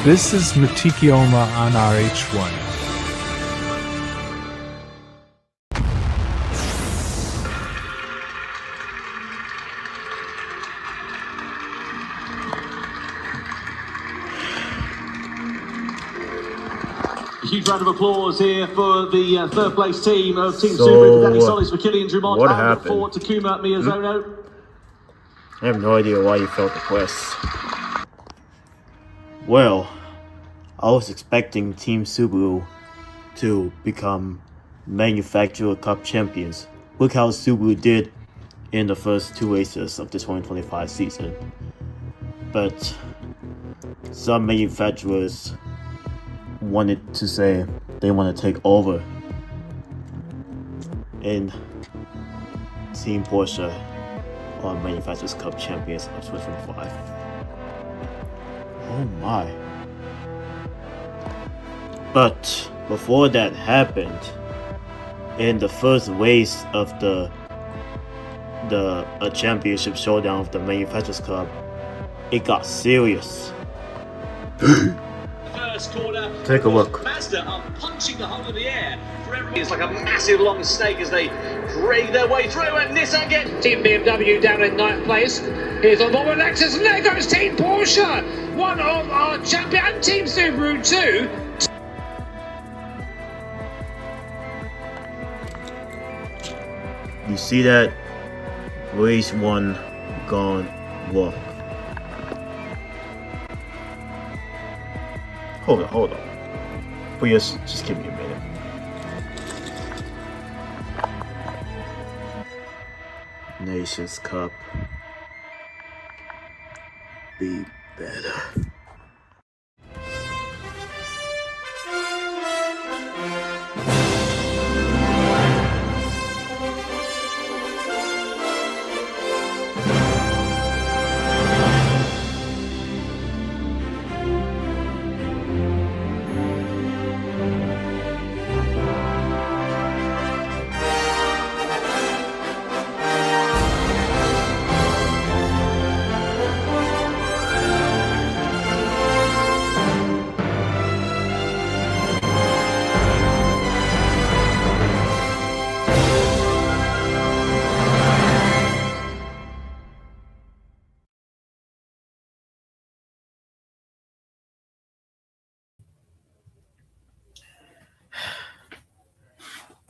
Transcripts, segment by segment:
This is Matikioma on RH1. A huge round of applause here for the third place team of Team Subaru, for Danny Solis, for Killian Drummond, what and happened? for Takuma Miyazono. I have no idea why you felt the quest. Well, I was expecting Team Subaru to become Manufacturer Cup champions. Look how Subaru did in the first two races of the 2025 season. But some manufacturers wanted to say they want to take over, and Team Porsche are Manufacturers Cup champions of 2025. Oh my. But before that happened, in the first race of the championship showdown of the Manufacturers Cup, it got serious. First corner. Take a look. Mazda are punching the hole in the air. It's like a massive long snake as they drag their way through, and Nissan get Team BMW down in ninth place. Here's on Volvo Lexus, and there goes Team Porsche, one of our champion, and Team Subaru too. You see that? Race 1 gone wrong. Hold on. Please, just give me a minute. Nations Cup. Be better.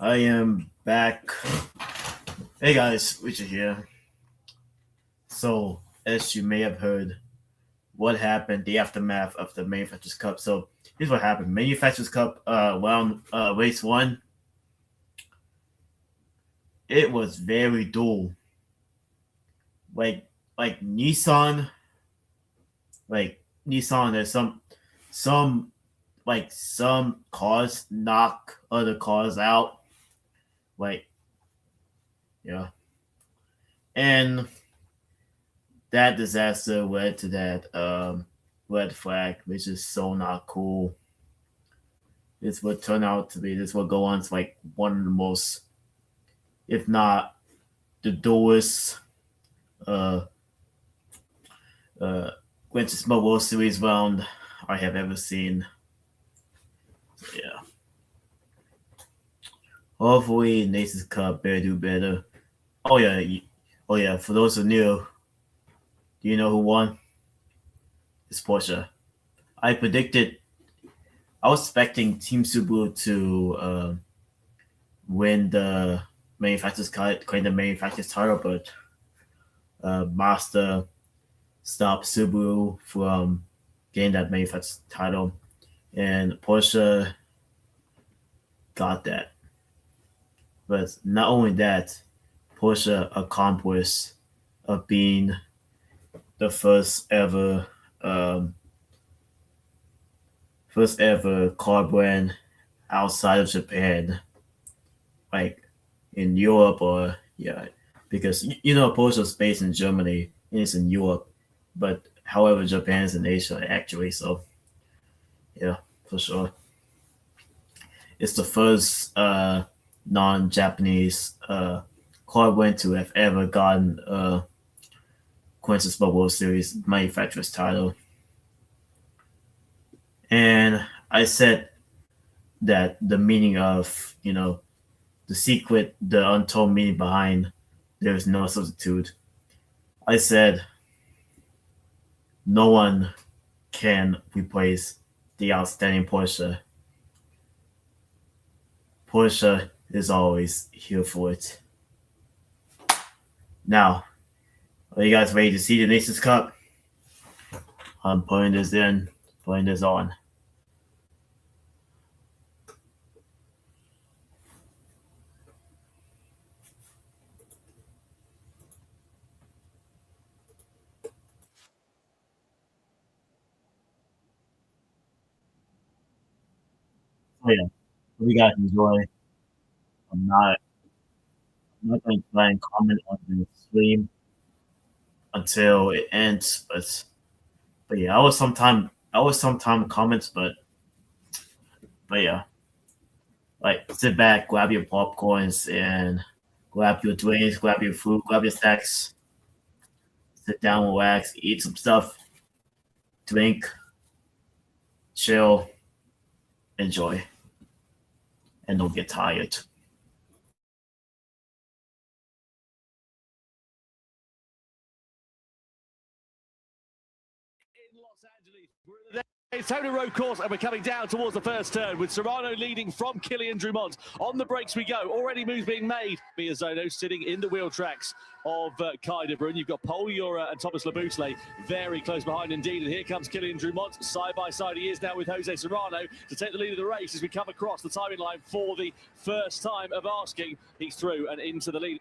I am back. Hey guys, Richard here. So, as you may have heard, what happened, the aftermath of the Manufacturers Cup. So, here's what happened. Manufacturers Cup, race 1, it was very dull. Like Nissan, there's some cars knock other cars out. Yeah. And that disaster led to that red flag, which is so not cool. This would turn out to be, this will go on to one of the most, if not the dullest Gran Turismo World Series round I have ever seen. Yeah. Hopefully, Nations Cup better do better. Oh yeah. For those who are new, do you know who won? It's Porsche. I was expecting Team Subaru to win the manufacturer's claim the manufacturer's title, but Mazda stopped Subaru from getting that manufacturer's title, and Porsche got that. But not only that, Porsche accomplished of being the first ever car brand outside of Japan, in Europe, or because Porsche's based in Germany and it's in Europe, but however Japan is in Asia actually. So yeah, for sure, it's the first non-Japanese car brand to have ever gotten Quintus World Series manufacturer's title. And I said that the meaning of, the secret, the untold meaning behind there's no substitute. I said no one can replace the outstanding Porsche. Porsche is always here for it. Now, are you guys ready to see the Nations Cup? I'm putting this in, putting this on. Oh yeah, we guys enjoy. I'm not, I'm not going to try and comment on the stream until it ends, but yeah, I was sometime comments, but yeah, like sit back, grab your popcorns, and grab your drinks, grab your food, grab your snacks, sit down, relax, eat some stuff, drink, chill, enjoy, and don't get tired. In Los Angeles, we're in the Daytona Road course, and we're coming down towards the first turn with Serrano leading from Kilian Drummond. On the brakes we go. Already moves being made. Miyazono sitting in the wheel tracks of Kai De Bruyne. You've got Paul Ura and Thomas Laboutelet very close behind indeed. And here comes Kilian Drummond. Side by side he is now with Jose Serrano to take the lead of the race as we come across the timing line for the first time of asking. He's through and into the lead.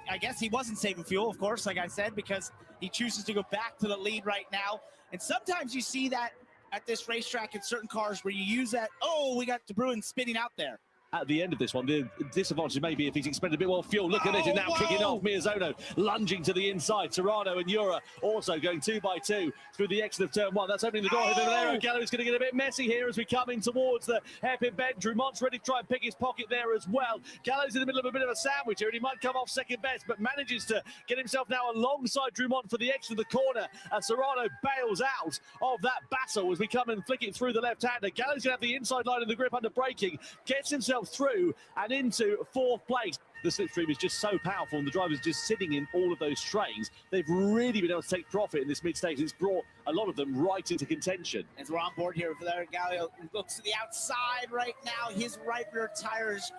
I guess he wasn't saving fuel, of course, like I said, because he chooses to go back to the lead right now. And sometimes you see that at this racetrack in certain cars where you use that, oh, we got De Bruyne spinning out there. At the end of this one, the disadvantage may be if he's expended a bit more fuel. Look at it, and now kicking off. Miyazono lunging to the inside. Serrano and Ura also going 2 by 2 through the exit of turn 1. That's opening the door here. Valero Gallo is going to get a bit messy here as we come in towards the hairpin bend. Drummond's ready to try and pick his pocket there as well. Gallo's in the middle of a bit of a sandwich here, and he might come off second best, but manages to get himself now alongside Drummond for the exit of the corner. And Serrano bails out of that battle as we come and flick it through the left-hander. Gallo's going to have the inside line of the grip under braking, gets himself through and into 4th place. The slipstream is just so powerful, and the drivers just sitting in all of those trains. They've really been able to take profit in this mid-stage. It's brought a lot of them right into contention. As we're on board here, Valero Gallo looks to the outside right now. His right rear tire is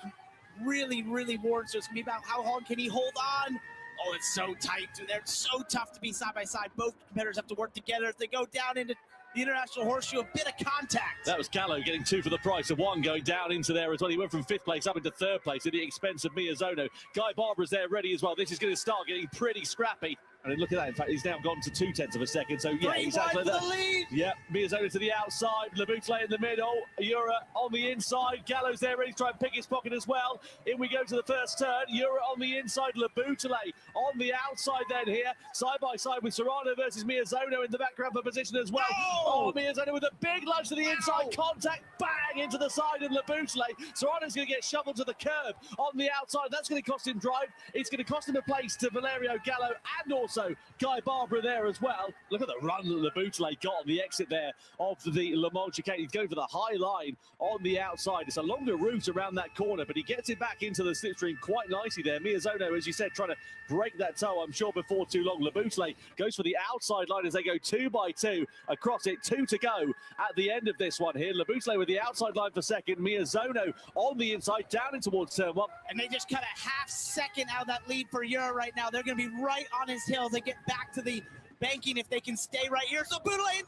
really worn, so it's going to be about how long can he hold on. Oh, it's so tight. They're so tough to be side by side. Both competitors have to work together. If they go down into the International Horseshoe, a bit of contact. That was Gallo getting 2 for the price of 1, going down into there as well. He went from 5th place up into 3rd place at the expense of Miyazono. Guy Barbara's there ready as well. This is going to start getting pretty scrappy. I mean, look at that. In fact, he's now gone to 0.2 of a second. So, yeah, he's out the lead. Yeah, Miyazono to the outside. Laboutelet in the middle. Ura on the inside. Gallo's there ready to try and pick his pocket as well. In we go to the first turn. Ura on the inside. Laboutelet on the outside then here. Side by side with Serrano versus Miyazono in the background for position as well. Oh, Miyazono with a big lunge to the inside. Contact, bang, into the side of Laboutelet. Serrano's going to get shoveled to the curb on the outside. That's going to cost him drive. It's going to cost him a place to Valerio Gallo and also Guy Barbara there as well. Look at the run that Laboutelet got on the exit there of the Le Mans chicane. He's going for the high line on the outside. It's a longer route around that corner, but he gets it back into the slipstream quite nicely there. Miyazono, as you said, trying to break that toe, I'm sure, before too long. Laboutelet goes for the outside line as they go 2 by 2 across it. 2 to go at the end of this one here. Laboutelet with the outside line for second. Miyazono on the inside, down in towards turn 1. And they just cut a half second out of that lead for Ura right now. They're going to be right on his heels. They get back to the banking if they can stay right here. So Laboutelet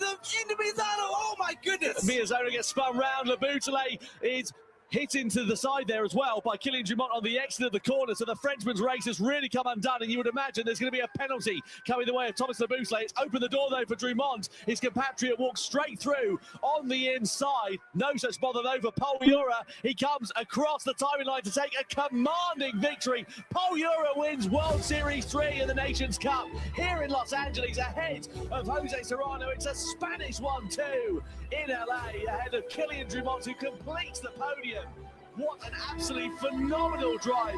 into Miyazono. Oh my goodness. Miyazono gets spun round. Laboutelet is hit into the side there as well by Kilian Drummond on the exit of the corner. So the Frenchman's race has really come undone, and you would imagine there's going to be a penalty coming the way of Thomas Laboutelet. It's opened the door though for Drummond. His compatriot walks straight through on the inside. No such bother though for Paul Ura. He comes across the timing line to take a commanding victory. Paul Ura wins World Series 3 in the Nations Cup here in Los Angeles ahead of Jose Serrano. It's a Spanish 1-2 in LA ahead of Kilian Drummond, who completes the podium. What an absolutely phenomenal drive.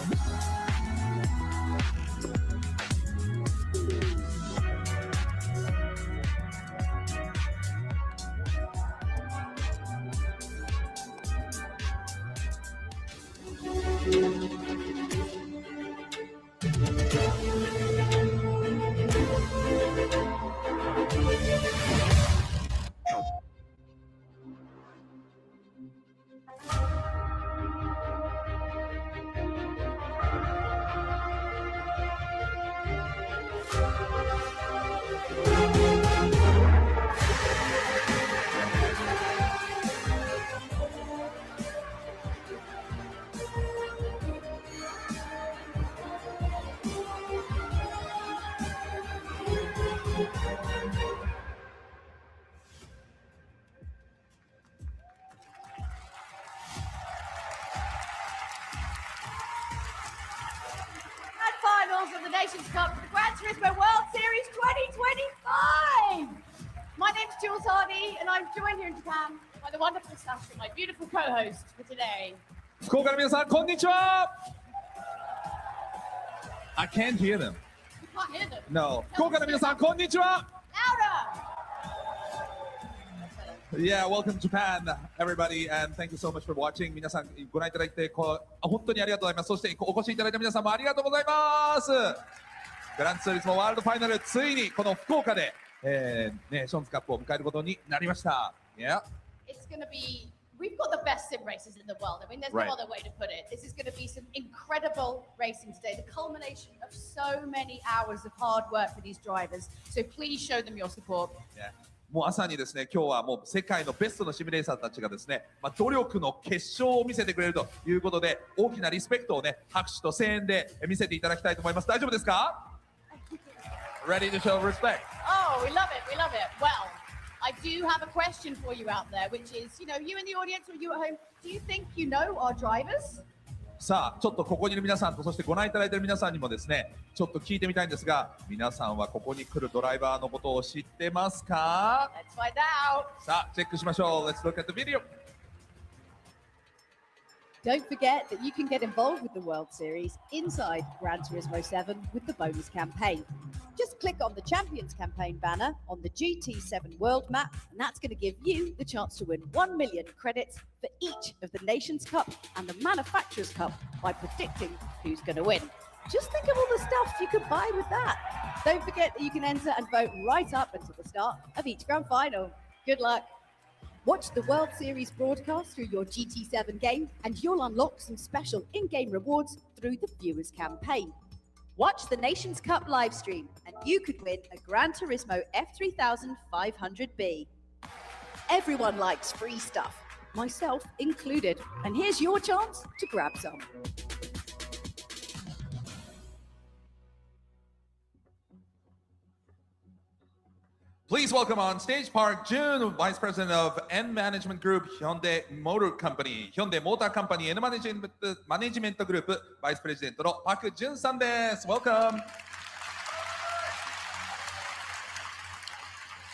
Grand finals of the Nations Cup for the Gran Turismo World Series 2025. My name's Jules Hardy, and I'm joined here in Japan by the wonderful Sasha, my beautiful co-host for today. 福岡の皆さん、こんにちは。I can't hear them. You can't hear them. No. 福岡の皆さん、こんにちは。 Louder! Yeah, welcome to Japan, everybody, and thank you so much for watching. 皆さん、ご覧いただいて本当にありがとうございます。そしてお越しいただいた皆さんもありがとうございます。グランツーリスモワールドファイナル、ついにこの福岡で、ネーションズカップを迎えることになりました。Yeah. It's going to be, we've got the best sim races in the world. I mean, there's Right. no other way to put it. This is going to be some incredible racing today, the culmination of so many hours of hard work for these drivers. So please show them your support. Yeah. もう朝にですね、今日はもう世界のベストのシミュレーサーたちがですね、努力の結晶を見せてくれるということで、大きなリスペクトをね、拍手と声援で見せていただきたいと思います。大丈夫ですか？ Ready to show respect. Oh, we love it. We love it. Well, I do have a question for you out there, which is, you in the audience or you at home, do you think you know our drivers? さあ、ちょっとここにいる皆さんと、そしてご覧いただいている皆さんにもですね、ちょっと聞いてみたいんですが、皆さんはここに来るドライバーのことを知ってますか？ Let's find out. さあ、チェックしましょう。Let's look at the video. Don't forget that you can get involved with the World Series inside Gran Turismo 7 with the bonus campaign. Just click on the Champions campaign banner on the GT7 World map, and that's going to give you the chance to win 1 million credits for each of the Nations Cup and the Manufacturers Cup by predicting who's going to win. Just think of all the stuff you could buy with that. Don't forget that you can enter and vote right up until the start of each grand final. Good luck. Watch the World Series broadcast through your GT7 game, and you'll unlock some special in-game rewards through the Viewers campaign. Watch the Nations Cup livestream, and you could win a Gran Turismo F3000 500B. Everyone likes free stuff, myself included, and here's your chance to grab some. Please welcome on stage Park Jun, Vice President of N Management Group, Hyundai Motor Company, Hyundai Motor Company N Management Group, Vice President のパク・ジュンさんです。Welcome!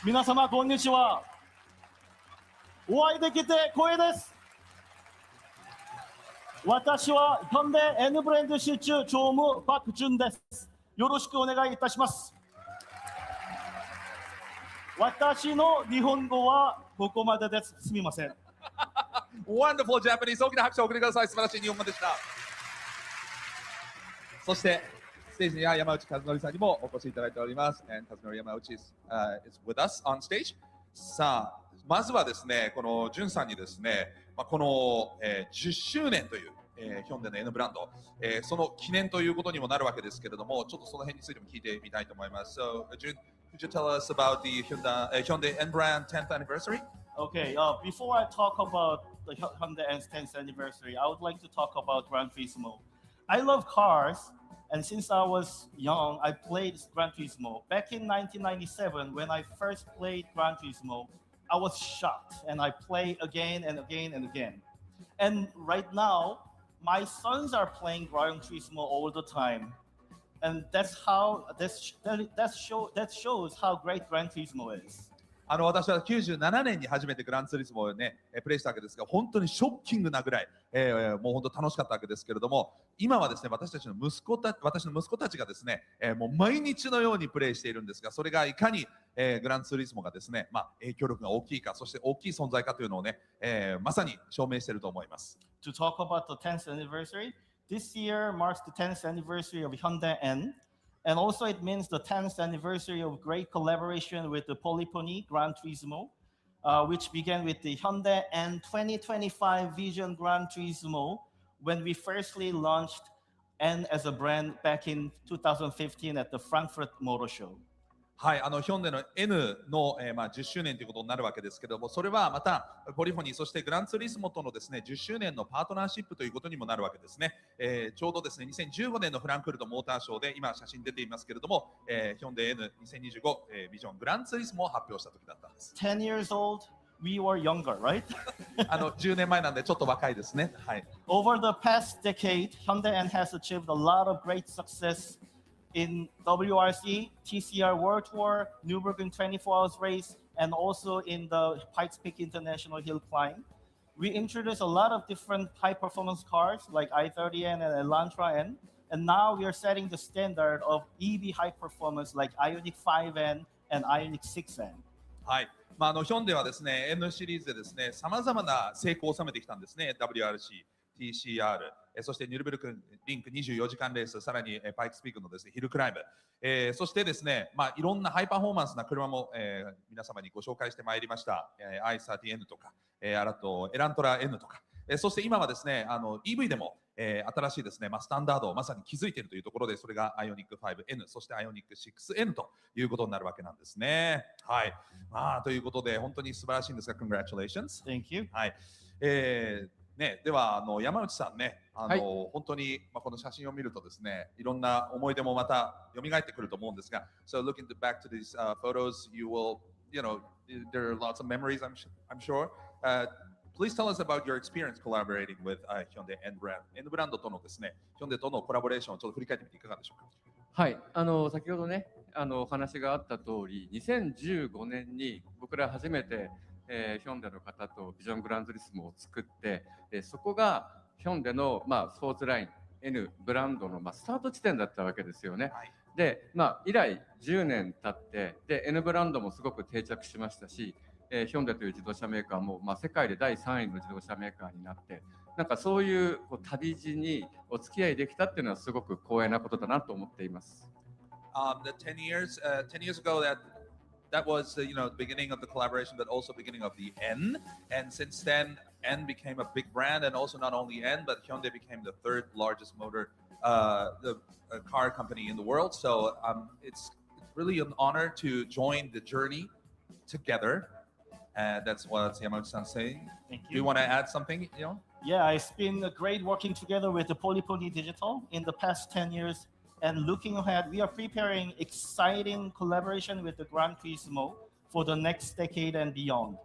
皆様こんにちは。お会いできて光栄です。私はヒョンデ N ブレンド集中常務パク・ジュンです。よろしくお願いいたします。私の日本語はここまでです。すみません。Wonderful Japanese! 大きな拍手を送ってください。素晴らしい日本語でした。そして、ステージには山内和則さんにもお越しいただいております。And 和則山内 is with us on stage. さあ、まずはですね、このジュンさんにですね、この、10周年という、ヒョンデの N ブランド、その記念ということにもなるわけですけれども、ちょっとその辺についても聞いてみたいと思います。So, Jun, could you tell us about the Hyundai N brand 10th anniversary? Okay, before I talk about the Hyundai N's 10th anniversary, I would like to talk about Gran Turismo. I love cars, and since I was young, I played Gran Turismo. Back in 1997, when I first played Gran Turismo, I was shocked, and I played again and again and again. And right now, my sons are playing Gran Turismo all the time, and that shows how great Gran Turismo is. 私は97年に初めてグランツーリスモをね、プレイしたわけですが、本当にショッキングなぐらい、もう本当楽しかったわけですけれども、今はですね、私の息子たちがですね、もう毎日のようにプレイしているんですが、それがいかに、グランツーリスモがですね、影響力が大きいか、そして大きい存在かというのをね、まさに証明していると思います。To talk about the 10th anniversary, this year marks the 10th anniversary of Hyundai N, and also it means the 10th anniversary of great collaboration with the Polypony Gran Turismo, which began with the Hyundai N 2025 Vision Gran Turismo when we firstly launched N as a brand back in 2015 at the Frankfurt Motor Show. はい、ヒョンデの N の、10周年ということになるわけですけれども、それはまたポリフォニー、そしてグランツーリスモとのですね、10周年のパートナーシップということにもなるわけですね。ちょうどですね、2015年のフランクフルトモーターショーで、今写真出ていますけれども、ヒョンデ N2025、ビジョングランツーリスモを発表した時だったんです。10 years old, we were younger, right? 10年前なんでちょっと若いですね。はい。Over the past decade, Hyundai N has achieved a lot of great success in WRC, TCR World Tour, Nürburgring 24 Hours Race, and also in the Pikes Peak International Hill Climb. We introduced a lot of different high-performance cars like i30N and Elantra N, and now we are setting the standard of EV high performance like Ioniq 5N and Ioniq 6N. はい。ヒョンデはですね、N シリーズでですね、様々な成功を収めてきたんですね。WRC、TCR、そしてニュルベルクリンク24時間レース、さらにパイクスピークのですね、ヒルクライム、そしてですね、いろんなハイパフォーマンスな車も、皆様にご紹介してまいりました。i30N とか、あとエラントラ N とか、そして今はですね、EV でも、新しいですね、スタンダードをまさに築いているというところで、それが Ioniq 5N、そして Ioniq 6N ということになるわけなんですね。はい。ということで、本当に素晴らしいんですが、Congratulations。Thank you。はい。ね、では山内さんね、本当に、この写真を見るとですね、いろんな思い出もまた蘇ってくると思うんですが、So looking back to these photos, you will, you know, there are lots of memories, I'm sure. Please tell us about your experience collaborating with Hyundai N brand. N ブランドとのですね、ヒョンデとのコラボレーションをちょっと振り返ってみていかがでしょうか。はい、先ほどね、お話があった通り、2015年に僕ら初めてヒョンデの方とビジョングランツーリスモを作って、そこがヒョンデの、スポーツライン N ブランドの、スタート地点だったわけですよね。はい、で、以来10年経ってで N ブランドもすごく定着しましたし、ヒョンデという自動車メーカーも、世界で第3位の自動車メーカーになって、なんかそういう旅路にお付き合いできたっていうのはすごく光栄なことだなと思っています。The 10 years ago that was the beginning of the collaboration, but also beginning of the N. And since then, N became a big brand, and also not only N, but Hyundai became the third largest car company in the world. So it's really an honor to join the journey together. That's what Yamauchi-san saying. Thank you. Do you want to add something? Yeah, it's been great working together with the Polypony Digital in the past 10 years. And looking ahead, we are preparing exciting collaboration with the Gran Turismo for the next decade and beyond.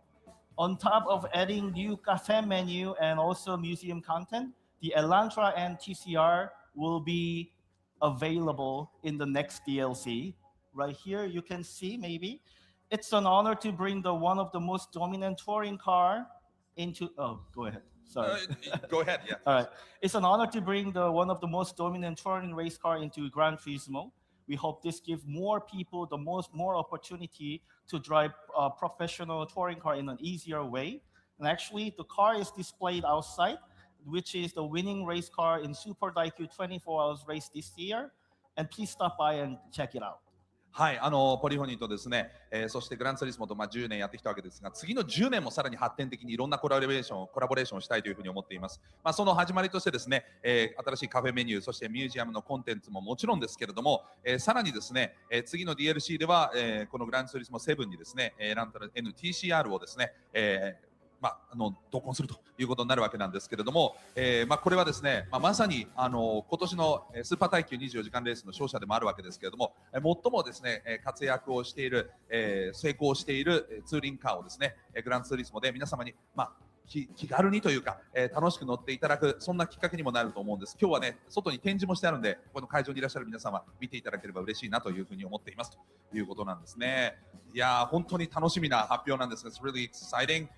On top of adding new cafe menu and also museum content, the Elantra and TCR will be available in the next DLC. Right here, you can see maybe. It's an honor to bring one of the most dominant touring car into, go ahead. Sorry. Go ahead, yeah. All right. It's an honor to bring one of the most dominant touring race car into Gran Turismo. We hope this gives more people more opportunity to drive a professional touring car in an easier way. And actually, the car is displayed outside, which is the winning race car in Super Daikyu 24 Hours Race this year. And please stop by and check it out. はい、ポリフォニーとですね、そしてグランツーリスモと10年やってきたわけですが、次の10年もさらに発展的にいろんなコラボレーションをしたいというふうに思っています。その始まりとしてですね、新しいカフェメニュー、そしてミュージアムのコンテンツももちろんですけれども、さらにですね、次の DLC では、このグランツーリスモ7にですね、ランタラ NTCR をですね、同梱するということになるわけなんですけれども、これはですね、まさに今年のスーパー耐久24時間レースの勝者でもあるわけですけれども、最もですね活躍をしている、成功しているツーリングカーをですねグランツーリスモで皆様に気軽にというか、楽しく乗っていただく、そんなきっかけにもなると思うんです。今日はね、外に展示もしてあるので、この会場にいらっしゃる皆様、見ていただければ嬉しいなというふうに思っていますということなんですね。いやー、本当に楽しみな発表なんですが、It's really exciting.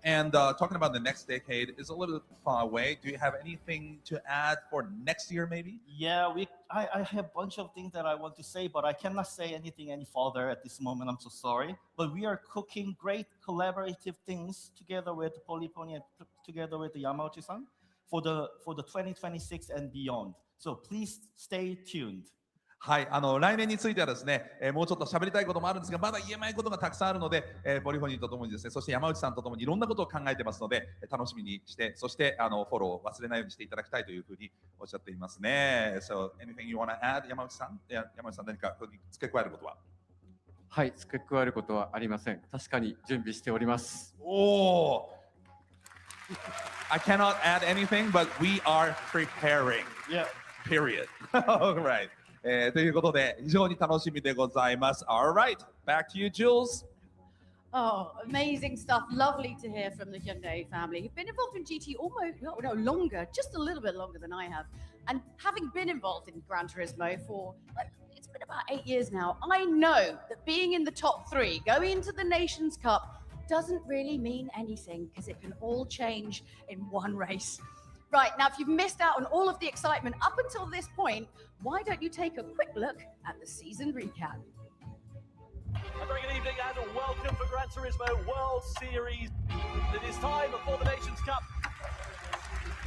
And talking about the next decade is a little far away. Do you have anything to add for next year, maybe? Yeah, I have a bunch of things that I want to say, but I cannot say anything any further at this moment. I'm so sorry. But we are cooking great collaborative things together with Polypony and together with Yamauchi-san for the 2026 and beyond. So please stay tuned. はい、来年についてはですね、もうちょっと喋りたいこともあるんですが、まだ言えないことがたくさんあるので、ポリフォニーとともにですね、そして山内さんとともにいろんなことを考えてますので、楽しみにして、そしてフォローを忘れないようにしていただきたいというふうにおっしゃっていますね。So, anything you want to add, 山内さん？山内さん何か付け加えることは？はい、付け加えることはありません。確かに準備しております。おー。I cannot add anything, but we are preparing. Yeah. Period. All right. ということで非常に楽しみでございます。All right, back to you, Jules. Oh, amazing stuff. Lovely to hear from the Hyundai family who've been involved in GT almost, no, longer, just a little bit longer than I have. And having been involved in Gran Turismo for, it's been about 8 years now, I know that being in the top 3, going into the Nations Cup, doesn't really mean anything because it can all change in one race. Right, now if you've missed out on all of the excitement up until this point, why don't you take a quick look at the season recap? A very good evening and welcome for Gran Turismo World Series. It is time for the Nations Cup.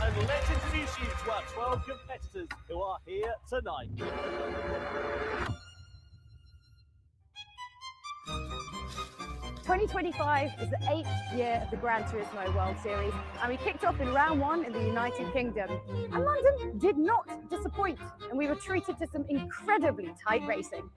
And let's introduce you to our 12 competitors who are here tonight. "2025 is the 8th year of the Gran Turismo World Series, and we kicked off in round 1 in the United Kingdom. And London did not disappoint, and we were treated to some incredibly tight racing.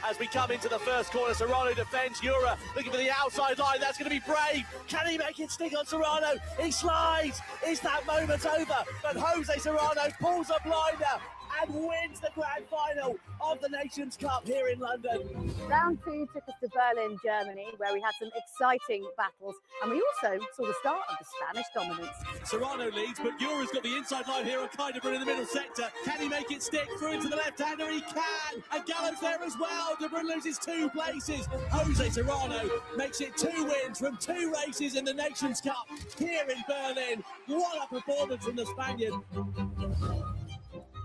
As we come into the first corner, Serrano defends Ura, looking for the outside line. That's going to be brave. Can he make it stick on Serrano? He slides. Is that moment over? But Jose Serrano pulls a blinder and wins the grand final of the Nations Cup here in London. Round 2 took us to Berlin, Germany, where we had some exciting battles, and we also saw the start of the Spanish dominance. Serrano leads, but Ura's got the inside line here, and Kaidebrun in the middle sector. Can he make it stick through into the left-hander? He can! And Gallo's there as well. De Bruyne loses 2 places. Jose Serrano makes it 2 wins from 2 races in the Nations Cup here in Berlin. What a performance from the Spaniard.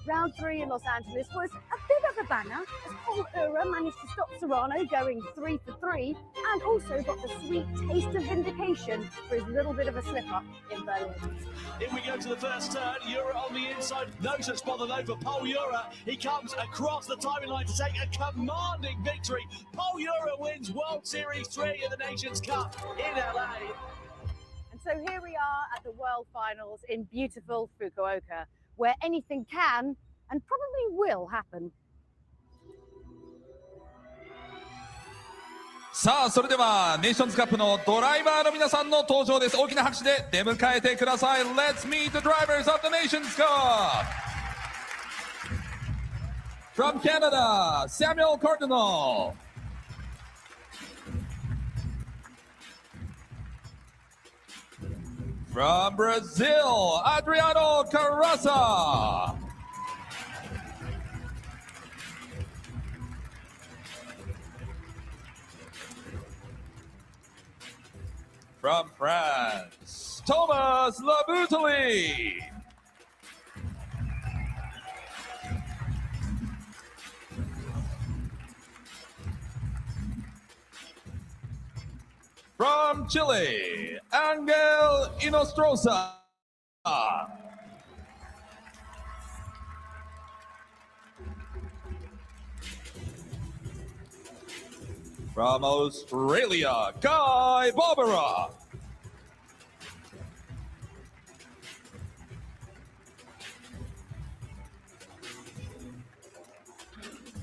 Round 3 in Los Angeles was a bit of a banger, as Paul Ura managed to stop Serrano going 3 for 3, and also got the sweet taste of vindication for his little bit of a slip-up in Berlin. In we go to the first turn, Ura on the inside, no such bother though for Paul Ura. He comes across the timing line to take a commanding victory. Paul Ura wins World Series 3 of the Nations Cup in LA. And so here we are at the World Finals in beautiful Fukuoka, where anything can and probably will happen. さあそれではネーションズカップのドライバーの皆さんの登場です。大きな拍手で出迎えてください。Let's meet the drivers of the Nations Cup! From Canada, Samuel Cardinal. From Brazil, Adriano Carrasa. From France, Thomas Laboutelie. From Chile, Angel Inostroza. From Australia, Guy Barbara.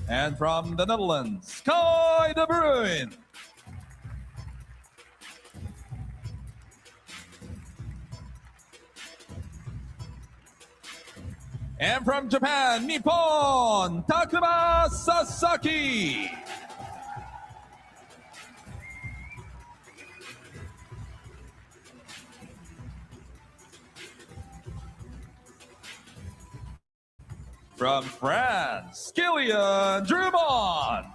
And from the Netherlands, Kai De Bruyne. And from Japan, Nippon, Takuma Sasaki. From France, Kilian Drummond.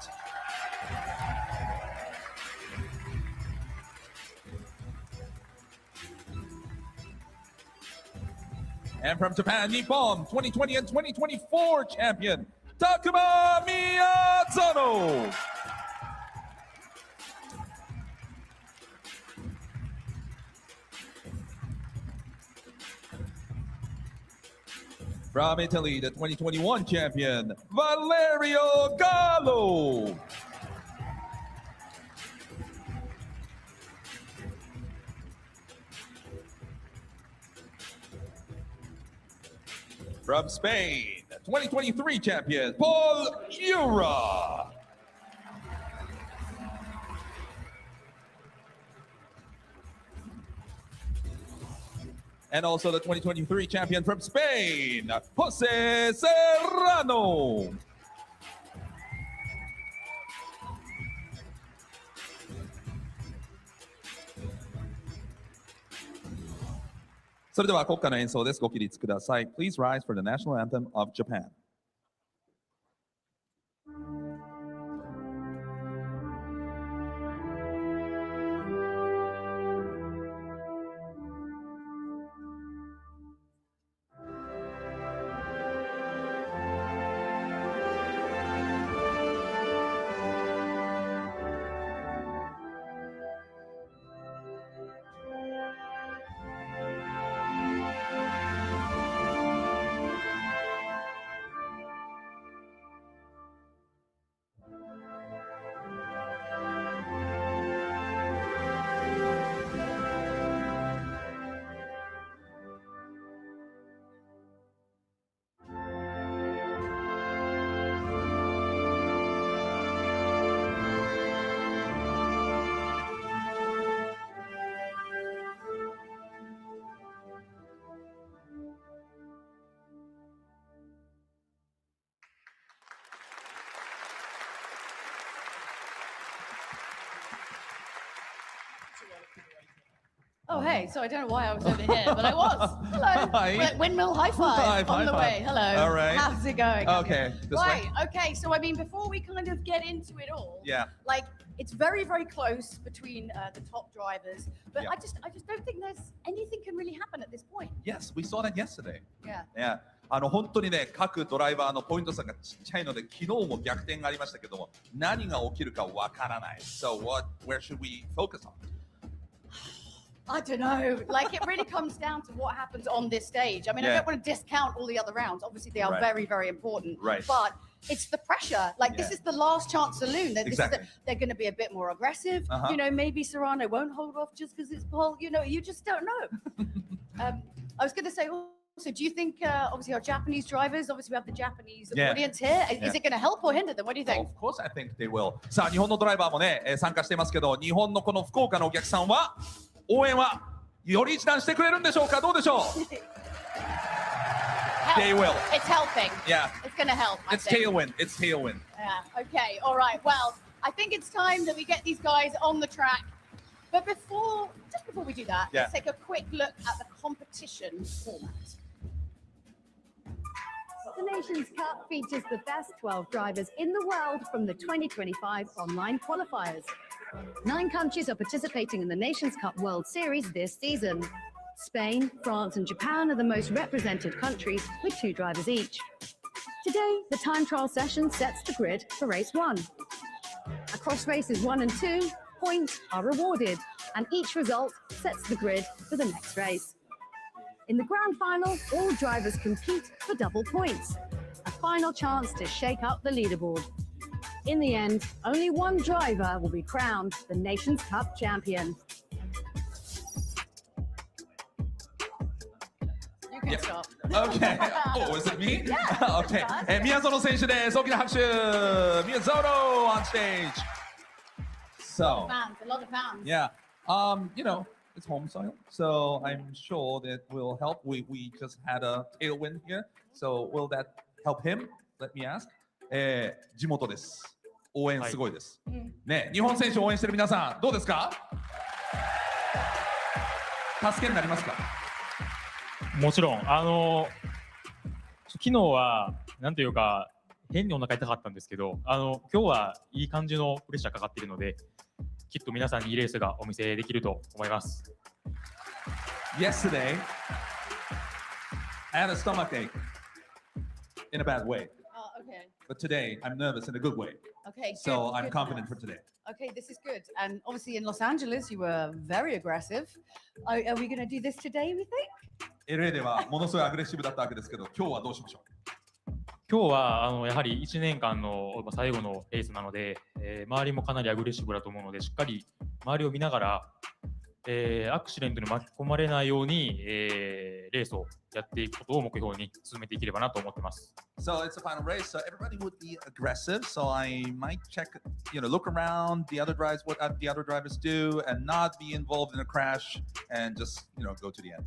And from Japan, Nippon 2020 and 2024 champion, Takuma Miyazono. From Italy, the 2021 champion, Valerio Gallo. From Spain, 2023 champion, Paul Ura. And also the 2023 champion from Spain, Jose Serrano. So それでは国歌の演奏です。ご起立ください。Please rise for the national anthem of Japan. Oh, hey, so I don't know why I was over here, but I was. Hello. Hi. Like windmill high five on the way. Hello. All right. How's it going? Okay. This Right, way. okay, so I mean, before we kind of get into it all, Yeah. like, it's very, very close between the top drivers, but Yeah. I just don't think there's anything can really happen at this point. Yes, we saw that yesterday. Yeah. Yeah. 本当にね、各ドライバーのポイント差がちっちゃいので、昨日も逆転がありましたけども、何が起きるかわからない。So where should we focus on? I don't know. Like, it really comes down to what happens on this stage. I mean, I Yeah. don't want to discount all the other rounds. Obviously, they are Right. very, very important. Right. But it's the pressure. Like, this Yeah. is the last chance saloon. Exactly. They're going to be a bit more aggressive. Uh-huh. You know, maybe Serrano won't hold off just because it's Paul. You know, you just don't know. I was going to say, also, do you think, obviously, our Japanese drivers, obviously, we have the Japanese Yeah. audience here. Is Yeah. it going to help or hinder them? What do you think? Of course, I think they will. さあ、日本のドライバーもね、参加してますけど、日本のこの福岡のお客さんは、応援はより一段してくれるんでしょうか、どうでしょう They will. It's helping. Yeah. It's going to help. I It's think. tailwind. It's tailwind. Yeah, okay, all right. Well, I think it's time that we get these guys on the track. But just before we do that, Yeah. let's take a quick look at the competition format. The Nations Cup features the best 12 drivers in the world from the 2025 online qualifiers. 9 countries are participating in the Nations Cup World Series this season. Spain, France, and Japan are the most represented countries with 2 drivers each. Today, the time trial session sets the grid for race 1. Across races 1 and 2, points are rewarded, and each result sets the grid for the next race. In the grand final, all drivers compete for double points, a final chance to shake up the leaderboard. In the end, only one driver will be crowned the Nations Cup champion. You can stop. Okay. Oh, is it me? Yeah. Okay. 宮園選手です。大きな拍手。宮園 on stage. So. Fans, a lot of fans. Yeah. You know, it's home soil, so I'm sure that will help. We just had a tailwind here, so will that help him? Let me ask. 地元です。応援すごいです。ね、日本選手を応援してる皆さん、どうですか？助けになりますか？もちろん、昨日はなんというか変にお腹痛かったんですけど、今日はいい感じのプレッシャーかかっているので、きっと皆さんにいいレースがお見せできると思います。Yesterday, I had a stomach ache in a bad way. Oh, okay. But today, I'm nervous in a good way. Okay. So good, I'm good confident enough. for today. Okay, this is good. And obviously in Los Angeles, you were very aggressive. Are we going to do this today, we think? LA ではものすごいアグレッシブだったわけですけど、今日はどうしましょう。今日はやはり1年間の最後のレースなので、周りもかなりアグレッシブだと思うので、しっかり周りを見ながら、アクシデントに巻き込まれないように、レースをやっていくことを目標に進めていければなと思ってます。So it's a final race, so everybody would be aggressive. So I might check, look around the other drivers, what the other drivers do, and not be involved in a crash, and just go to the end.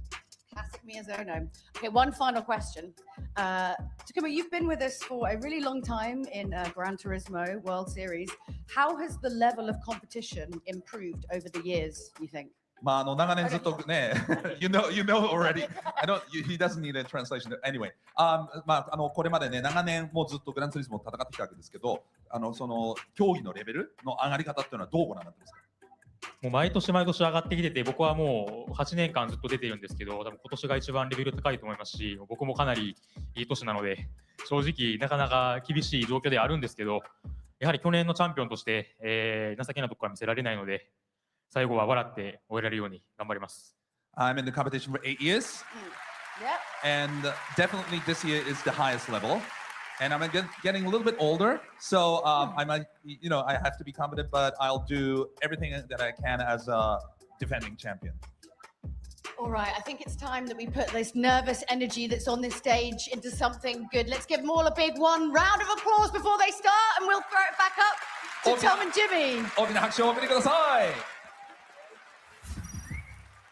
Classic Miyazono. Okay, one final question. Takuma, you've been with us for a really long time in Gran Turismo World Series. How has the level of competition improved over the years, you think? 長年ずっとね、you know already. He doesn't need a translation. Anyway, これまでね、長年もうずっとグランツーリスモを戦ってきたわけですけど、その競技のレベルの上がり方っていうのはどうご覧になってますか？もう毎年毎年上がってきてて、僕はもう8年間ずっと出てるんですけど、多分今年が一番レベル高いと思いますし、僕もかなりいい年なので、正直なかなか厳しい状況ではあるんですけど、やはり去年のチャンピオンとして、情けなところは見せられないので、最後は笑って終えられるように頑張ります。I'm in the competition for 8 years. And definitely this year is the highest level. And I'm getting a little bit older, so I might, I have to be confident, but I'll do everything that I can as a defending champion. All right, I think it's time that we put this nervous energy that's on this stage into something good. Let's give them all a big one round of applause before they start, and we'll throw it back up to Tom and Jimmy. 大きな拍手をお送りください。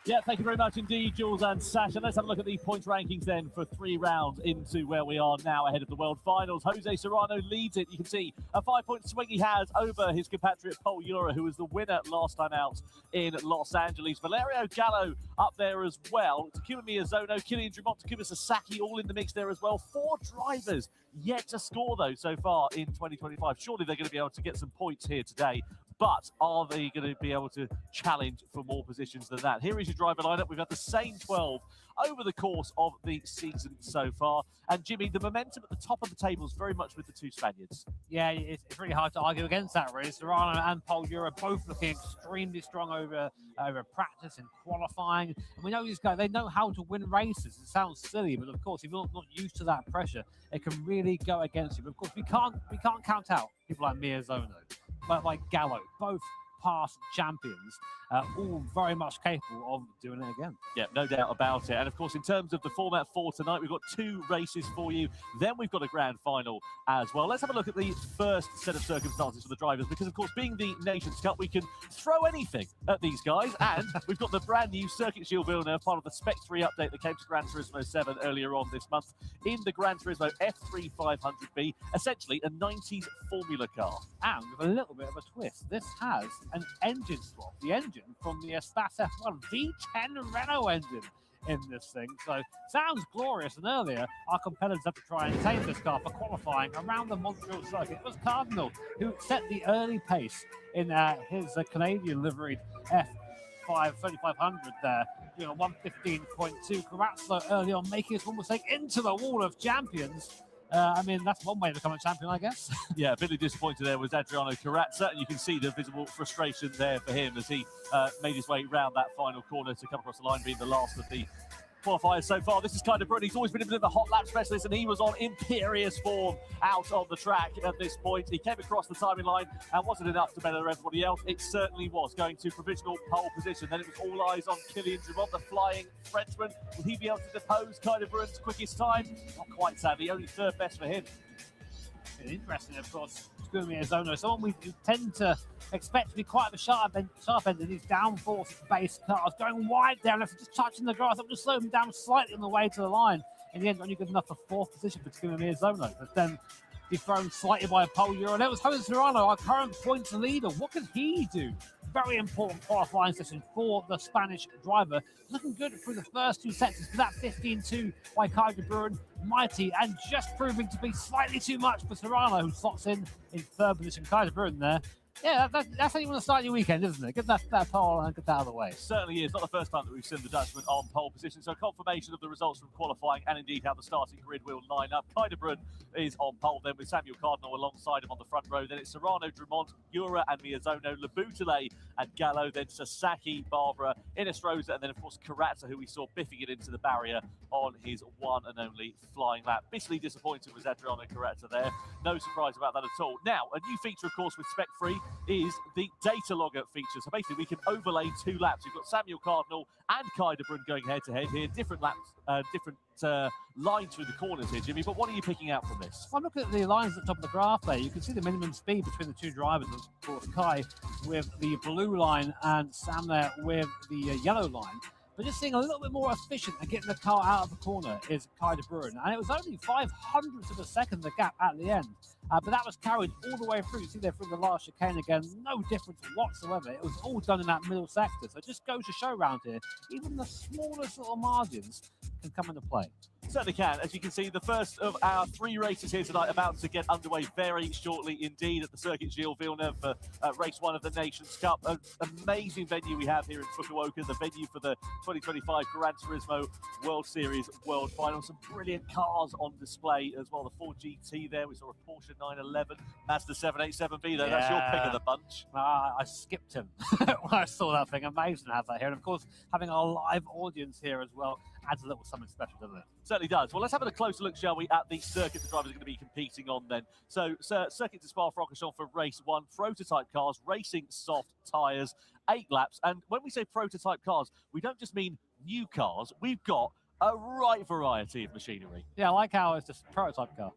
Yeah, thank you very much indeed, Jules and Sasha. Let's have a look at the points rankings then for 3 rounds into where we are now ahead of the World Finals. Jose Serrano leads it. You can see a 5-point swing he has over his compatriot Pol Ura, who was the winner last time out in Los Angeles. Valerio Gallo up there as well. Takuma Miyazono, Kilian Drummond, Takuma Sasaki all in the mix there as well. 4 drivers yet to score though so far in 2025. Surely they're going to be able to get some points here today. But are they going to be able to challenge for more positions than that? Here is your driver lineup. We've had the same 12 over the course of the season so far. And Jimmy, the momentum at the top of the table is very much with the 2 Spaniards. Yeah, it's really hard to argue against that, really. Serrano and Pol Ura both looking extremely strong over practice and qualifying. And we know these guys, they know how to win races. It sounds silly, but of course, if you're not used to that pressure, it can really go against you. But of course, we can't count out people like Miyazono, but like Gallo, both past champions, all very much capable of doing it again. Yeah, no doubt about it. And of course, in terms of the format for tonight, we've got 2 races for you. Then we've got a grand final as well. Let's have a look at the first set of circumstances for the drivers, because of course, being the Nations Cup, we can throw anything at these guys. And we've got the brand new Circuit Gilles Villeneuve, part of the Spec 3 update that came to Gran Turismo 7 earlier on this month, in the Gran Turismo F3 500B, essentially a 90s formula car. And with a little bit of a twist, this has an engine swap. The engine from the Estat F1 V10 Renault engine in this thing. So sounds glorious. And earlier, our competitors had to try and tame this car for qualifying around the Montreal circuit. It was Cardinal who set the early pace in his Canadian liveried F5 3500 there. 115.2. Carrazzo early on making his one mistake into the wall of champions. I mean, that's one way to become a champion, I guess. Yeah, a bit disappointed there was Adriano Carrazza, and you can see the visible frustration there for him as he made his way round that final corner to come across the line, being the last of the qualifiers so far. This is kind of Brody. He's always been a bit of a hot lap specialist, and he was on imperious form out on the track at this point. He came across the timing line, and was it enough to better everybody else? It certainly was. Going to provisional pole position. Then it was all eyes on Kilian Drummond, the flying Frenchman. Will he be able to depose Kai de Bruyn's quickest time? Not quite, sadly. Only 3rd best for him. It's interesting, of course, Takuma Miyazono, someone we tend to expect to be quite a sharp end in these downforce base cars, going wide down, just touching the grass up, just slow them down slightly on the way to the line. In the end, only good enough for 4th position for Takuma Miyazono, but then dethroned slightly by Pol Ura. And it was Jose Serrano, our current points leader. What can he do very important qualifying session for the Spanish driver. Looking good through the first two sectors for that 15-2 by Kai de Bruin. Mighty, and just proving to be slightly too much for Serrano, who slots in third position. Kai de Bruin there. Yeah, that's how you want to start your weekend, isn't it? Get that pole and get that out of the way. Certainly is. Not the first time that we've seen the Dutchman on pole position. So confirmation of the results from qualifying and indeed how the starting grid will line up. Kai de Bruin is on pole then with Samuel Cardinal alongside him on the front row. Then it's Serrano, Drummond, Ura and Miyazono, Labutale and Gallo. Then Sasaki, Barbara, Inestrosa, and then of course Karatza, who we saw biffing it into the barrier on his one and only flying lap. Bitterly disappointed was Adriano Karatza there. No surprise about that at all. Now, a new feature, of course, with Spec Free is the data logger feature. So basically, we can overlay 2 laps. You've got Samuel Cardinal and Kai de Bruin going head-to-head here. Different laps, different lines through the corners here, Jimmy. But what are you picking out from this? Well, look at the lines at the top of the graph there. You can see the minimum speed between the two drivers. Of course, Kai with the blue line and Sam there with the yellow line. But just seeing a little bit more efficient and getting the car out of the corner is Kai de Bruin. And it was only 0.05 of a second the gap at the end. But that was carried all the way through. You see there through the last chicane again, no difference whatsoever. It was all done in that middle sector. So it just goes to show around here, even the smallest little margins can come into play. Certainly can. As you can see, the first of our 3 races here tonight about to get underway very shortly indeed at the Circuit Gilles Villeneuve for race 1 of the Nations Cup. An amazing venue we have here in Fukuoka, the venue for the 2025 Gran Turismo World Series World Final. Some brilliant cars on display as well. The Ford GT there, we saw a Porsche 911, Mazda 787B there. That's your pick of the bunch. I skipped him when I saw that thing. Amazing to have that here. And of course, having a live audience here as well adds a little something special, doesn't it? Certainly does. Well, let's have a closer look, shall we, at the circuit the drivers are going to be competing on then. So, Circuit de Spa-Francorchamps for race 1, prototype cars, racing soft tyres, 8 laps. And when we say prototype cars, we don't just mean new cars. We've got a right variety of machinery. Yeah, I like how it's just a prototype car.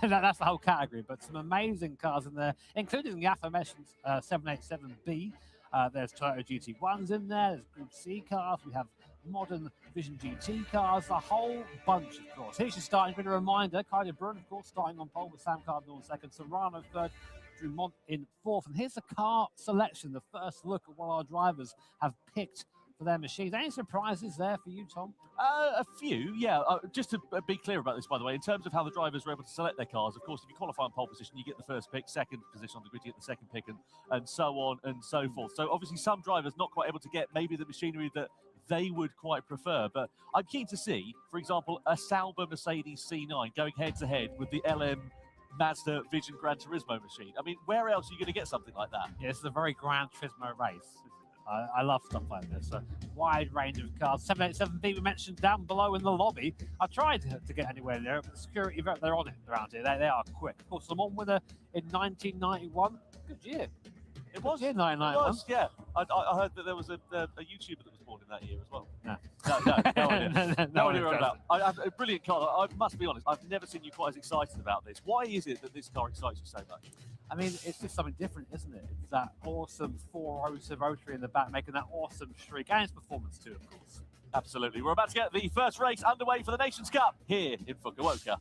That's the whole category, but some amazing cars in there, including the aforementioned 787B. There's Toyota GT1s in there, there's Group C cars, we have modern Vision GT cars, a whole bunch, of course. Here's your starting grid. A reminder, Kai de Bruin, of course, starting on pole with Sam Cardinal in second, Serrano third, Drummond in fourth. And here's the car selection, the first look at what our drivers have picked for their machines. Any surprises there for you, Tom? A few, yeah. Just to be clear about this, by the way, in terms of how the drivers were able to select their cars, of course, if you qualify on pole position, you get the first pick, second position on the grid, you get the second pick, and so on and so forth. So obviously some drivers not quite able to get maybe the machinery that they would quite prefer. But I'm keen to see, for example, a Sauber Mercedes C9 going head-to-head with the LM Mazda Vision Gran Turismo machine. I mean, where else are you going to get something like that? Yeah, it's a very Gran Turismo race. I love stuff like this. A wide range of cars. 787B we mentioned down below in the lobby. I tried to get anywhere there, but the security, they're on it around here. They are quick. Of course, Le Mans winner in 1991. Good year. It was. Good year, 1991. It was, yeah. I heard that there was a YouTuber that was born in that year as well. No idea. No idea about. A brilliant car. I must be honest, I've never seen you quite as excited about this. Why is it that this car excites you so much? I mean, it's just something different, isn't it? It's that awesome 4-rotor rotary in the back, making that awesome shriek, and its performance too, of course. Absolutely. We're about to get the first race underway for the Nations Cup here in Fukuoka.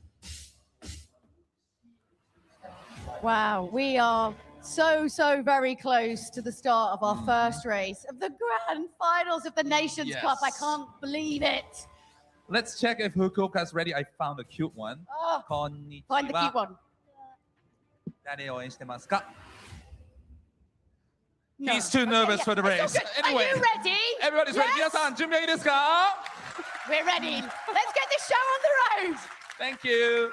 Wow, we are so very close to the start of our first race of the grand finals of the Nations Cup. I can't believe it. Let's check if Fukuoka's ready. I found a cute one. Oh, Konnichiwa. find the cute one. 誰を応援してますか? No. He's too nervous for the race. Anyway, are you ready? Everybody's ready. 皆さん準備はいいですか? We're ready. Let's get this show on the road. Thank you.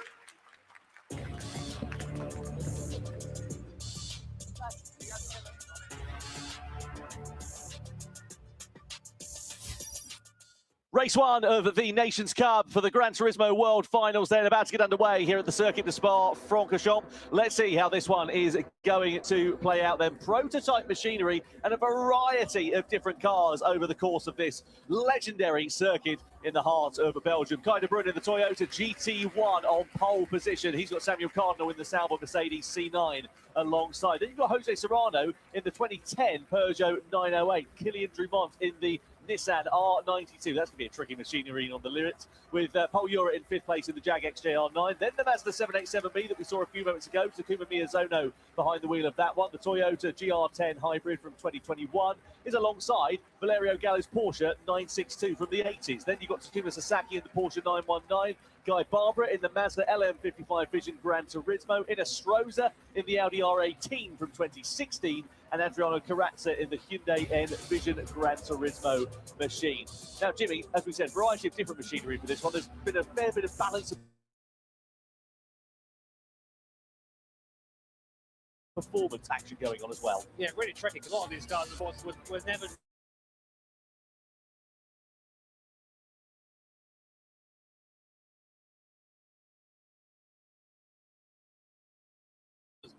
Race 1 of the Nations Cup for the Gran Turismo World Finals then about to get underway here at the Circuit de Spa-Francorchamps. Let's see how this one is going to play out then. Prototype machinery and a variety of different cars over the course of this legendary circuit in the heart of Belgium. Kai de Bruyne in the Toyota GT1 on pole position. He's got Samuel Cardinal in the Sauber Mercedes C9 alongside. Then you've got Jose Serrano in the 2010 Peugeot 908. Kylian Drumont in the Nissan R92. That's going to be a tricky machinery on the lyrics. With Paul Ura in 5th place in the Jag XJR9. Then the Mazda 787B that we saw a few moments ago. Takuma Miyazono behind the wheel of that one. The Toyota GR10 Hybrid from 2021 is alongside Valerio Gallo's Porsche 962 from the 80s. Then you've got Takuma Sasaki in the Porsche 919. Guy Barbara in the Mazda LM55 Vision Gran Turismo. In a Stroza in the Audi R18 from 2016. And Adriano Carrazza in the Hyundai N Vision Gran Turismo machine. Now, Jimmy, as we said, variety of different machinery for this one. There's been a fair bit of balance of performance action going on as well. Yeah, really tricky because a lot of these cars, of course, were never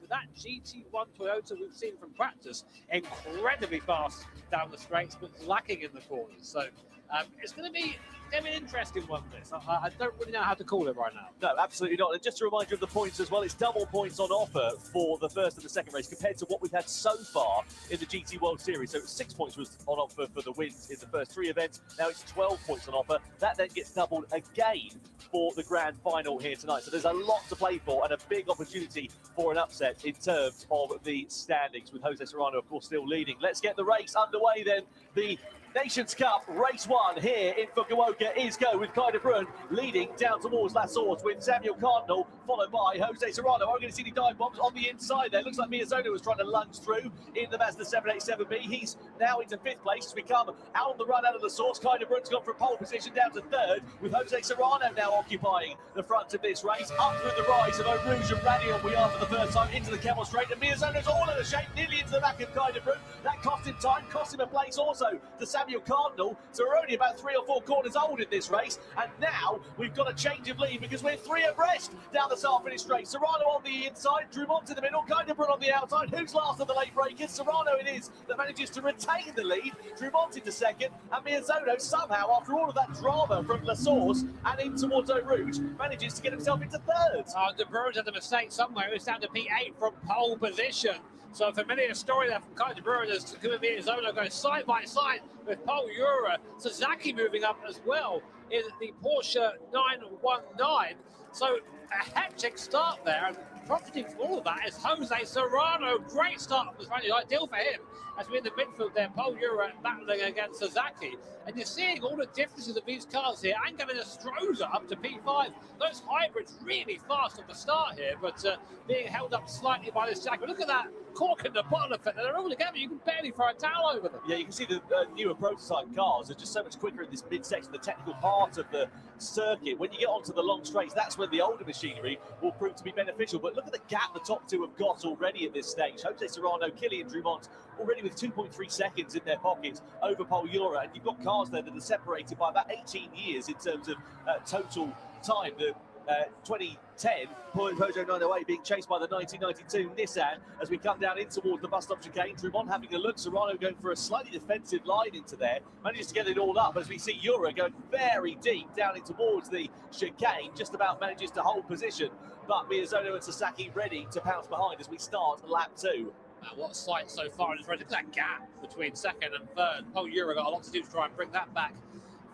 that GT1 Toyota we've seen from practice, incredibly fast down the straights, but lacking in the corners. So it's going to be an interesting one, this. I don't really know how to call it right now. No, absolutely not. And just to remind you of the points as well, it's double points on offer for the first and the second race compared to what we've had so far in the GT World Series. So 6 points was on offer for the wins in the first 3 events. Now it's 12 points on offer. That then gets doubled again for the grand final here tonight. So there's a lot to play for and a big opportunity for an upset in terms of the standings, with Jose Serrano, of course, still leading. Let's get the race underway then. The Nations Cup Race 1 here in Fukuoka is go, with Kai de Bruyne leading down towards La Source, with Samuel Cardinal followed by Jose Serrano. I'm going to see the dive bombs on the inside there. Looks like Miyazono was trying to lunge through in the Mazda 787B. He's now into 5th place as we come out on the run out of La Source. Kai de Bruyne's gone from pole position down to 3rd, with Jose Serrano now occupying the front of this race. Up through the rise of Eau Rouge and Radion we are for the first time into the Kemmel Straight, and Miyazono's all in the shape, nearly into the back of Kai de Bruyne. That cost him time, cost him a place also to Samuel Cardinal. So we're only about 3 or 4 corners old in this race, and now we've got a change of lead because we're 3 abreast down the start finish straight. Serrano on the inside, Drumont in the middle, Kai de Bruyne on the outside. Who's last of the late breakers? Serrano it is that manages to retain the lead. Drumont into 2nd, and Miyazono somehow, after all of that drama from La Source and in towards Eau Rouge, manages to get himself into 3rd. De Bruyne's had a mistake somewhere. It's down to P8 from pole position. So a familiar story there from Kai de Bruyne as Takuma Miyazono goes side by side with Paul Ura. Sasaki moving up as well in the Porsche 919. So a hectic start there, and profiting from all of that is Jose Serrano. Great start was really ideal for him as we're in the midfield there. Paul Ura battling against Sasaki. And you're seeing all the differences of these cars here. And Gavin Stroza up to P5. Those hybrids really fast at the start here, but being held up slightly by this jacket. Look at that cork in the bottom of it. They're all together. You can barely throw a towel over them. Yeah, you can see the newer prototype cars are just so much quicker in this mid-section, the technical part of the circuit. When you get onto the long straights, that's when the older machinery will prove to be beneficial. But look at the gap the top 2 have got already at this stage. Jose Serrano, Kylian Drumont already with 2.3 seconds in their pockets over Paul Ura. And you've got cars there that are separated by about 18 years in terms of total time. The 2010 Peugeot 908 being chased by the 1992 Nissan as we come down in towards the bus stop chicane. Drumont having a look, Serrano going for a slightly defensive line into there, manages to get it all up as we see Ura going very deep down in towards the chicane, just about manages to hold position, but Miyazono and Sasaki ready to pounce behind as we start lap 2. What a sight so far in this race. Look at that gap between 2nd and 3rd. Paul Ura got a lot to do to try and bring that back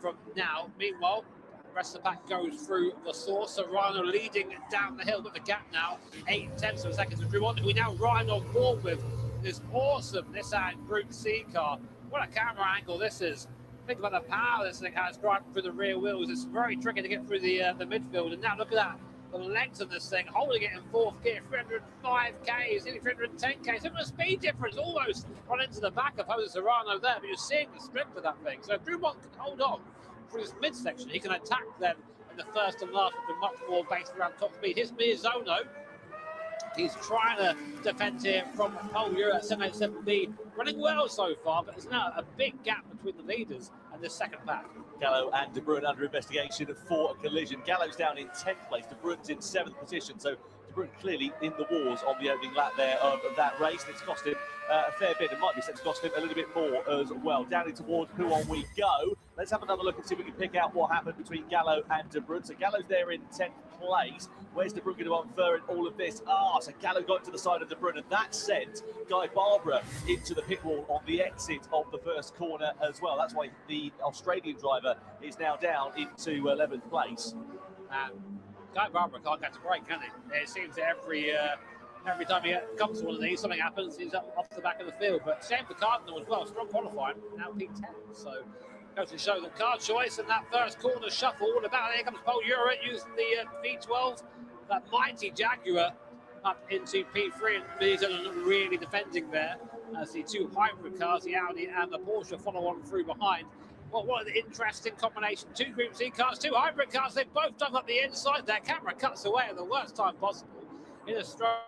from now. Meanwhile, the rest of the pack goes through the Source. Serrano leading down the hill with the gap now. 8/10 of a second to Drumont, who we now ride on board with this awesome Nissan Group C car. What a camera angle this is. Think about the power this thing has driving through the rear wheels. It's very tricky to get through the midfield. And now look at that. The length of this thing, holding it in 4th gear, 305 Ks, nearly 310 Ks. Look at the speed difference, almost run into the back of Jose Serrano there, but you're seeing the strength of that thing. So if Drumont can hold on through this midsection, he can attack them in the first and last with much more based around top speed. Here's Miyazono. He's trying to defend here from Paul Ura at 787B. Running well so far, but there's now a big gap between the leaders and the second pack. Gallo and De Bruyne under investigation for a collision. Gallo's down in 10th place, De Bruyne's in 7th position, so De Bruyne clearly in the wars on the opening lap there of that race, and it's cost him a fair bit. It might be set to cost him a little bit more as well. Down in towards Pouhon we go. let's have another look and see if we can pick out what happened between Gallo and De Bruyne. So Gallo's there in 10th place. Where's De Bruyne going to unfur in all of this? So Gallo got to the side of De Bruyne, and that sent Guy Barbara into the pit wall on the exit of the first corner as well. That's why the Australian driver is now down into 11th place. Guy Barbara can't catch a break, can he? It seems every time he comes to one of these, something happens, he's up off the back of the field. But same for Cardinal as well, strong qualifying, now P10. So goes to show that car choice and that first corner shuffle all about. Here comes Paul Ura using the V12, that mighty Jaguar up into P3, and Miazona not really defending there as the two hybrid cars, the Audi and the Porsche, follow on through behind. Well, what an interesting combination. Two Group C cars, two hybrid cars. They both dug up the inside. Their camera cuts away at the worst time possible. Innistrada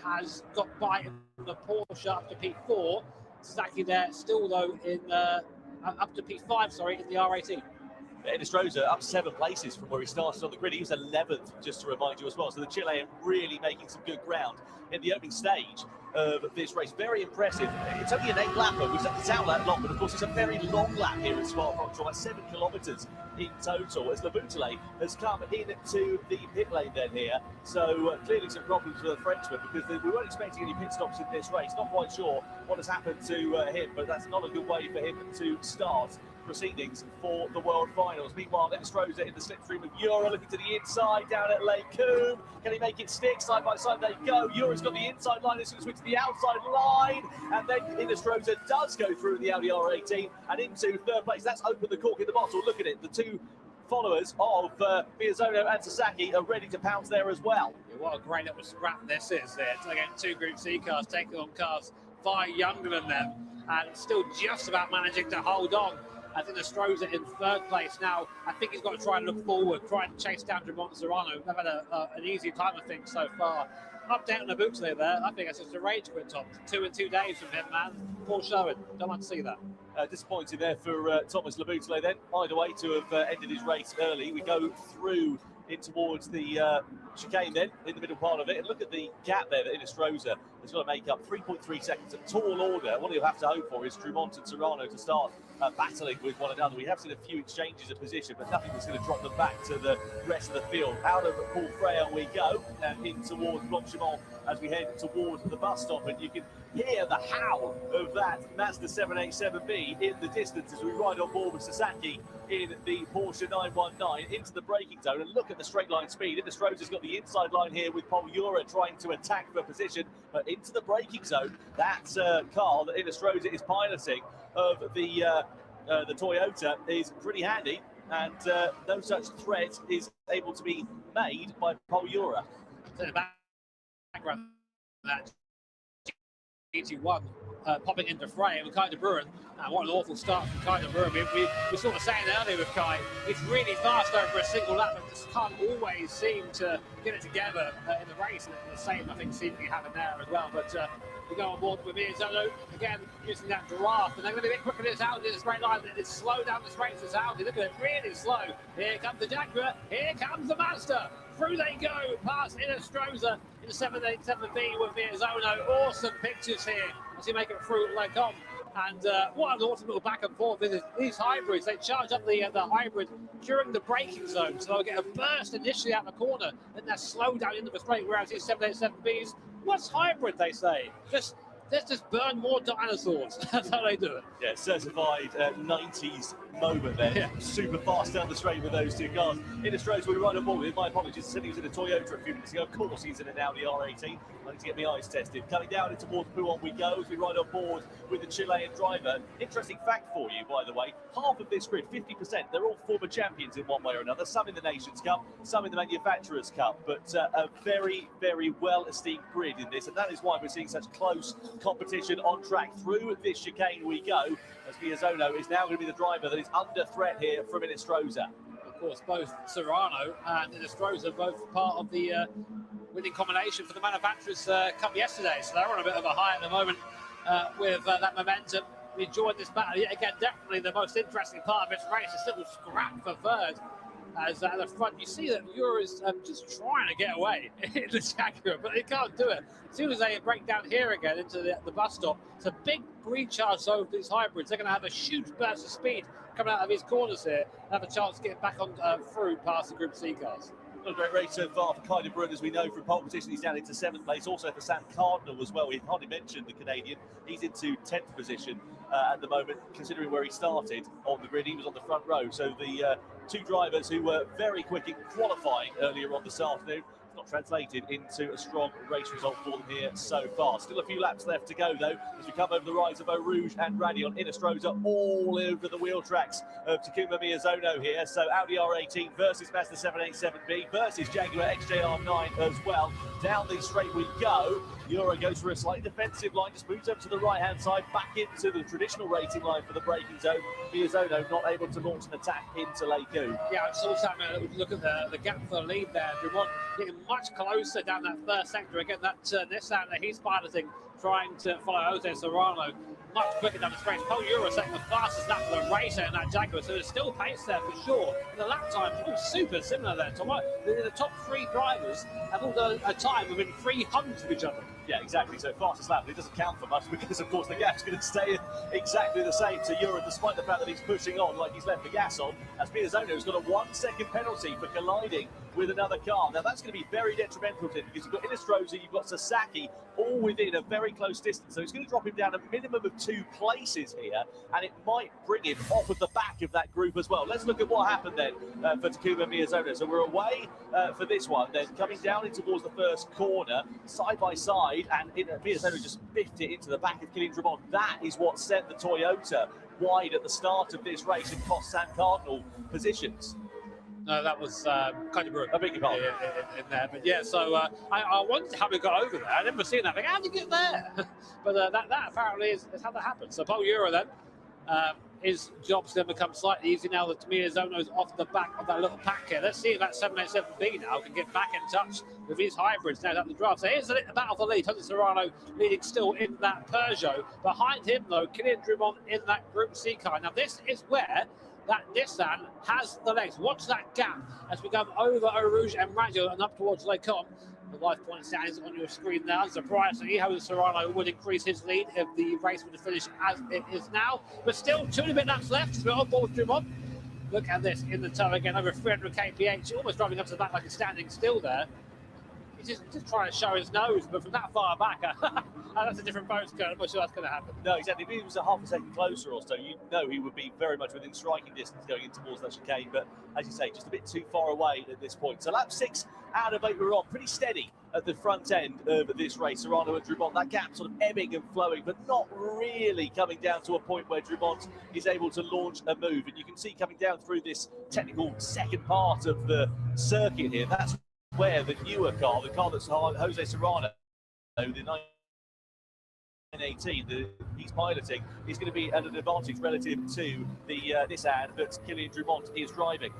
has got by the Porsche up to P4. Saki there still, though, in up to P5, sorry, in the R18. Innistrada up 7 places from where he started on the grid. He was 11th, just to remind you as well. So the Chilean really making some good ground in the opening stage of this race. Very impressive. It's only an 8-lapper, which doesn't sound that long, but of course it's a very long lap here at Spa-Francorchamps, like 7 kilometres in total, as Le Boutellé has come into the pit lane then here. So clearly some problems for the Frenchman, because we weren't expecting any pit stops in this race. Not quite sure what has happened to him, but that's not a good way for him to start proceedings for the World Finals. Meanwhile, Innistrada in the slipstream of Ura, looking to the inside down at Les Combes. Can he make it stick? Side by side they go. Ura's got the inside line, it's going to switch to the outside line, and then Innistrada does go through the Audi R18 and into 3rd place. That's opened the cork in the bottle. Look at it, the two followers of Miyazono and Sasaki are ready to pounce there as well. Yeah, what a great little scrap this is there. So again, two Group C cars taking on cars far younger than them, and still just about managing to hold on. I think Innistrada in 3rd place now. I think he's got to try and look forward, try and chase down Dramont Serrano. They've had an easy time, I think, so far. Update on the Boutellé there. I think that's just a rage quit, Tom. 2 in 2 days from him, man. Poor showing. Don't want to see that. Disappointing there for Thomas Le Boutellé then. Either way, to have ended his race early. We go through in towards the chicane then, in the middle part of it. And look at the gap there that Innistrada has got to make up. 3.3 seconds, a tall order. What he'll have to hope for is Dramont and Serrano to start battling with one another. We have seen a few exchanges of position, but nothing that's going to drop them back to the rest of the field. Out of Paul Freyer we go, in towards Blanchimont as we head towards the bus stop, and you can hear the howl of that Mazda 787B in the distance as we ride on board with Sasaki in the Porsche 919 into the braking zone. And look at the straight line speed. Innistrada's got the inside line here with Paul Ura trying to attack for position, but into the braking zone. That car that Innistrada is piloting of the Toyota is pretty handy, and no such threat is able to be made by Paul Ura. Background that GT1 popping into frame with Kai De Bruyne. What an awful start from Kai De Bruyne. We sort of saying earlier with Kai, it's really fast over a single lap, but just can't always seem to get it together in the race. And the same, I think, seems to be happening there as well. But we go on board with Miyazono again, using that giraffe, and they're going to be a bit quicker than this Audi in this straight line. It's slow down this race, this Audi. Look at it, really slow. Here comes the Jaguar, here comes the Mazda. Through they go, past Innistrada in the 787B with Miyazono. Awesome pictures here as you make it through Les Combes. And what an awesome little back and forth. These hybrids, they charge up the hybrid during the braking zone. So they'll get a burst initially out the corner, then they're slowed down into the straight, whereas these 787Bs, what's hybrid, they say? Let's just burn more dinosaurs. That's how they do it. Yeah, certified 90s moment there. Yeah. Super fast down the straight with those two cars. Innistrada, we ride on board with. My apologies, I said he was in a Toyota a few minutes ago. Of course, he's in an Audi R18. I need to get my eyes tested. Coming down into towards Pouhon we go as we ride on board with the Chilean driver. Interesting fact for you, by the way. Half of this grid, 50%, they're all former champions in one way or another. Some in the Nations Cup, some in the Manufacturers Cup. But a very, very well-esteemed grid in this. And that is why we're seeing such close competition on track. Through this chicane we go, as Miyazono is now going to be the driver that is under threat here from Innistrada. Of course, both Serrano and Innistrada are both part of the winning combination for the Manufacturers Cup yesterday, so they're on a bit of a high at the moment with that momentum. We enjoyed this battle yet again. Definitely the most interesting part of this race, this little scrap for third. As at the front, you see that Ura's just trying to get away in the Jaguar, but they can't do it. As soon as they break down here again into the bus stop, it's a big recharge zone for these hybrids. They're going to have a huge burst of speed coming out of his corners here and have a chance to get back on through past the Group C cars. Not a great race so far for Kai de Bruyne, as we know from pole position. He's down into 7th place. Also for Sam Cardinal as well. We hardly mentioned the Canadian. He's into 10th position at the moment, considering where he started on the grid. He was on the front row. So the two drivers who were very quick in qualifying earlier on this afternoon, not translated into a strong race result for them here so far. Still a few laps left to go though, as we come over the rise of Eau Rouge and Radion. Innistrosa all over the wheel tracks of Takuma Miyazono here. So Audi R18 versus Mazda 787B versus Jaguar XJR9 as well. Down the straight we go. Euro goes for a slightly defensive line, just moves up to the right-hand side, back into the traditional racing line for the braking zone. Miyazono not able to launch an attack into Leiku. Yeah, I saw Sam look at the gap for the lead there. Dumont getting much closer down that first sector. Again, that Nissan that he's piloting, trying to follow Jose Serrano much quicker down the straight. Paul Euro setting the fastest lap for the racer in that Jaguar, so there's still pace there for sure. And the lap times all super similar there. So the top three drivers have all done a time within 300 of each other. Yeah, exactly. So fastest lap, it doesn't count for much because, of course, the gap's going to stay exactly the same to Euro, despite the fact that he's pushing on like he's left the gas on, as Miyazono's got a 1-second penalty for colliding with another car. Now, that's going to be very detrimental to him because you've got Innistrosa, you've got Sasaki, all within a very close distance. So it's going to drop him down a minimum of 2 places here, and it might bring him off of the back of that group as well. Let's look at what happened then for Takuma Miyazono. So we're away for this one, then coming down in towards the first corner, side by side, and Miyazono just biffed it into the back of Kylian Drummond. That is what sent the Toyota wide at the start of this race and cost Sam Cardinal positions. No, that was kind of rude. I beg your pardon. In there. But yeah, so I wondered how we got over there. I never seen that. Like, how did you get there? But that apparently is how that happened. So Paul Euro then, his job's going to become slightly easier now that Miyazono's off the back of that little pack here. Let's see if that 787B now can get back in touch with his hybrids now at the draft. So here's the battle for the lead. Jose Serrano leading still in that Peugeot. Behind him, though, Kylian Drummond in that Group C car. Now, this is where that Nissan has the legs. Watch that gap as we go over Eau Rouge and Radion and up towards Les Combes. The live point stands on your screen now. Surprisingly, Jose Serrano would increase his lead if the race would finish as it is now. But still, 2 and a bit laps left. We're on board with Drummond. Look at this in the tow again, over 300 kph, almost driving up to the back like he's standing still there. He's just trying to show his nose, but from that far back, that's a different postcode. I'm not sure that's going to happen. No, exactly. If he was a half a second closer or so, you know he would be very much within striking distance going in towards that chicane. But as you say, just a bit too far away at this point. So lap 6 out of 8 we're on, pretty steady at the front end of this race. Serrano and Drummond, that gap sort of ebbing and flowing, but not really coming down to a point where Drummond is able to launch a move. And you can see coming down through this technical second part of the circuit here, that's where the newer car, the car that's Jose Serrano, the 918 that he's piloting, is going to be at an advantage relative to the Nissan that Kylian Drummond is driving.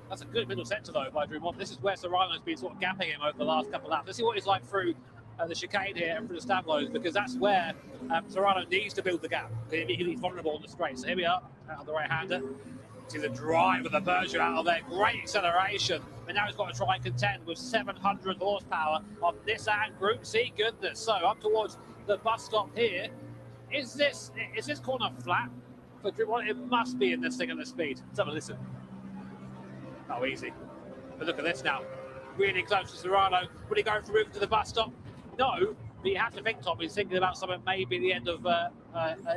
That's a good middle sector, though, by Drummond. This is where Serrano's been sort of gapping him over the last couple of laps. Let's see what he's like through the chicane here and through the stablos, because that's where Serrano needs to build the gap. He's vulnerable on the straight. So here we are, out of the right-hander. See the drive of the Peugeot out of there. Great acceleration. And now he's got to try and contend with 700 horsepower on Nissan Group C. Goodness. So up towards the bus stop here. Is this corner flat for Drummond? It must be in this thing at the speed. Let's have a listen. Oh, easy. But look at this now. Really close to Serrano. Will he go through to the bus stop? No. But you have to think, Tom, he's thinking about something maybe the end of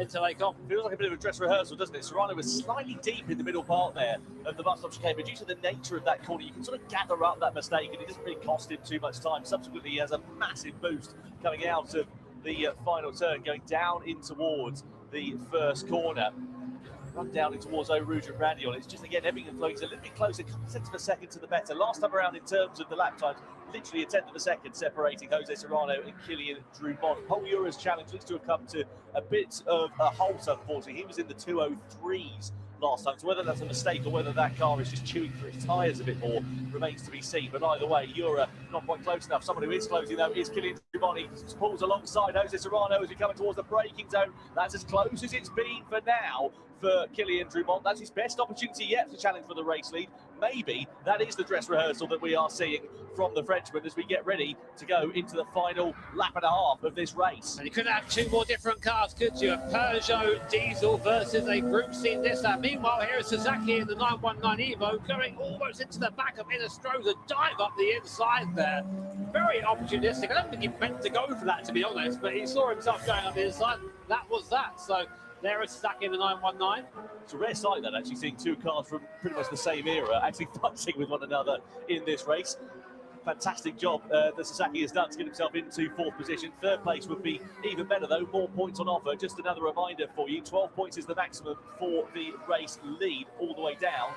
into Les Combes. Feels like a bit of a dress rehearsal, doesn't it? Serrano was slightly deep in the middle part there of the bus stop chicane, but due to the nature of that corner, you can sort of gather up that mistake, and it doesn't really cost him too much time. Subsequently, he has a massive boost coming out of the final turn, going down in towards the first corner. Run down in towards Eau Rouge and Radion. It's just, again, ebbing and flowing. He's a little bit closer, a couple of tenths of a second to the better. Last time around, in terms of the lap times, literally a tenth of a second separating Jose Serrano and Kylian Drummond. Paul Euro's challenge looks to have come to a bit of a halt, unfortunately. He was in the 203s last time, so whether that's a mistake or whether that car is just chewing through his tyres a bit more remains to be seen. But either way, Euro not quite close enough. Someone who is closing, though, is Kylian Drummond. He pulls alongside Jose Serrano as we come towards the braking zone. That's as close as it's been for now for Kilian Drumont. That's his best opportunity yet to challenge for the race lead. Maybe that is the dress rehearsal that we are seeing from the Frenchman as we get ready to go into the final lap and a half of this race. And you could have two more different cars, could you? A Peugeot diesel versus a Group C Nissan. Meanwhile, here is Sasaki in the 919 Evo going almost into the back of Inestrosa, dive up the inside there. Very opportunistic. I don't think he meant to go for that, to be honest, but he saw himself going up the inside. That was that. So there is Sasaki in the 919. It's a rare sight that actually seeing two cars from pretty much the same era actually fighting with one another in this race. Fantastic job that Sasaki has done to get himself into fourth position. Third place would be even better though, more points on offer. Just another reminder for you, 12 points is the maximum for the race lead, all the way down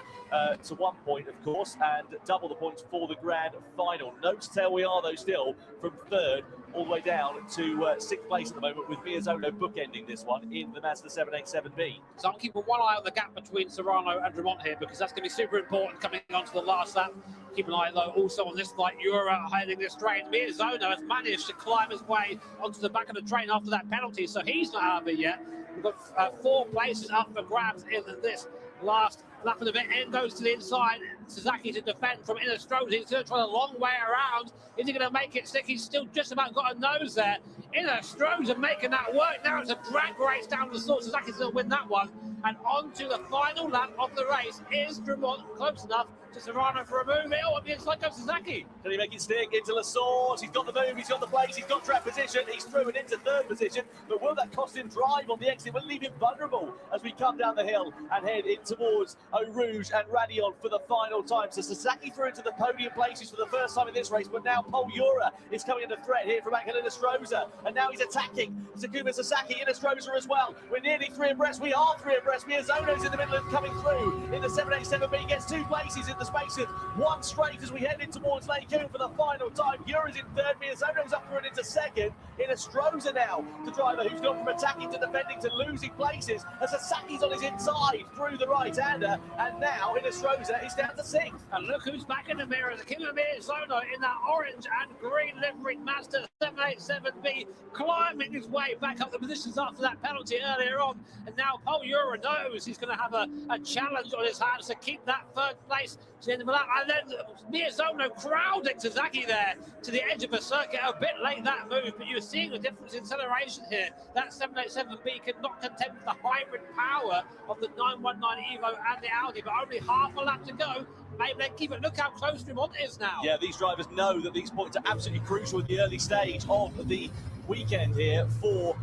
to 1 point, of course, and double the points for the grand final. Note to tail we are though still from third all the way down to sixth place at the moment, with Miyazono bookending this one in the Mazda 787B. So I'm keeping one eye on the gap between Serrano and Drumont here, because that's going to be super important coming onto the last lap. Keep an eye though also on this light Euro heading this train. Miyazono has managed to climb his way onto the back of the train after that penalty, so he's not out of it yet. We've got 4 places up for grabs in this last lap of the bit. Endo's to the inside. Sasaki to defend from Inestrosa. He's going to try the long way around. Is he going to make it stick? He's still just about got a nose there. Inestrosa making that work. Now it's a drag race down the source. Sasaki's going to win that one. And on to the final lap of the race. Is Drumont close enough to Serrano for a move? Oh, on the inside goes Sasaki. Can he make it stick into La Source? He's got the move, he's got the place, he's got track position, he's through and into third position, but will that cost him drive on the exit? Will leave him vulnerable as we come down the hill and head in towards Eau Rouge and Raidillon for the final time. So Sasaki through into the podium places for the first time in this race, but now Pol Jura is coming under threat here from Angel Inestrosa, and now he's attacking Takuma Sasaki, Inestrosa as well. We're nearly 3 abreast, we are 3 abreast. Miyazono's in the middle and coming through in the 787B, gets 2 places in the space of 1 straight as we head in towards Lake Coon for the final time. Jura's in third, Miyazono's up through and into second. Inestrosa now, the driver who's gone from attacking to defending to losing places, as Sasaki's on his inside through the right-hander, and now Inestrosa is down to 6th. And look who's back in the mirror, the King of Miyazono in that orange and green liveried Mazda 787B, climbing his way back up the positions after that penalty earlier on. And now Pol Jura knows he's going to have a challenge on his hands to keep that third place to the end of the lap. And then Miyazono crowding Sasaki there to the edge of the circuit. A bit late that move, but you're seeing the difference in acceleration here. That 787B could not contend with the hybrid power of the 919 Evo and the Audi, but only half a lap to go. Maybe they keep it. Look how close Drumont is now. Yeah, these drivers know that these points are absolutely crucial at the early stage of the weekend here for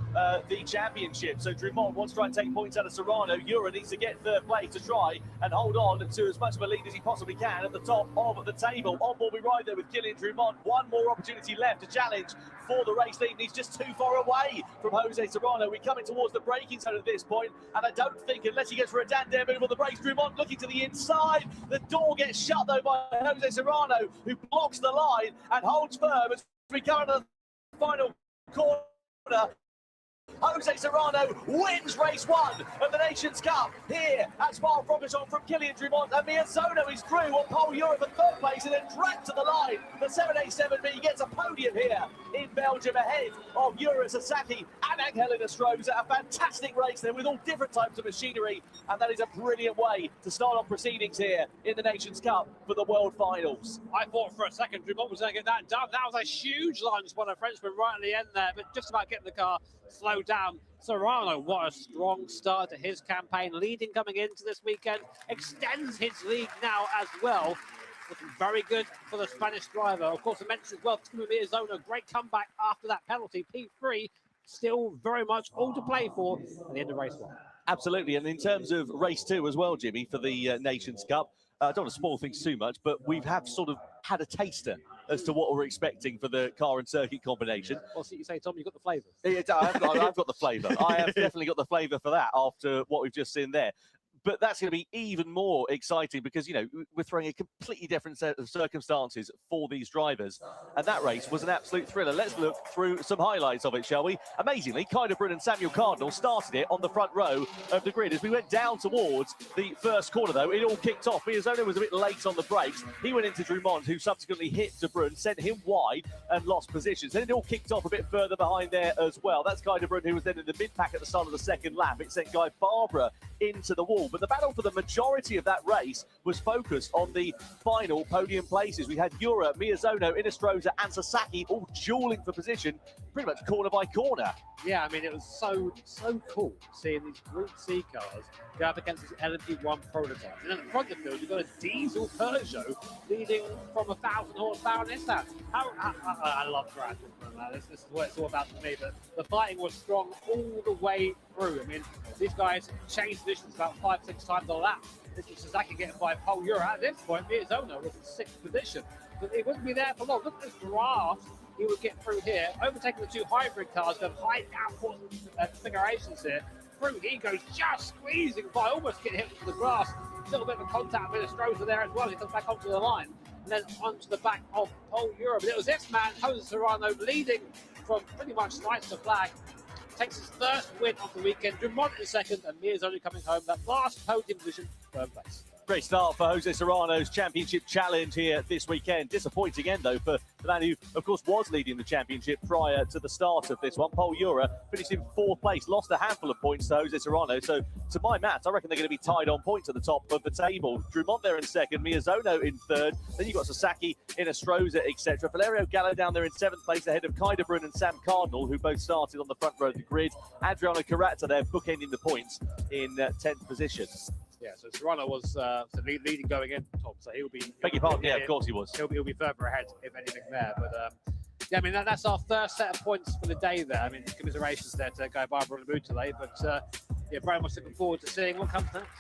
the championship. So Drumont wants to try and take points out of Serrano. Jura needs to get third place to try and hold on to as much of a lead as he possibly can at the top of the table. On board we ride there with Kilian Drumont. One more opportunity left to challenge for the race lead, and he's just too far away from Jose Serrano. We're coming towards the braking zone at this point, and I don't think, unless he goes for a Dare move on the brakes, Drumont looking to the inside. The door gets shut though by Jose Serrano, who blocks the line and holds firm as we come into the final corner. Jose Serrano wins race 1 of the Nations Cup here at Spa-Francorchamps from Kilian Drumont, and Miyazono is through on Pol Jura for third place and then dragged to the line. The 787B gets a podium here in Belgium ahead of Jura, Sasaki and Angel Inestrosa. A fantastic race there with all different types of machinery, and that is a brilliant way to start off proceedings here in the Nations Cup for the World Finals. I thought for a second Drumont was going to get that done. That was a huge lunge by the Frenchman right at the end there, but just about getting the car slowed down. Serrano, what a strong start to his campaign, leading coming into this weekend, extends his lead now as well. Looking very good for the Spanish driver. Of course, I mentioned as well, Takuma Miyazono, great comeback after that penalty. P3, still very much all to play for at the end of race 1. Absolutely, and in terms of race 2 as well, Jimmy, for the Nations Cup, I don't want to spoil things too much, but we've sort of had a taster as to what we're expecting for the car and circuit combination. What's it you say, Tom? You've got the flavour. I've got the flavour. I have definitely got the flavour for that after what we've just seen there. But that's going to be even more exciting because, you know, we're throwing a completely different set of circumstances for these drivers. And that race was an absolute thriller. Let's look through some highlights of it, shall we? Amazingly, Kai De Bruyne and Samuel Cardinal started it on the front row of the grid. As we went down towards the first corner, though, it all kicked off. Miyazono was a bit late on the brakes. He went into Drumont, who subsequently hit De Bruyne, sent him wide and lost positions. Then it all kicked off a bit further behind there as well. That's Kai De Bruyne, who was then in the mid-pack at the start of the second lap. It sent Guy Barbara into the wall. But the battle for the majority of that race was focused on the final podium places. We had Yura, Miyazono, Inestrosa and Sasaki all dueling for position pretty much corner by corner. Yeah, I mean, it was so cool seeing these Group C cars go up against these LMP1 prototypes. And at the front of the field, you've got a diesel Peugeot leading from 1,000 horsepower and Nissan. I love Grand Prix. This is what it's all about to me. But the fighting was strong all the way through. I mean, these guys changed positions about 5-6 times a lap. This was Sasaki getting by Pole Euro. At this point, Miyazono was in 6th position. But it wouldn't be there for long. Look at this draft he would get through here, overtaking the two hybrid cars, the high downforce configurations here. Through he goes, just squeezing by, almost getting hit into the grass. A little bit of a contact with Stroza there as well. He comes back onto the line and then onto the back of Pole Europe. But it was this man, Jose Serrano, leading from pretty much slice to flag. Takes his first win of the weekend. Drummond in second, and Miyazono coming home. That last podium position, third place. Great start for Jose Serrano's championship challenge here this weekend. Disappointing end, though, for the man who, of course, was leading the championship prior to the start of this one. Pole Euro finished in 4th place, lost a handful of points to Jose Serrano. So, to my maths, I reckon they're going to be tied on points at the top of the table. Drummond there in second, Miyazono in third. Then you've got Sasaki, Inestrosa, etc. Valerio Gallo down there in 7th place, ahead of Kai De Bruyne and Sam Cardinal, who both started on the front row of the grid. Adriano Carrazza there bookending the points in 10th position. Yeah, so Serrano was leading going in, Tom, so he'll be... Beg your pardon, yeah, of course he was. He'll be further ahead, if anything, there. But, yeah, I mean, that's our first set of points for the day there. I mean, commiserations there to Guy Barbara and Mutale, but, yeah, very much looking forward to seeing what comes next.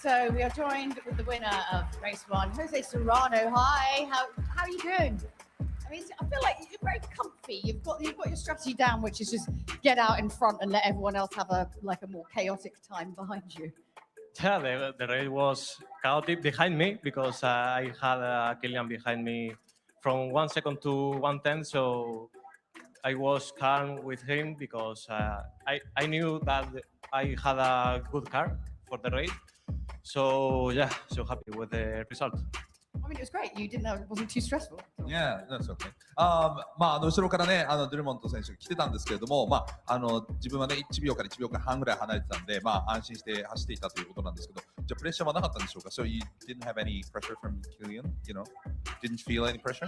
So we are joined with the winner of race 1, Jose Serrano. Hi, how are you doing? I mean, I feel like you're very comfy. You've got your strategy down, which is just get out in front and let everyone else have a more chaotic time behind you. Yeah, the race was chaotic behind me because I had Kilian behind me from 1 second to 1/10. So I was calm with him because I knew that I had a good car for the race. So yeah, so happy with the result. I mean, it was great. You didn't know it wasn't too stressful. Yeah, that's okay. 後ろからね、ドゥルモント選手が来てたんですけれども、自分はね、1秒から1秒間半ぐらい離れてたんで、安心して走っていたということなんですけど、じゃあプレッシャーはなかったんでしょうか So you didn't have any pressure from Kilian, you know? Didn't feel any pressure?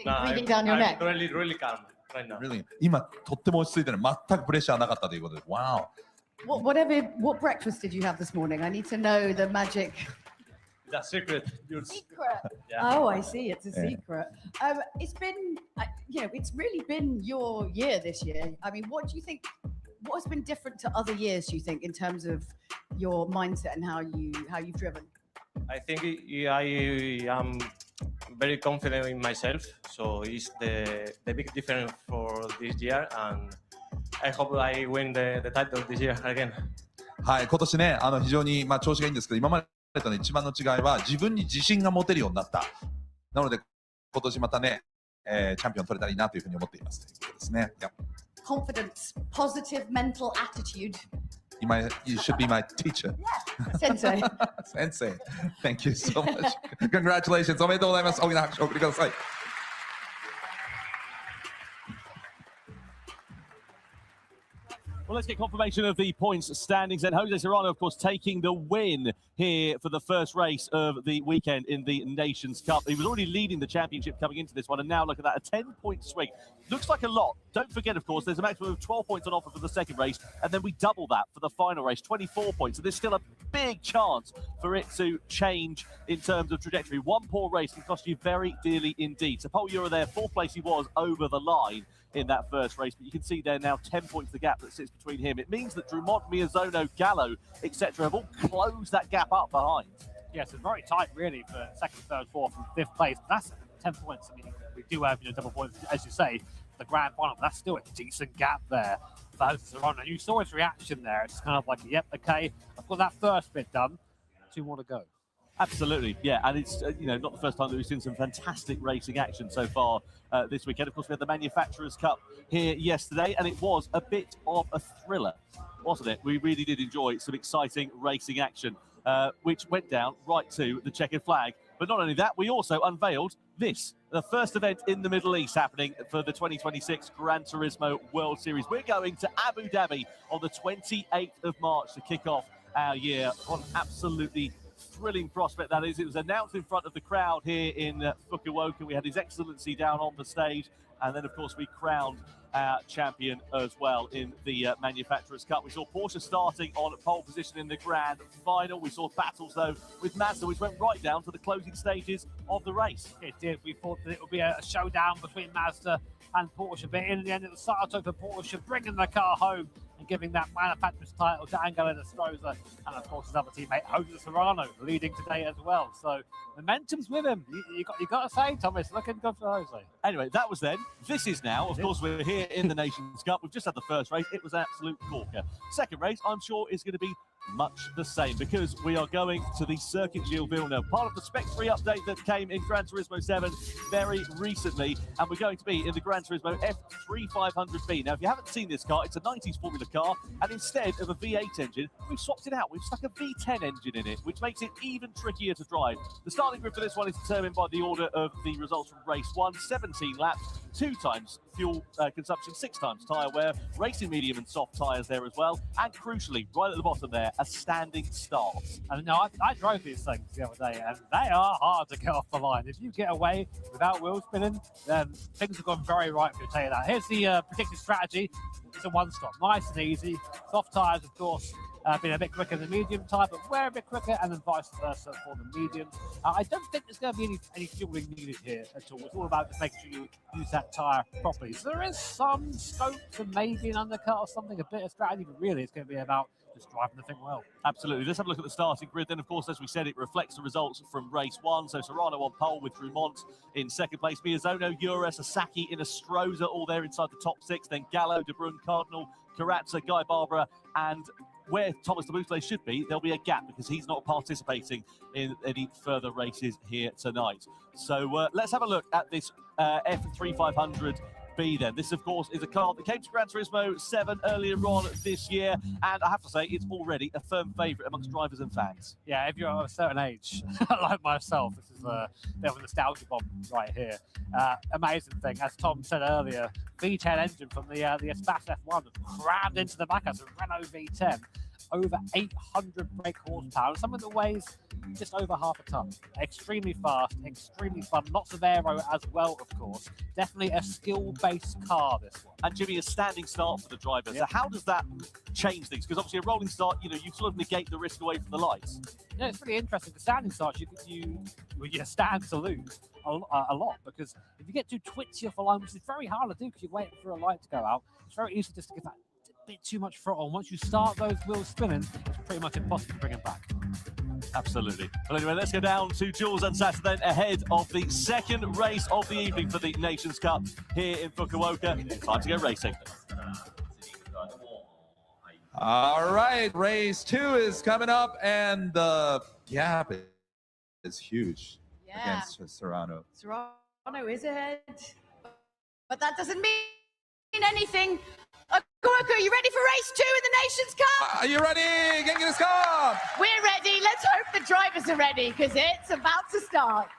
Breathing down your neck. I'm really calm right now. Really? 今、とっても落ち着いてる。全くプレッシャーなかったということで。Wow. What breakfast did you have this morning? I need to know the magic. That's secret. Secret. Yeah. Oh, I see. It's a secret. It's been, it's really been your year this year. I mean, what do you think? What has been different to other years? Do you think, in terms of your mindset and how you've driven? I think I am very confident in myself. So it's the big difference for this year, and I hope I win the title this year again. はい、今年ね、非常に調子がいいんですけど、今までとの一番の違いは自分に自信が持てるようになった。なので今年またね、チャンピオン取れたらいいなというふうに思っていますということですね。Confidence, positive mental attitude. You should be my teacher. Sensei. Sensei. Thank you so much. Congratulations. おめでとうございます。大きな拍手をお送りください。Well, let's get confirmation of the points standings then. Jose Serrano, of course, taking the win here for the first race of the weekend in the Nations Cup. He was already leading the championship coming into this one, and now look at that, a 10-point swing. Looks like a lot. Don't forget, of course, there's a maximum of 12 points on offer for the second race, and then we double that for the final race, 24 points. So there's still a big chance for it to change in terms of trajectory. One poor race can cost you very dearly indeed. So Pole Euro there, 4th place he was over the line in that first race, but you can see there now 10 points the gap that sits between him. It means that Drummond, Miyazono, Gallo, etc. have all closed that gap up behind. Yes, it's very tight really for second, third, fourth and 5th place. That's 10 points. I mean, we do have double points, as you say, the grand final, but that's still a decent gap there for Jose Serrano. And you saw his reaction there. It's kind of like, yep, okay, I've got that first bit done, 2 more to go. Absolutely, yeah, and it's not the first time that we've seen some fantastic racing action so far this weekend. Of course, we had the Manufacturers' Cup here yesterday, and it was a bit of a thriller, wasn't it? We really did enjoy some exciting racing action, which went down right to the checkered flag But not only that, we also unveiled this, the first event in the Middle East happening for the 2026 Gran Turismo World Series. We're going to Abu Dhabi on the 28th of March to kick off our year. What an absolutely thrilling prospect that is. It was announced in front of the crowd here in Fukuoka. We had His Excellency down on the stage, and then of course we crowned our champion as well in the Manufacturers' Cup. We saw Porsche starting on pole position in the grand final. We saw battles though with Mazda, which went right down to the closing stages of the race. It did. We thought that it would be a showdown between Mazda and Porsche, but in the end it was Sato for Porsche bringing the car home and giving that manufacturer's title to Angelo Nestroza, and of course his other teammate Jose Serrano leading today as well. So momentum's with him. You got to say, Thomas, looking good for Jose. Anyway, that was then. This is now. Of course, we're here in the Nations Cup. We've just had the first race. It was an absolute corker. Second race, I'm sure, is going to be much the same because we are going to the Circuit Gilles Villeneuve, part of the spec-free update that came in Gran Turismo 7 very recently, and we're going to be in the Gran Turismo F3500B. Now, if you haven't seen this car, it's a 90s Formula car, and instead of a V8 engine, we've swapped it out. We've stuck a V10 engine in it, which makes it even trickier to drive. The starting grid for this one is determined by the order of the results from race 1, 17 laps, 2 times fuel consumption, 6 times tyre wear, racing medium and soft tyres there as well, and crucially, right at the bottom there, a standing start. And now I drove these things the other day, and they are hard to get off the line. If you get away without wheel spinning, then things have gone very right for you, I'll tell you that. Here's the predicted strategy. It's a one-stop, nice and easy. Soft tyres, of course, been a bit quicker than medium tyre, but we're a bit quicker, and then vice versa for the medium. I don't think there's going to be any fueling needed here at all. It's all about just making sure you use that tyre properly. So there is some scope to maybe an undercut or something, a bit of strategy, but really it's going to be about just driving the thing well. Absolutely. Let's have a look at the starting grid. Then, of course, as we said, it reflects the results from race 1. So Serrano on pole with Drumont in second place. Miyazono, Ura, Sasaki, Inestrosa, all there inside the top 6. Then Gallo, De Bruyne, Cardinal, Carazza, Guy Barbara, and where Thomas Laboutelet should be, there'll be a gap because he's not participating in any further races here tonight. So let's have a look at this F3500B then. This, of course, is a car that came to Gran Turismo 7 earlier on this year, and I have to say it's already a firm favourite amongst drivers and fans. Yeah, if you're of a certain age, like myself, this is a bit of a nostalgia bomb right here. Amazing thing, as Tom said earlier, V10 engine from the Espace F1 crammed into the back as a Renault V10. Over 800 brake horsepower, something that weighs just over half a ton. Extremely fast, extremely fun, lots of aero as well, of course. Definitely a skill-based car, this one. And Jimmy, a standing start for the driver. Yep. So how does that change things? Because obviously a rolling start, you sort of negate the risk away from the lights. Yeah, it's really interesting. The standing start, you stand to lose a lot, because if you get too twitchy off a line, which is very hard to do because you're waiting for a light to go out, it's very easy just to give that bit too much throttle. Once you start those wheels spinning, it's pretty much impossible to bring them back. Absolutely. Well, anyway, let's go down to Jules and Sasa then ahead of the second race of the evening for the Nations Cup here in Fukuoka. Time to go racing. All right, race 2 is coming up, and the gap is huge against Serrano. Serrano is ahead, but that doesn't mean anything. Gorka, are you ready for race 2 in the Nations Cup? Are you ready? Genki desu ka? We're ready. Let's hope the drivers are ready because it's about to start.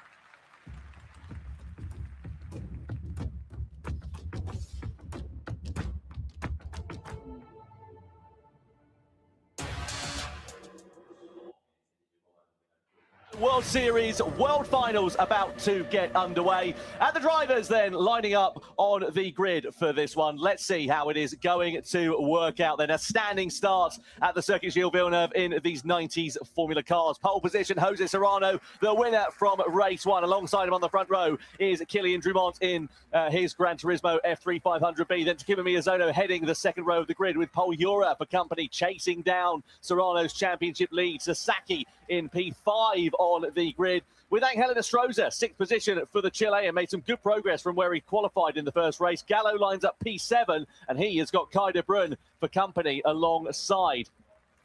World Series World Finals about to get underway, and the drivers then lining up on the grid for this one. Let's see how it is going to work out then. A standing start at the Circuit Gilles Villeneuve in these 90s Formula cars. Pole position, Jose Serrano, the winner from race 1. Alongside him on the front row is Kylian Drumont in his Gran Turismo F3500B. Then Takuma Miyazono heading the second row of the grid with Pol Ura for company, chasing down Serrano's championship lead. Sasaki in P5 on the grid, with Angelo Nestroza, 6th position for the Chilean, made some good progress from where he qualified in the first race. Gallo lines up P7, and he has got Guy De Bruyne for company alongside.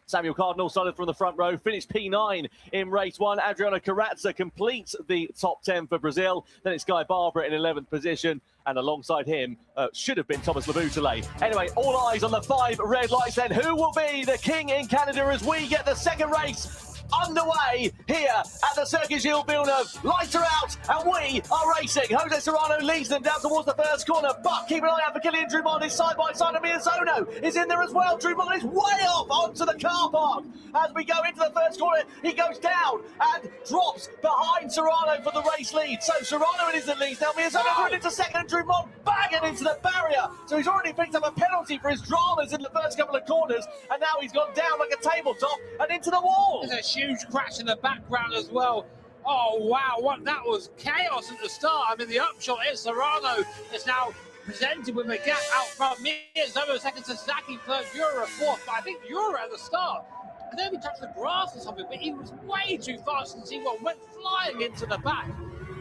Samuel Cardinal started from the front row, finished P9 in race 1. Adriano Carazza completes the top 10 for Brazil. Then it's Guy Barbara in 11th position, and alongside him should have been Thomas Laboutelet. Anyway, all eyes on the 5 red lights then. Who will be the king in Canada as we get the second race underway here at the Circuit Gilles Villeneuve. Lights are out and we are racing. Jose Serrano leads them down towards the first corner, but keep an eye out for Kylian Drumont. Is side by side, and Miyazono is in there as well. Drumont is way off onto the car park. As we go into the first corner, he goes down and drops behind Serrano for the race lead. So Serrano is the lead. Now Miyazono going into second, and Drumont banging into the barrier. So he's already picked up a penalty for his dramas in the first couple of corners, and now he's gone down like a tabletop and into the wall. There's a huge crash in the background as well. Oh wow, that was chaos at the start. I mean, the upshot is Serrano is now presented with a gap out front. Miyazono second, Sasaki third, Ura fourth. But I think Ura at the start, I don't know if he touched the grass or something, but he was way too fast and T1 went flying into the back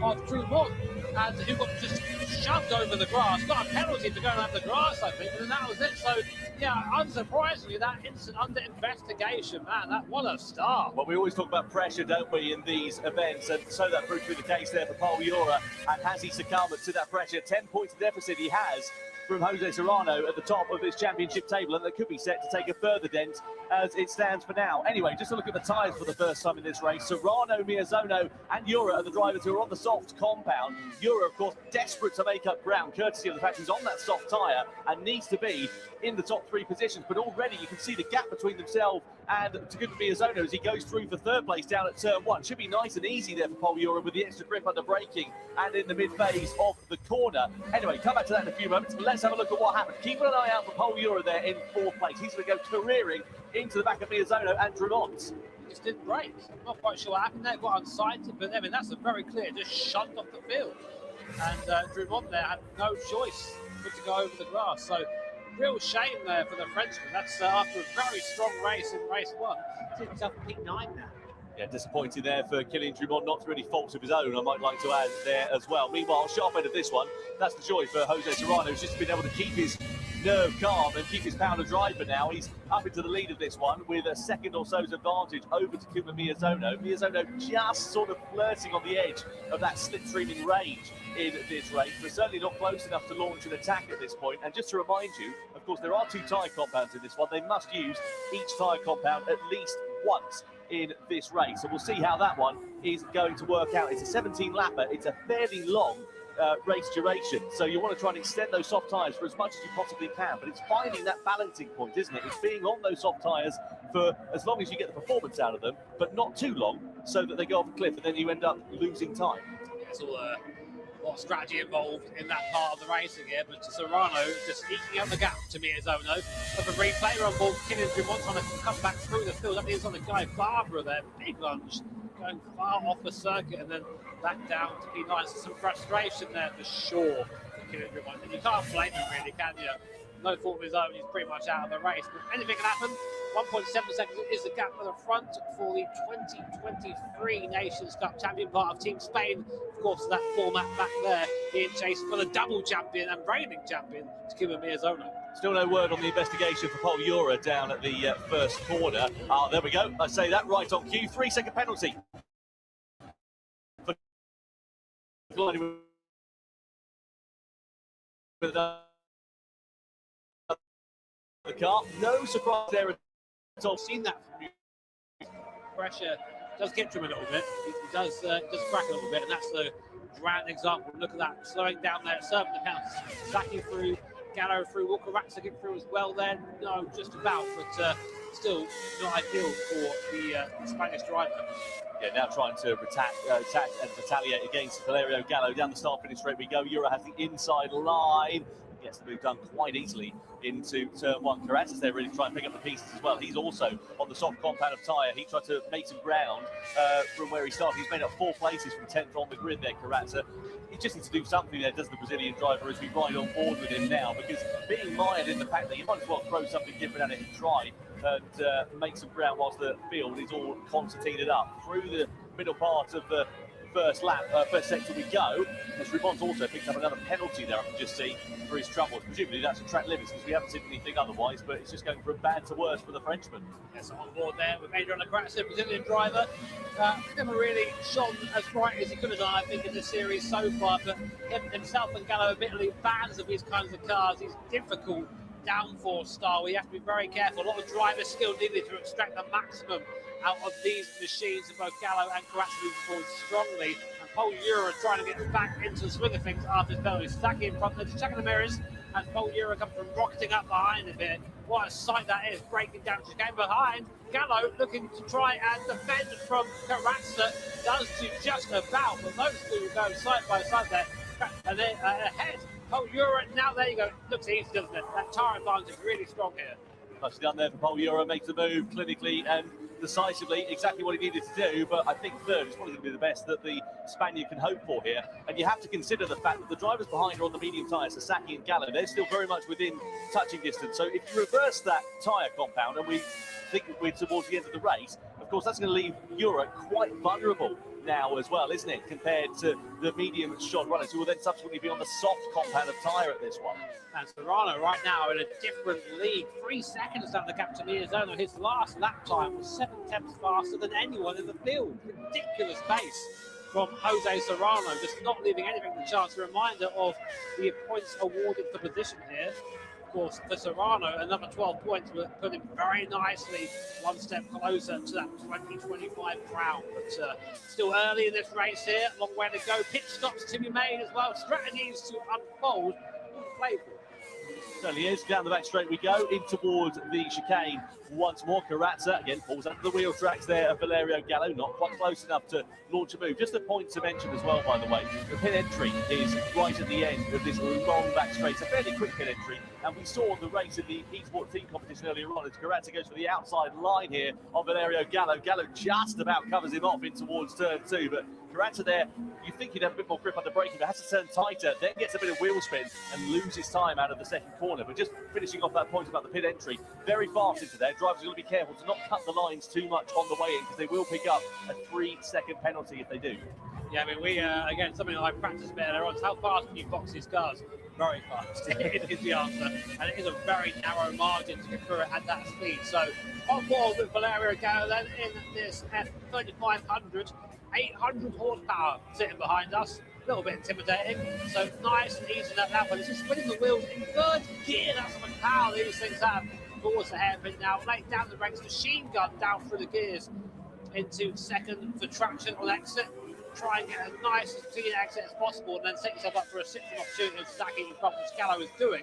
of Drumont, and who got just shoved over the grass. Got a penalty to go and have the grass, I think, and that was it. So, yeah, unsurprisingly, that incident under investigation, man, what a start. Well, we always talk about pressure, don't we, in these events, and so that proved to be the case there for Pol Ura. And has he succumbed to that pressure? 10 points deficit he has from Jose Serrano at the top of this championship table, and that could be set to take a further dent as it stands for now. Anyway, just to look at the tyres for the first time in this race, Serrano, Miyazono and Ura are the drivers who are on the soft compound. Ura, of course, desperate to make up ground, courtesy of the fact he's on that soft tyre and needs to be in the top three positions. But already you can see the gap between themselves and Takuma Miyazono as he goes through for third place down at turn one. Should be nice and easy there for Pol Ura with the extra grip under braking and in the mid-phase of the corner. Anyway, come back to that in a few moments. Let's have a look at what happened. Keep an eye out for Pol Ura there in fourth place. He's going to go careering into the back of Miyazono and Drumont. He just didn't brake. I'm not quite sure what happened there. Got unsighted, but I mean, that's a very clear, just shunned off the field. And Drumont there had no choice but to go over the grass. So, real shame there for the Frenchman. That's after a very strong race in race one. He's himself in P9 now. Yeah, disappointed there for Kylian Drumont, not through any faults of his own, I might like to add there as well. Meanwhile, sharp end of this one, that's the joy for Jose Serrano, who's just been able to keep his nerve calm and keep his power drive for now. He's up into the lead of this one with a second or so's advantage over Takuma Miyazono. Miyazono just sort of flirting on the edge of that slipstreaming range in this race, but certainly not close enough to launch an attack at this point. And just to remind you, of course, there are two tyre compounds in this one. They must use each tyre compound at least once in this race. So we'll see how that one is going to work out. It's a 17-lapper. It's a fairly long race duration. So you want to try and extend those soft tyres for as much as you possibly can. But it's finding that balancing point, isn't it? It's being on those soft tyres for as long as you get the performance out of them, but not too long so that they go off a cliff and then you end up losing time. It's all a lot of strategy involved in that part of the racing here, but Serrano just eking out the gap to Miyazono. With a replay on board, Kylian Drumont trying to come back through the field. That means on the guy Barbara there, big lunge, going far off the circuit and then back down to P9. So some frustration there for sure for Kylian Drumont. And you can't blame him really, can you? No fault of his own, he's pretty much out of the race. But anything can happen. 1.7 seconds is the gap at the front for the 2023 Nations Cup champion, part of Team Spain. Of course, that format back there being chased for the double champion and reigning champion, Takuma Miyazono. Still no word on the investigation for Pol Ura down at the first corner. There we go. I say that right on cue. 3-second penalty. For the car. No surprise there at all. Seen that from you. Pressure does get to him a little bit. He does crack a little bit, and that's the grand example. Look at that, slowing down there, serving the counts, backing through, Gallo through, Walker Ratzinger through as well there. No, just about, but still not ideal for the Spanish driver. Yeah, now trying to attack and retaliate against Valerio Gallo. Down the start-finish straight we go. Ura has the inside line. Gets the move done quite easily into turn one. Carrazza's there really trying to pick up the pieces as well. He's also on the soft compound of tyre. He tried to make some ground from where he started. He's made up 4 places from 10th on the grid there, Carrazza. He just needs to do something there, does the Brazilian driver, as we ride on board with him now, because being mired in the fact that you might as well throw something different at it and try and make some ground whilst the field is all concertinaed up. Through the middle part of the first lap, first sector we go, as Drumont also picked up another penalty there, I can just see, for his troubles. Presumably that's a track limits, because we haven't seen anything otherwise, but it's just going from bad to worse for the Frenchman. Yes, on board there with Adrian Lecrace, Brazilian driver. Never really shone as bright as he could have done, I think, in this series so far, but himself and Gallo, admittedly, fans of these kinds of cars. He's difficult downforce style where you have to be very careful. A lot of driver skill needed to extract the maximum out of these machines, and both Gallo and Karatza moving forward strongly. And Paul Ura trying to get back into the swing of things after his penalty. Saki in front, they're just checking the mirrors, and Paul Ura comes from rocketing up behind him here. What a sight that is, breaking down chicane behind. Gallo looking to try and defend from Karatza, does do just about, but those two go side by side there. And then ahead, Paul Ura, now there you go. Looks easy, doesn't it? That tire advantage is really strong here. Nicely done there for Paul Ura, makes the move clinically and decisively, exactly what he needed to do. But I think third is probably going to be the best that the Spaniard can hope for here. And you have to consider the fact that the drivers behind are on the medium tyres, Sasaki and Gallo. They're still very much within touching distance. So if you reverse that tyre compound, and we think we're towards the end of the race, of course, that's going to leave Ura quite vulnerable now as well, isn't it, compared to the medium shod runners who will then subsequently be on the soft compound of tyre at this one. And Serrano right now in a different league, 3 seconds down the gap to Miyazano. His last lap time was 7/10 faster than anyone in the field. Ridiculous pace from Jose Serrano, just not leaving anything to chance. A reminder of the points awarded for position here. Of course, for Serrano, another 12 points will put him very nicely one step closer to that 2025 crown. But still early in this race here, long way to go. Pit stops to be made as well. Strategies to unfold. Play for. Certainly is. Down the back straight we go, in towards the chicane once more. Karatza again falls under the wheel tracks there of Valerio Gallo, not quite close enough to launch a move. Just a point to mention as well, by the way, the pit entry is right at the end of this long back straight. It's a fairly quick pit entry, and we saw the race in the eSport team competition earlier on as Karatza goes for the outside line here on Valerio Gallo. Gallo just about covers him off in towards turn 2, but Karatza there, you think he'd have a bit more grip under braking, but has to turn tighter, then gets a bit of wheel spin and loses time out of the second corner. But just finishing off that point about the pit entry, very fast into there. Drivers are going to be careful to not cut the lines too much on the way in, because they will pick up a 3-second penalty if they do. Yeah, I mean, we, again, something that I practiced a bit earlier on is how fast can you box these cars? Very fast is the answer. And it is a very narrow margin to get through it at that speed. So on board with Valerio Gallo then in this F3500, 800 horsepower sitting behind us. A little bit intimidating. So nice and easy that lap. But it's just spinning the wheels in third gear. That's how much power these things have. Towards the hairpin now, late down the ranks, machine gun down through the gears into second for traction on exit. Try and get as nice as clean exit as possible, and then set yourself up for a 6th opportunity of stacking in front, which Gallo is doing.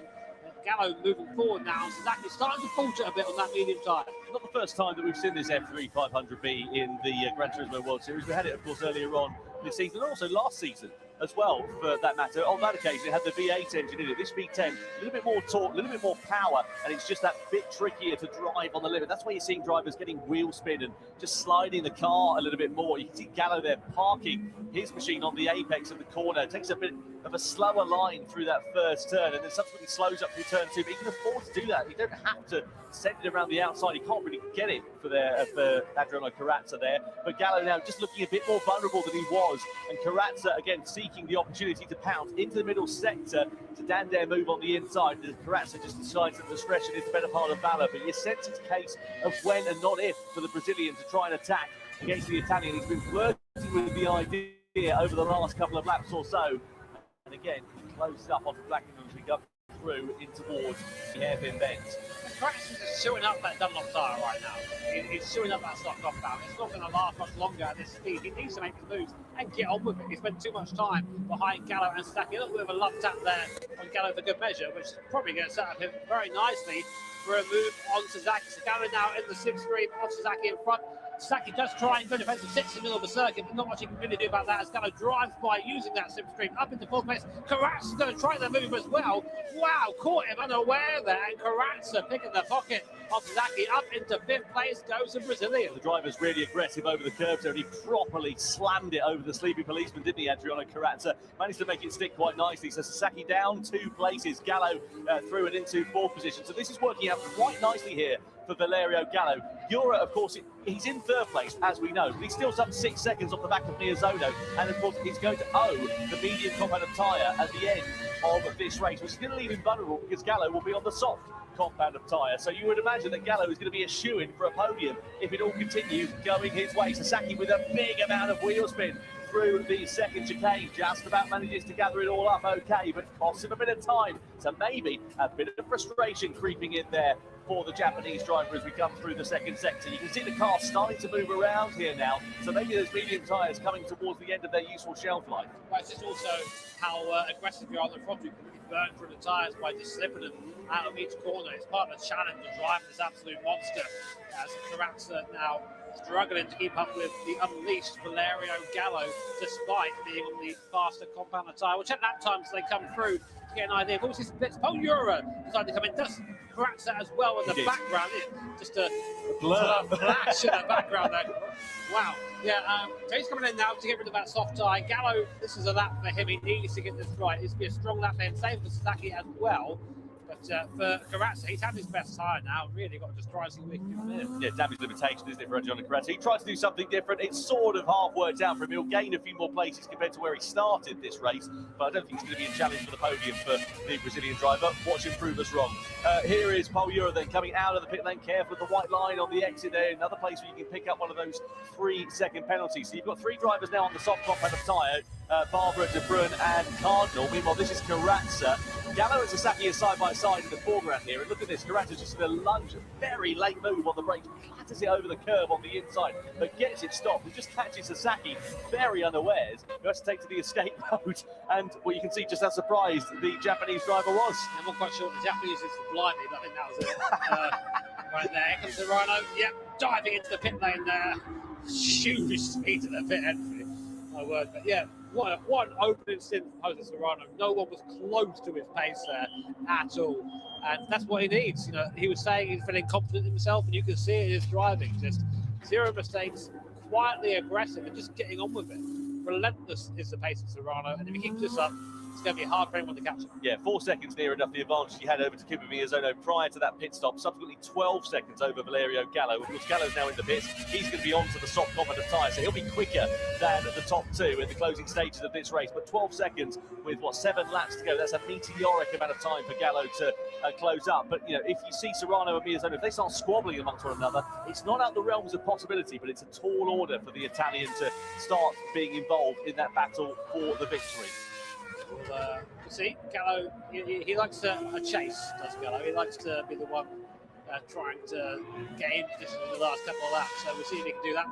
Gallo moving forward now, so Zaki's starting to falter a bit on that medium tyre. Not the first time that we've seen this F3 500B in the Gran Turismo World Series. We had it, of course, earlier on this season, and also last season as well, for that matter. On that occasion, it had the V8 engine in it. This V10, a little bit more torque, a little bit more power, and it's just that bit trickier to drive on the limit. That's why you're seeing drivers getting wheel spin and just sliding the car a little bit more. You can see Gallo there parking his machine on the apex of the corner. It takes a bit of a slower line through that first turn, and then subsequently slows up through turn 2. But he can afford to do that. You don't have to send it around the outside. He can't really get it for Adriano Karatza there. But Gallo now just looking a bit more vulnerable than he was, and Karatza again seeking the opportunity to pounce into the middle sector to Dander move on the inside. And Karatza just decides that discretion is the better part of valor. But you sense it's a case of when and not if for the Brazilian to try and attack against the Italian. He's been flirting with the idea over the last couple of laps or so. And again, closed up onto Blackenham as we go through in towards the hairpin bend. Karatza's just shooting up that Dunlop tyre right now. He's shooting up that stock compound. It's not going to last much longer at this speed. He needs to make his moves and get on with it. He spent too much time behind Gallo and Saki. A little bit of a love tap there on Gallo for good measure, which is probably going to set up him very nicely for a move on Sasaki. So Gallo now in the 6th stream, on Sasaki in front. Saki does try and go defensive 6 in the middle of the circuit, but not much he can really do about that as Gallo drives by using that slipstream up into 4th place. Karatza's going to try the move as well. Wow, caught him unaware there, and Karatza picking the pocket of Saki up into 5th place, goes the Brazilian. The driver's really aggressive over the curves there, and he properly slammed it over the sleepy policeman, didn't he, Adriano Karatza? Managed to make it stick quite nicely. So Sasaki down 2 places, Gallo through and into 4th position. So this is working out quite nicely here for Valerio Gallo. Ura, of course, he's in 3rd place, as we know, but he's still some 6 seconds off the back of Miyazano, and of course he's going to owe the medium compound of tyre at the end of this race, which is going to leave him vulnerable because Gallo will be on the soft compound of tyre. So you would imagine that Gallo is going to be a shoo-in for a podium if it all continues going his way. Sasaki with a big amount of wheel spin through the second chicane, just about manages to gather it all up okay, but costs him a bit of time, so maybe a bit of frustration creeping in there for the Japanese driver as we come through the second sector. You can see the car starting to move around here now, so maybe those medium tyres coming towards the end of their useful shelf life. But it's just also how aggressive you are on the front. You can really burn through the tyres by just slipping them out of each corner. It's part of the challenge of driving this absolute monster, as Carrazza now struggling to keep up with the unleashed Valerio Gallo, despite being on the faster compounder tyre. We'll check lap times as they come through to get an idea. But also, Paul Euro decided to come in. Does Carrazza as well in the background? Just a flash in the background there. Wow. Yeah, so he's coming in now to get rid of that soft tyre. Gallo, this is a lap for him. He needs to get this right. It's be a strong lap for him. Same for Sasaki as well. But for Carrazza, he's had his best tyre now. Really got to just try and see what he can do from here. Yeah, damage limitation, isn't it, for Gianni Carrazza? He tried to do something different. It's sort of half worked out for him. He'll gain a few more places compared to where he started this race, but I don't think it's going to be a challenge for the podium for the Brazilian driver. Watch him prove us wrong. Here is Paul Euro then coming out of the pit lane. Careful with the white line on the exit there. Another place where you can pick up one of those 3-second penalties. So you've got three drivers now on the soft compound of tyre. Barbara, De Bruyne and Cardinal. Meanwhile, this is Carrazza. Gallo and Sasaki are side by side in the foreground here. And look at this, Carrazza's just going to lunge a very late move on the brakes, clatters it over the curb on the inside, but gets it stopped. He just catches Sasaki very unawares. He has to take to the escape mode. And well, you can see just how surprised the Japanese driver was. I'm not quite sure what the Japanese is blindly, but I think that was it. Right there, here comes the Rhino. Yep, diving into the pit lane there. Huge speed to the pit entry. My word, but yeah, one opening stint from Jose Serrano. No one was close to his pace there at all, and that's what he needs. You know, he was saying he's feeling confident in himself, and you can see it in his driving. Just zero mistakes, quietly aggressive, and just getting on with it. Relentless is the pace of Serrano, and if he keeps this up, it's going to be hard for anyone to catch him. Yeah, 4 seconds near enough the advantage he had over to Kimi Miyazono prior to that pit stop. Subsequently, 12 seconds over Valerio Gallo. Of course, Gallo's now in the pits. He's going to be onto the soft competent tyre, so he'll be quicker than the top two in the closing stages of this race. But 12 seconds with, 7 laps to go. That's a meteoric amount of time for Gallo to close up. But, you know, if you see Serrano and Miyazono, if they start squabbling amongst one another, it's not out the realms of possibility, but it's a tall order for the Italian to start being involved in that battle for the victory. We'll see, Gallo, he likes a chase, does Gallo. He likes to be the one trying to get in position in the last couple of laps, so we'll see if he can do that.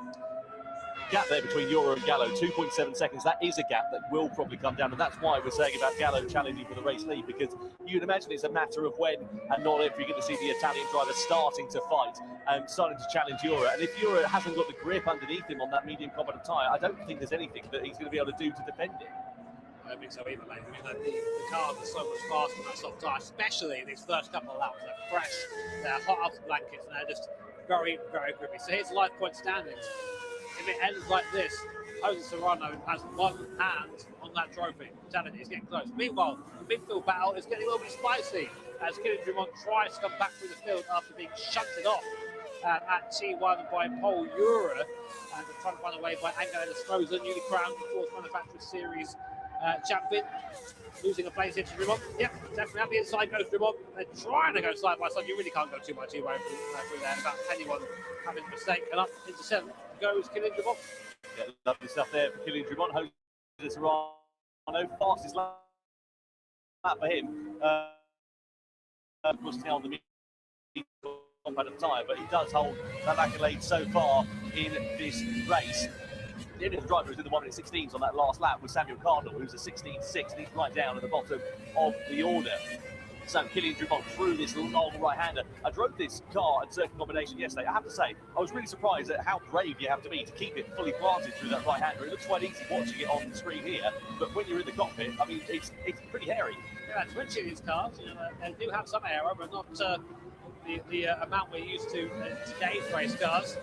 Gap there between Euro and Gallo, 2.7 seconds. That is a gap that will probably come down, and that's why we're saying about Gallo challenging for the race lead, because you'd imagine it's a matter of when and not if you're going to see the Italian driver starting to fight and starting to challenge Euro. And if Euro hasn't got the grip underneath him on that medium competent tyre, I don't think there's anything that he's going to be able to do to defend it. I don't think so either, mate. I mean, the cars are so much faster on that soft tyre, especially in these first couple of laps. They're fresh, they're hot off the blankets, and they're just very, very grippy. So here's the life point standings. If it ends like this, Jose Serrano has one hand on that trophy. I'm telling you, he's getting close. Meanwhile, the midfield battle is getting a little bit spicy as Kylian Drumont tries to come back through the field after being shunted off at T1 by Paul Euro, and trying to find a way by Angelo Estroza, newly crowned fourth Manufacturer Series champion, losing a place into Drumont. Yep, definitely up the inside goes Drumont. They're trying to go side by side. You really can't go too much through there without anyone having a mistake. And up into 7th goes Kylian Drumont. Yeah, lovely stuff there for Kylian Drumont. Jose Serrano, fastest lap for him. Of course, now on the compound tyre, but he does hold that accolade so far in this race. The only driver who's in the 1:16s on that last lap was Samuel Cardinal, who's a 16.6, and he's right down at the bottom of the order. So Kylian Drumont through this long right-hander. I drove this car at circuit combination yesterday. I have to say, I was really surprised at how brave you have to be to keep it fully planted through that right-hander. It looks quite easy watching it on the screen here, but when you're in the cockpit, I mean, it's pretty hairy. Yeah, twitching these cars, you know, they do have some aero, but not the amount we're used to today's race cars.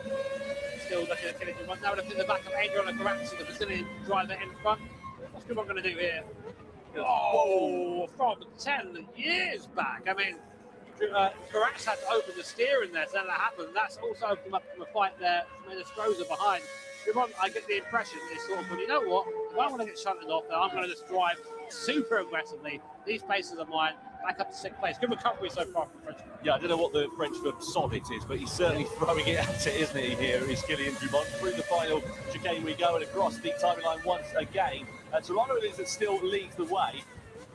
Still looking at Kylian Drumont. Now looking at the back of Adriano Carrazza, the Brazilian driver in front. What's Drumont going to do here? Oh, from 10 years back. I mean, Carrazza had to open the steering there, so that happened. That's also opened him up from a fight there from Estroza behind. Drumont, I get the impression, is sort of, you know what, if I want to get shunted off there, I'm going to just drive super aggressively. These paces are mine. back up to 6th place. Good recovery so far from French. Yeah, I don't know what the Frenchman sod it is, but he's certainly throwing it at it, isn't he? Here is Kylian Drumont. Through the final chicane we go and across the timing line once again. Toronto it is that still leads the way.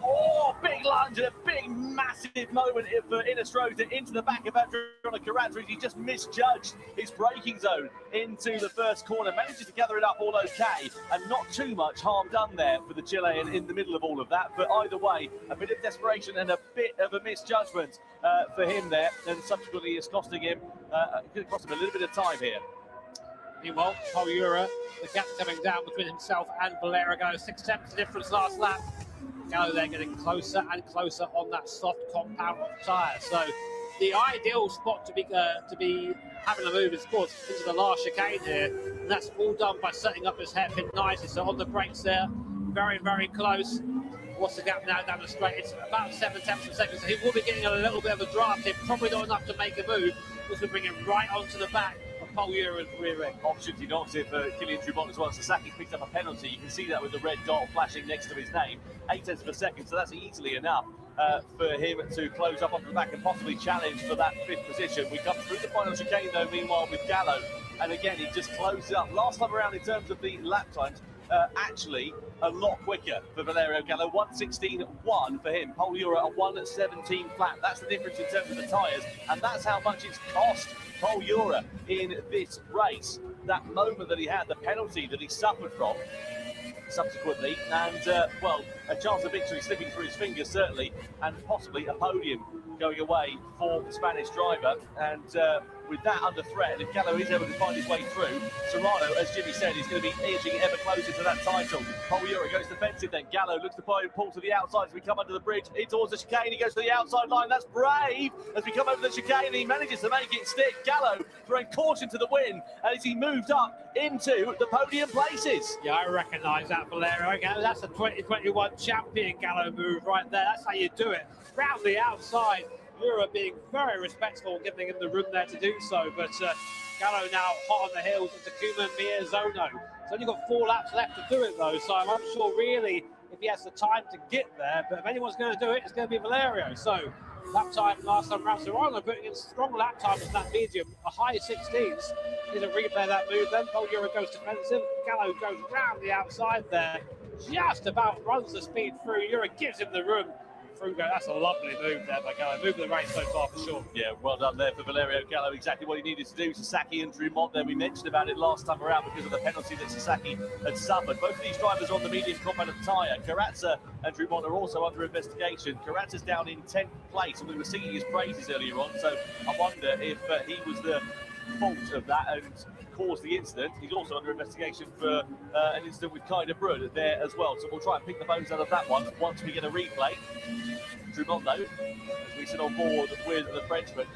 Oh, big lunge and a big, massive moment for Innistrota into the back of Androna Karatza. He just misjudged his braking zone into the first corner. Manages to gather it up all okay, and not too much harm done there for the Chilean in the middle of all of that. But either way, a bit of desperation and a bit of a misjudgment for him there, and subsequently it's costing him, could cost him a little bit of time here. Meanwhile, Paul Ura, the gap coming down between himself and Valerigo. 6 tenths difference last lap. Gallo there getting closer and closer on that soft compound tyre. So the ideal spot to be having a move is, of course, into the last chicane here. And that's all done by setting up his hairpin nicely. So on the brakes there, very, very close. What's the gap now down the straight? It's about 7 tenths per second. So he will be getting a little bit of a draft here. Probably not enough to make a move. This will bring him right onto the back of Paul Ura's rear end. Opportunity knocks it for Kylian Drumont as well. Sasaki picked up a penalty. You can see that with the red dot flashing next to his name. 8 tenths per second, so that's easily enough for him to close up onto the back and possibly challenge for that 5th position. We come through the final chicane though, meanwhile, with Gallo. And again, he just closed it up. Last time around in terms of the lap times, actually a lot quicker for Valerio Gallo. 1:16.1 for him. Paul Ura a 1:17 flat. That's the difference in terms of the tyres, and that's how much it's cost Paul Ura in this race. That moment that he had, the penalty that he suffered from subsequently, and well, a chance of victory slipping through his fingers certainly, and possibly a podium going away for the Spanish driver. And with that under threat, and if Gallo is able to find his way through, Serrano, as Jimmy said, is going to be edging ever closer to that title. Paul Ura goes defensive then. Gallo looks to pull to the outside as we come under the bridge, in towards the chicane. He goes to the outside line. That's brave as we come over the chicane, and he manages to make it stick. Gallo throwing caution to the wind as he moved up into the podium places. Yeah, I recognise that, Valerio Gallo. That's a 2021 champion Gallo move right there. That's how you do it. Round the outside. Ura being very respectful and giving him the room there to do so, but Gallo now hot on the heels of Takuma Miyazono. He's only got 4 laps left to do it though, so I'm not sure really if he has the time to get there, but if anyone's going to do it, it's going to be Valerio. So lap time last time around, Serrano putting in strong lap time as that medium, a high 16s. He's a replay that move then. Paul Ura goes defensive, Gallo goes round the outside there, just about runs the speed through. Ura gives him the room. Frugo, that's a lovely move there by Gallo. Move of the race so far for sure. Yeah, well done there for Valerio Gallo. Exactly what he needed to do. Sasaki and Drumont there. We mentioned about it last time around because of the penalty that Sasaki had suffered. Both of these drivers are on the medium compound tyre. Karatza and Drumont are also under investigation. Karatza's down in 10th place, and we were singing his praises earlier on. So I wonder if he was the fault of that and caused the incident. He's also under investigation for an incident with Kai de Bruyne there as well. So we'll try and pick the bones out of that one once we get a replay. Drumont, though, as we sit on board with the Frenchman.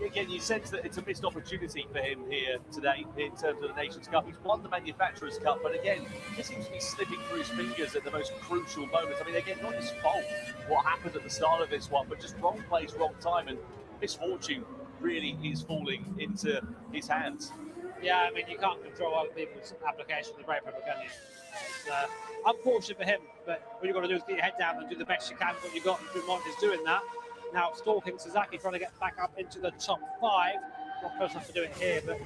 Again, you sense that it's a missed opportunity for him here today in terms of the Nations Cup. He's won the Manufacturers' Cup, but again, he seems to be slipping through his fingers at the most crucial moments. I mean, again, not his fault what happened at the start of this one, but just wrong place, wrong time, and misfortune really is falling into his hands. Yeah, I mean, you can't control other people's application of the brake paper, can you? It's unfortunate for him, but what you've got to do is get your head down and do the best you can with what you've got, and Drumont is doing that. Now stalking Sasaki, trying to get back up into the top 5. Not close enough to do it here, but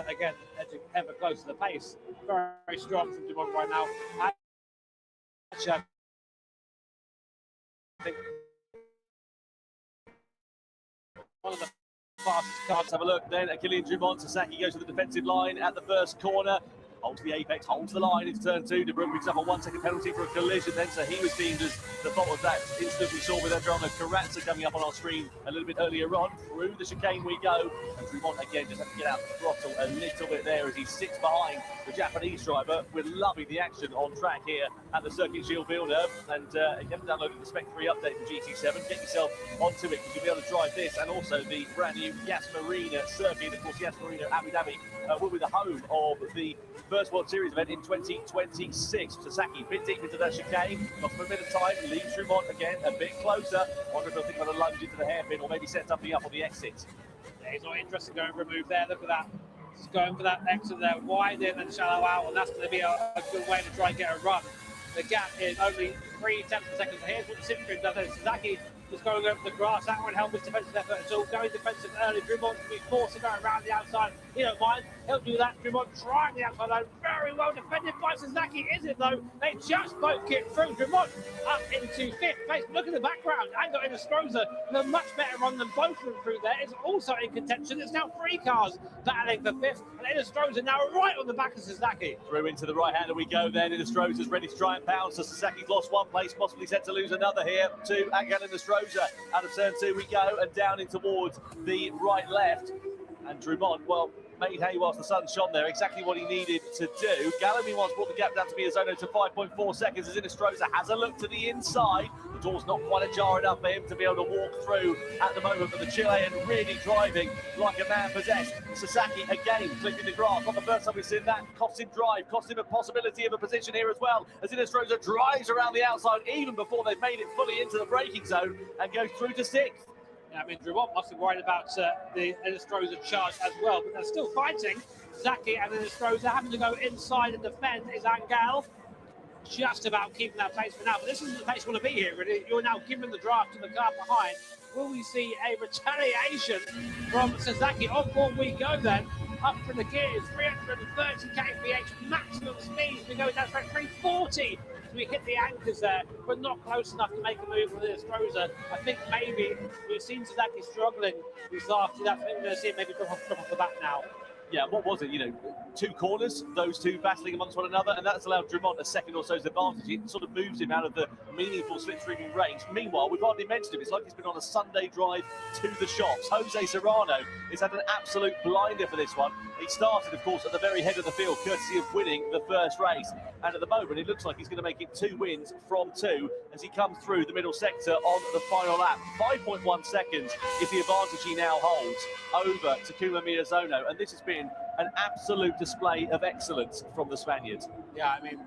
again, edging ever closer to the pace. Very, very strong from Drumont right now. I think one of the fastest cars. Let's have a look then at Kylian Drumont. Sasaki goes to the defensive line at the first corner. Holds the apex, holds the line into turn 2. De Bruyne picks up a 1-second penalty for a collision then, so he was deemed as the fault of that incident we saw with Androna Karatza coming up on our screen a little bit earlier on. Through the chicane we go, and Drumont again just have to get out the throttle a little bit there as he sits behind the Japanese driver. We're loving the action on track here at the Circuit Gilles Villeneuve, and if you haven't downloaded the Spec 3 update from GT7, get yourself onto it because you'll be able to drive this and also the brand new Yas Marina circuit. Of course, Yas Marina Abu Dhabi will be the home of the first World Series event in 2026. Sasaki bit deep into that chicane, lost a bit of time, leaves Drumont again a bit closer. Wonder if he'll think about a lunge into the hairpin or maybe set something up on the exit. Yeah, he's not interested in going for a move there. Look at that. He's going for that exit there, wide in and shallow out, and that's going to be a good way to try and get a run. The gap is only 3 tenths per second. So here's what Sitrin does. Sasaki Just going over the grass. That won't help his defensive effort at all. Going defensive early. Drummond to be forced to go around the outside. He don't mind. He'll do that. Drummond trying the outside line. Very well defended by Sasaki. Is it though? They just both get through. Drummond up into 5th place. Look at the background. And got Inestrosa with a much better run than both of them through there. It's also in contention. It's now 3 cars battling for 5th. And Inestrosa now right on the back of Sasaki. Through into the right-hander we go then. Inestrosa's ready to try and pounce. So Sasaki's lost 1 place, possibly set to lose another here to Angel Inestrosa. Out of turn 2 we go and down in towards the right-left. And Drummond, well, made hay whilst the sun shone there, exactly what he needed to do. Gallo meanwhile brought the gap down to Miyazono to 5.4 seconds as Inestrosa has a look to the inside. The door's not quite ajar enough for him to be able to walk through at the moment, but the Chilean really driving like a man possessed. Sasaki again clipping the grass. Not the first time we've seen that. Cost him drive, cost him a possibility of a position here as well, as Inestrosa drives around the outside even before they've made it fully into the braking zone and goes through to 6th. Yeah, I mean, Drummond must be worried about the Inestrosa charge as well, but they're still fighting. Zaki and Inestrosa having to go inside and defend is Angel. Just about keeping that place for now, but this isn't the place you want to be here, really. You're now giving the draft to the car behind. Will we see a retaliation from Sasaki? On board we go then. Up for the gears, 330 kph maximum speed. We go down to 340. We hit the anchors there, but not close enough to make a move with Inestrosa. I think maybe we've seen Sasaki struggling these last 2 laps. I think we're going to see him maybe drop off the back now. Yeah, what was it? 2 corners, those two battling amongst one another, and that's allowed Drummond a second or so's advantage. It sort of moves him out of the meaningful slipstreaming range. Meanwhile, we've hardly mentioned him. It's like he's been on a Sunday drive to the shops. Jose Serrano has had an absolute blinder for this one. He started, of course, at the very head of the field, courtesy of winning the first race. And at the moment, it looks like he's going to make it 2 wins from 2 as he comes through the middle sector on the final lap. 5.1 seconds is the advantage he now holds over Takuma Miyazono. And this has been an absolute display of excellence from the Spaniards. Yeah, I mean,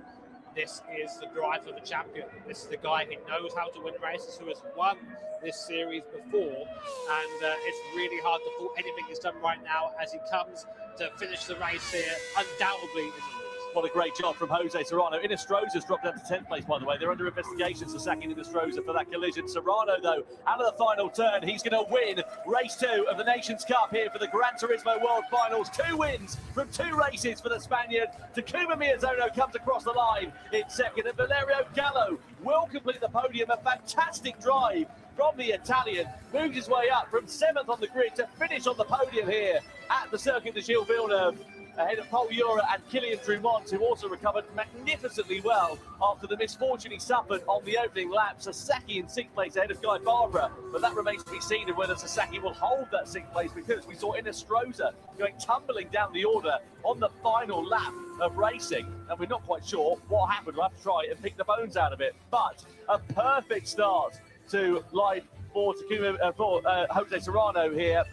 this is the drive of the champion. This is the guy who knows how to win races, who has won this series before, and it's really hard to fault anything he's done right now as he comes to finish the race here, undoubtedly in the woods. What a great job from Jose Serrano. Inestrosa's dropped down to 10th place, by the way. They're under investigation, Sasaki and Inestrosa, for that collision. Serrano, though, out of the final turn, he's going to win race 2 of the Nations Cup here for the Gran Turismo World Finals. 2 wins from 2 races for the Spaniard. Takuma Miyazono comes across the line in second, and Valerio Gallo will complete the podium. A fantastic drive from the Italian, moves his way up from 7th on the grid to finish on the podium here at the Circuit de Gilles Villeneuve, ahead of Paul Ura and Kylian Drummond, who also recovered magnificently well after the misfortune he suffered on the opening lap. Sasaki in 6th place ahead of Guy Barbara, but that remains to be seen of whether Sasaki will hold that 6th place, because we saw Inestrosa going tumbling down the order on the final lap of racing, and we're not quite sure what happened. We'll have to try and pick the bones out of it, but a perfect start to life for Jose Serrano here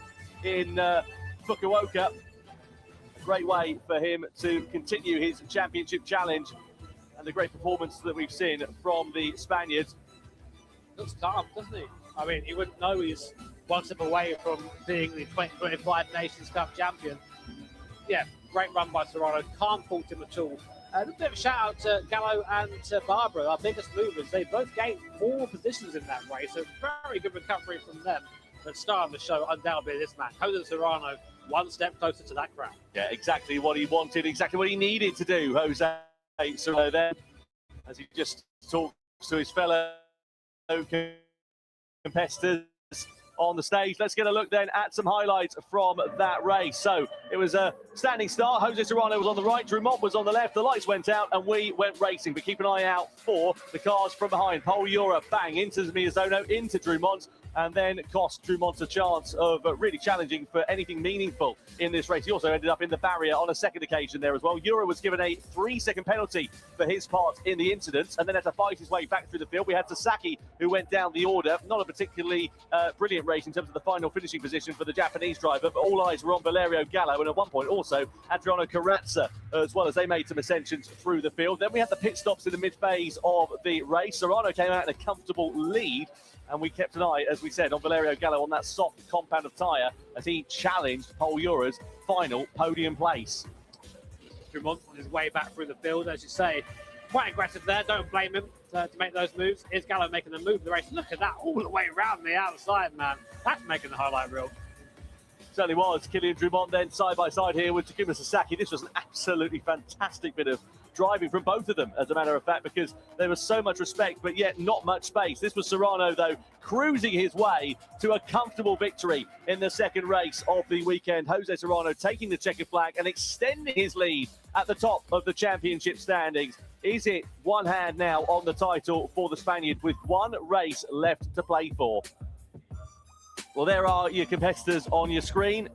in Fukuoka. Great way for him to continue his championship challenge, and the great performance that we've seen from the Spaniards. Looks calm, doesn't he? I mean, he wouldn't know he's 1 step away from being the 2025 Nations Cup champion. Yeah, great run by Serrano. Can't fault him at all. A bit of a shout out to Gallo and to Barbara, our biggest movers. They both gained 4 positions in that race, so very good recovery from them. But star of the show, undoubtedly, this man, Jose Serrano, 1 step closer to that crown. Yeah, exactly what he wanted, exactly what he needed to do, Jose Serrano there, as he just talks to his fellow competitors on the stage. Let's get a look then at some highlights from that race. So it was a standing start. Jose Serrano was on the right, Drummond was on the left. The lights went out and we went racing, but keep an eye out for the cars from behind. Paul Ura, bang, into Miyazono, into Drummond, and then cost Drummond a chance of really challenging for anything meaningful in this race. He also ended up in the barrier on a second occasion there as well. Ura was given a 3-second penalty for his part in the incident, and then had to fight his way back through the field. We had Sasaki, who went down the order. Not a particularly brilliant race in terms of the final finishing position for the Japanese driver, but all eyes were on Valerio Gallo, and at one point also Adriano Carrazza, as well, as they made some ascensions through the field. Then we had the pit stops in the mid-phase of the race. Serrano came out in a comfortable lead, and we kept an eye, as we said, on Valerio Gallo on that soft compound of tyre as he challenged Paul Ura's final podium place. Drummond on his way back through the field, as you say, quite aggressive there, don't blame him. to make those moves. Is Gallo making the move of the race? Look at that, all the way around the outside, man. That's making the highlight reel. Certainly was. Kylian Drumont then side by side here with Takuma Sasaki. This was an absolutely fantastic bit of driving from both of them, as a matter of fact, because there was so much respect, but yet not much space. This was Serrano, though, cruising his way to a comfortable victory in the second race of the weekend. Jose Serrano taking the checkered flag and extending his lead at the top of the championship standings. Is it one hand now on the title for the Spaniard with one race left to play for? Well, there are your competitors on your screen.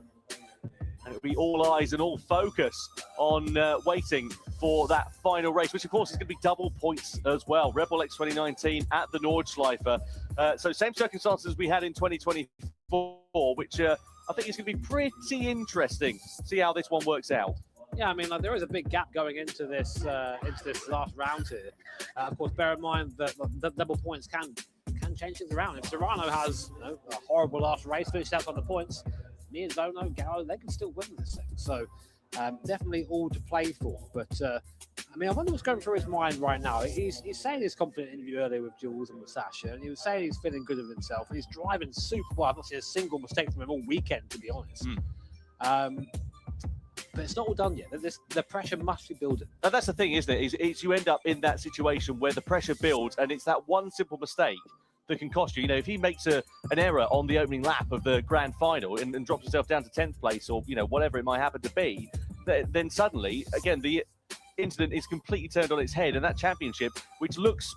And it'll be all eyes and all focus on waiting for that final race, which, of course, is going to be double points as well. Red Bull X 2019 at the Nordschleife. So same circumstances we had in 2024, which I think is going to be pretty interesting. See how this one works out. Yeah, I mean, like, there is a big gap going into this last round here. Of course, bear in mind that the double points can change things around. If Serrano has a horrible last race, finished out on the points, me and Zono, Gallo, they can still win this thing. So definitely all to play for. But I mean, I wonder what's going through his mind right now. He's saying this confident interview earlier with Jules and with Sasha, and he was saying he's feeling good of himself, and he's driving super well. I've not seen a single mistake from him all weekend, to be honest. But it's not all done yet. The pressure must be building. And that's the thing, isn't it? Is you end up in that situation where the pressure builds, and it's that one simple mistake that can cost you. You know, if he makes an error on the opening lap of the grand final and drops himself down to 10th place, or whatever it might happen to be, then suddenly, again, the incident is completely turned on its head, and that championship, which looks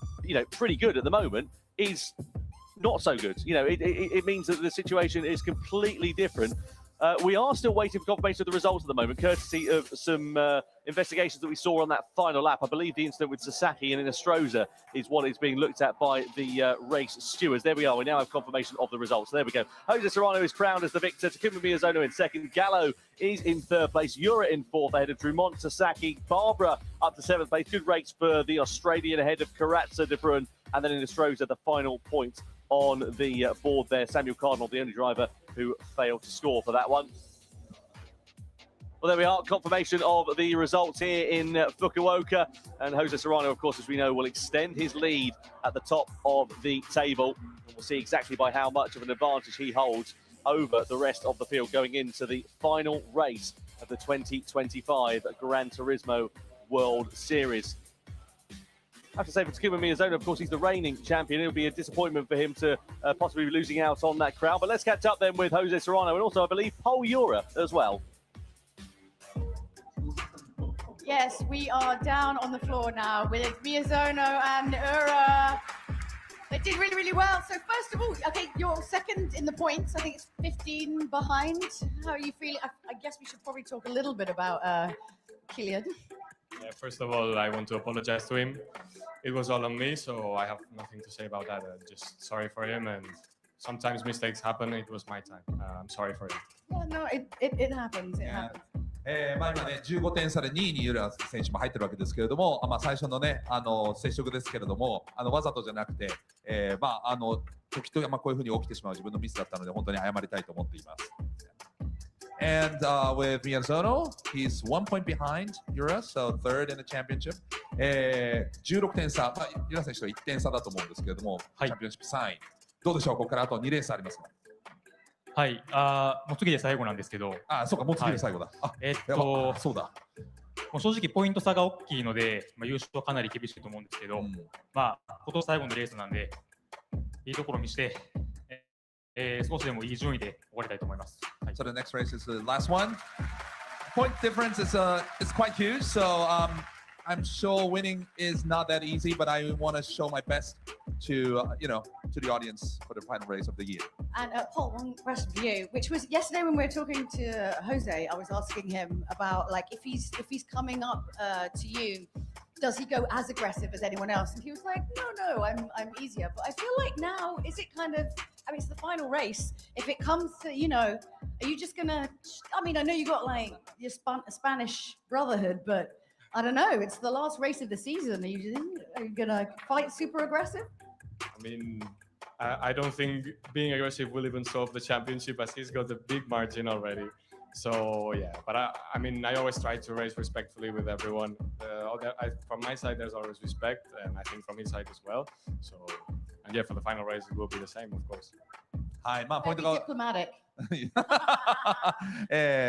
pretty good at the moment, is not so good. It means that the situation is completely different. We are still waiting for confirmation of the results at the moment, courtesy of some investigations that we saw on that final lap. I believe the incident with Sasaki and Inestrosa is what is being looked at by the race stewards. There we are. We now have confirmation of the results. There we go. Jose Serrano is crowned as the victor. Takuma Miyazono in second. Gallo is in third place. Yura in fourth ahead of Drumont, Sasaki. Barbara up to seventh place. Good race for the Australian ahead of Karatza, De Bruyn, and then Inestrosa, the final point on the board there. Samuel Cardinal, the only driver who failed to score for that one. Well, there we are. Confirmation of the results here in Fukuoka. And Jose Serrano, of course, as we know, will extend his lead at the top of the table. And we'll see exactly by how much of an advantage he holds over the rest of the field going into the final race of the 2025 Gran Turismo World Series. I have to say, for Takuma Miyazono, of course, he's the reigning champion. It'll be a disappointment for him to possibly be losing out on that crown. But let's catch up then with Jose Serrano and also, I believe, Pol Ura as well. Yes, we are down on the floor now with Miyazono and Ura. They did really, really well. So first of all, okay, you're second in the points. I think it's 15 behind. How are you feeling? I guess we should probably talk a little bit about Kylian. Yeah, first of all, I want to apologize to him. It was all on me, so I have nothing to say about that. Just sorry for him, and sometimes mistakes happen. It was my time. I'm sorry for it. Yeah, no, it happens. It happens. 今ね、15点差で2位にユラ選手も入ってるわけですけれども、最初のね、接触ですけれども、わざとじゃなくて、時と、こういうふうに起きてしまう自分のミスだったので、本当に謝りたいと思っています。And with Miyazono, he's 1 point behind Ura, so third in the championship. 16点差、ユラ選手と1点差だと思うんですけれども、チャンピオンシップ3位。どうでしょう、ここからあと2レースありますね。はい、もう次で最後なんですけど。そうか、もう次で最後だ。そうだ。もう正直ポイント差が大きいので、優勝はかなり厳しいと思うんですけど、今年最後のレースなんで、いいところにして、少しでもいい順位で終わりたいと思います。So the next race is the last one. Point difference is quite huge, so I'm sure winning is not that easy, but I want to show my best to to the audience for the final race of the year. And Paul, one question for you, which was yesterday when we were talking to Jose, I was asking him about like if he's coming up to you, does he go as aggressive as anyone else? And he was like, no, I'm easier. But I feel like now, is it kind of, I mean, it's the final race. If it comes to, are you just gonna, I mean, I know you got like your Spanish brotherhood, but I don't know, it's the last race of the season. Are you gonna fight super aggressive? I mean, I don't think being aggressive will even solve the championship, as he's got a big margin already. So yeah, but I mean, I always try to race respectfully with everyone. From my side, there's always respect, and I think from his side as well. So, and yeah, for the final race, it will be the same, of course. はい、まあポイントが Diplomatic.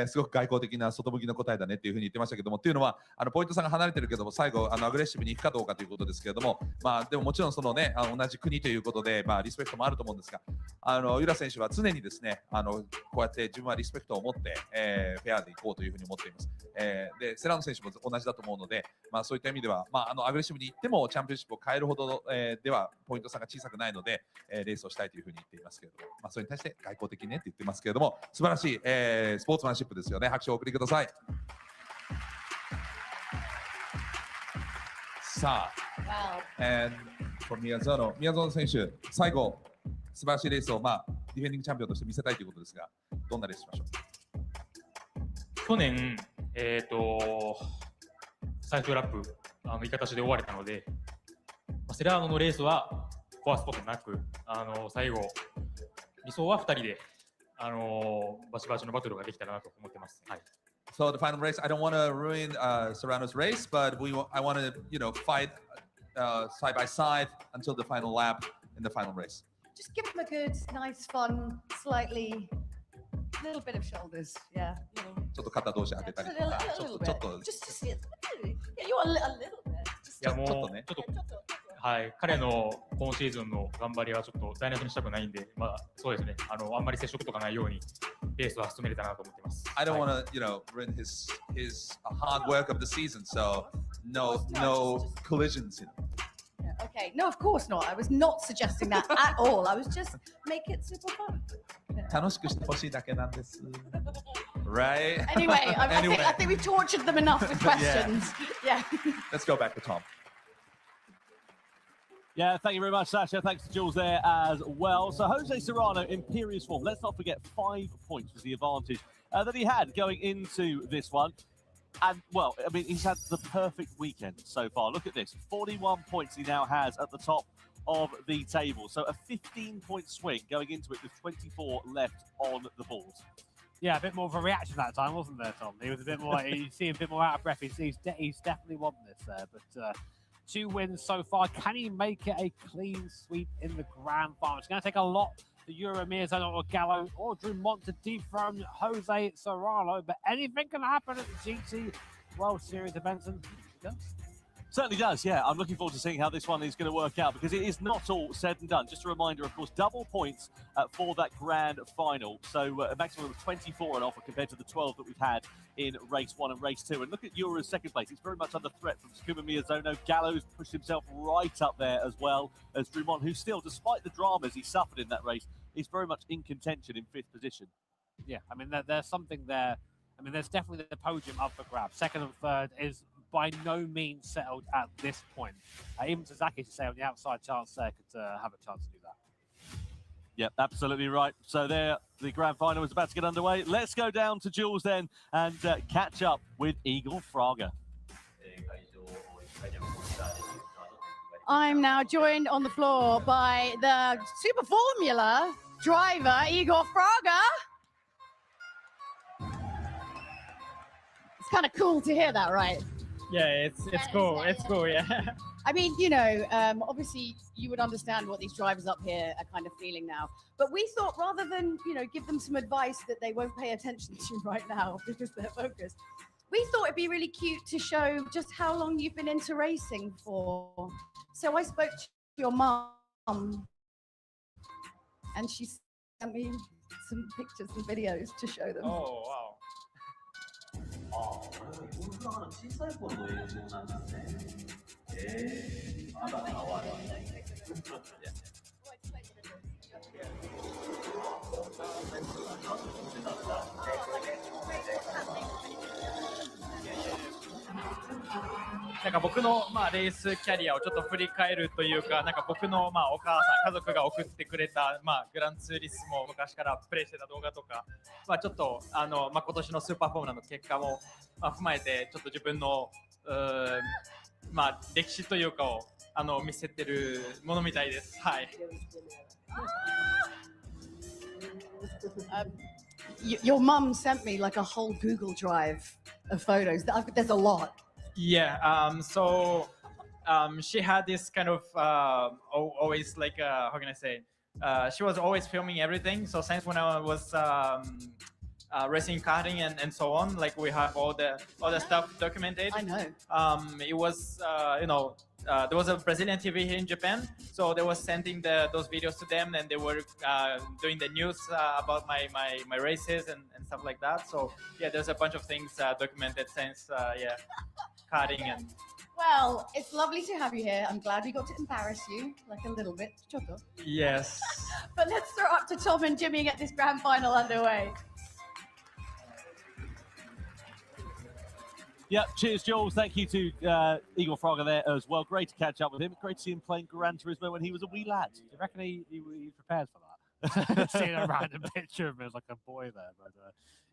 すごく外交的な外向きの答えだねっていうふうに言ってましたけども、っていうのはポイント差が離れてるけども最後アグレッシブにいくかどうかということですけれども、まあでももちろんそのね同じ国ということでリスペクトもあると思うんですが、ユラ選手は常にですねこうやって自分はリスペクトを持って、フェアでいこうというふうに思っています。でセラーノ選手も同じだと思うので、そういった意味ではアグレッシブにいってもチャンピオンシップを変えるほど、ではポイント差が小さくないので、レースをしたいというふうに言っていますけれども、それに対して外交的ねって言ってますけれども、素晴らしい、スポーツマンシップですよね。拍手をお送りください。さあ、and for 宮園選手、最後素晴らしいレースをディフェンディングチャンピオンとして見せたいということですが、どんなレースしましょう。去年、最終ラップいい形で終われたので、セラーノのレースは壊すことなく、最後理想は2人でバチバチのバトルができたらなと思ってます。はい。So the final race, I don't want to ruin Serrano's race, but I want to fight side by side until the final lap in the final race. Just give them a good, nice, fun, slightly, little bit of shoulders, yeah. ちょっと肩同士当てたりとか、ちょっと。Just yeah, you want a little bit. いやもうちょっとはい彼の今シーズンの頑張りはちょっと台無しにしたくないんで、そうですね。あんまり接触とかないようにレースは進めれたなと思ってます。I don't want to, ruin his hard work of the season, so no collisions, Yeah, okay. No, of course not. I was not suggesting that at all. I was just make it super fun. 楽しくしてほしいだけなんです。Right? Anyway, I think we've tortured them enough with questions. Yeah. Let's go back to Tom. Yeah, thank you very much, Sasha. Thanks to Jules there as well. So Jose Serrano, imperious form. Let's not forget 5 points was the advantage that he had going into this one. And, well, I mean, he's had the perfect weekend so far. Look at this. 41 points he now has at the top of the table. So a 15-point swing going into it with 24 left on the board. Yeah, a bit more of a reaction that time, wasn't there, Tom? He was a bit more, you see him a bit more out of breath. He's definitely won this there, but 2 wins so far. Can he make it a clean sweep in the grand final? It's going to take a lot for Yura Miyazono or Gallo or Drummond to dethrone Jose Serrano, but anything can happen at the GT World Series of Benson. Certainly does, yeah. I'm looking forward to seeing how this one is going to work out because it is not all said and done. Just a reminder, of course, double points for that grand final. So a maximum of 24 on offer compared to the 12 that we've had in race 1 and race 2. And look at Yura's second place. It's very much under threat from Takuma Miyazono. Gallo's pushed himself right up there as well as Drummond, who still, despite the dramas he suffered in that race, is very much in contention in 5th position. Yeah, I mean, there's something there. I mean, there's definitely the podium up for grabs. 2nd and 3rd is by no means settled at this point. Even Sasaki, to say on the outside chance there, could have a chance to do that. Yep, absolutely right. So there, the grand final is about to get underway. Let's go down to Jules then and catch up with Igor Fraga. I'm now joined on the floor by the Super Formula driver, Igor Fraga. It's kind of cool to hear that, right? Yeah, it's cool. It's cool, yeah. I mean, obviously you would understand what these drivers up here are kind of feeling now. But we thought rather than, give them some advice that they won't pay attention to right now because they're focused, we thought it'd be really cute to show just how long you've been into racing for. So I spoke to your mum and she sent me some pictures and videos to show them. Oh, wow. これ僕の小さい頃の映像なんですね。まだ変わらない。なんか僕のレースキャリアをちょっと振り返るというか、なんか僕のお母さん、家族が送ってくれたグランツーリスモを昔からプレイしてた動画とか、ちょっと今年のスーパーフォームラーの結果も踏まえてちょっと自分の歴史というかを見せてるものみたいです。はい。Your mum sent me like a whole Google Drive of photos. There's a lot. Yeah. She had this kind of always like how can I say? She was always filming everything. So since when I was racing karting and so on, like we have all the stuff documented. I know. It was there was a Brazilian TV here in Japan, so they was sending those videos to them, and they were doing the news about my races and stuff like that. So yeah, there's a bunch of things documented since karting and. Well, it's lovely to have you here. I'm glad we got to embarrass you, like a little bit. Choto. Yes. But let's throw up to Tom and Jimmy and get this grand final underway. Yeah, cheers, Jules. Thank you to Igor Fraga there as well. Great to catch up with him. Great to see him playing Gran Turismo when he was a wee lad. Do you reckon he prepared for that? Seeing a random picture of him as like a boy there. But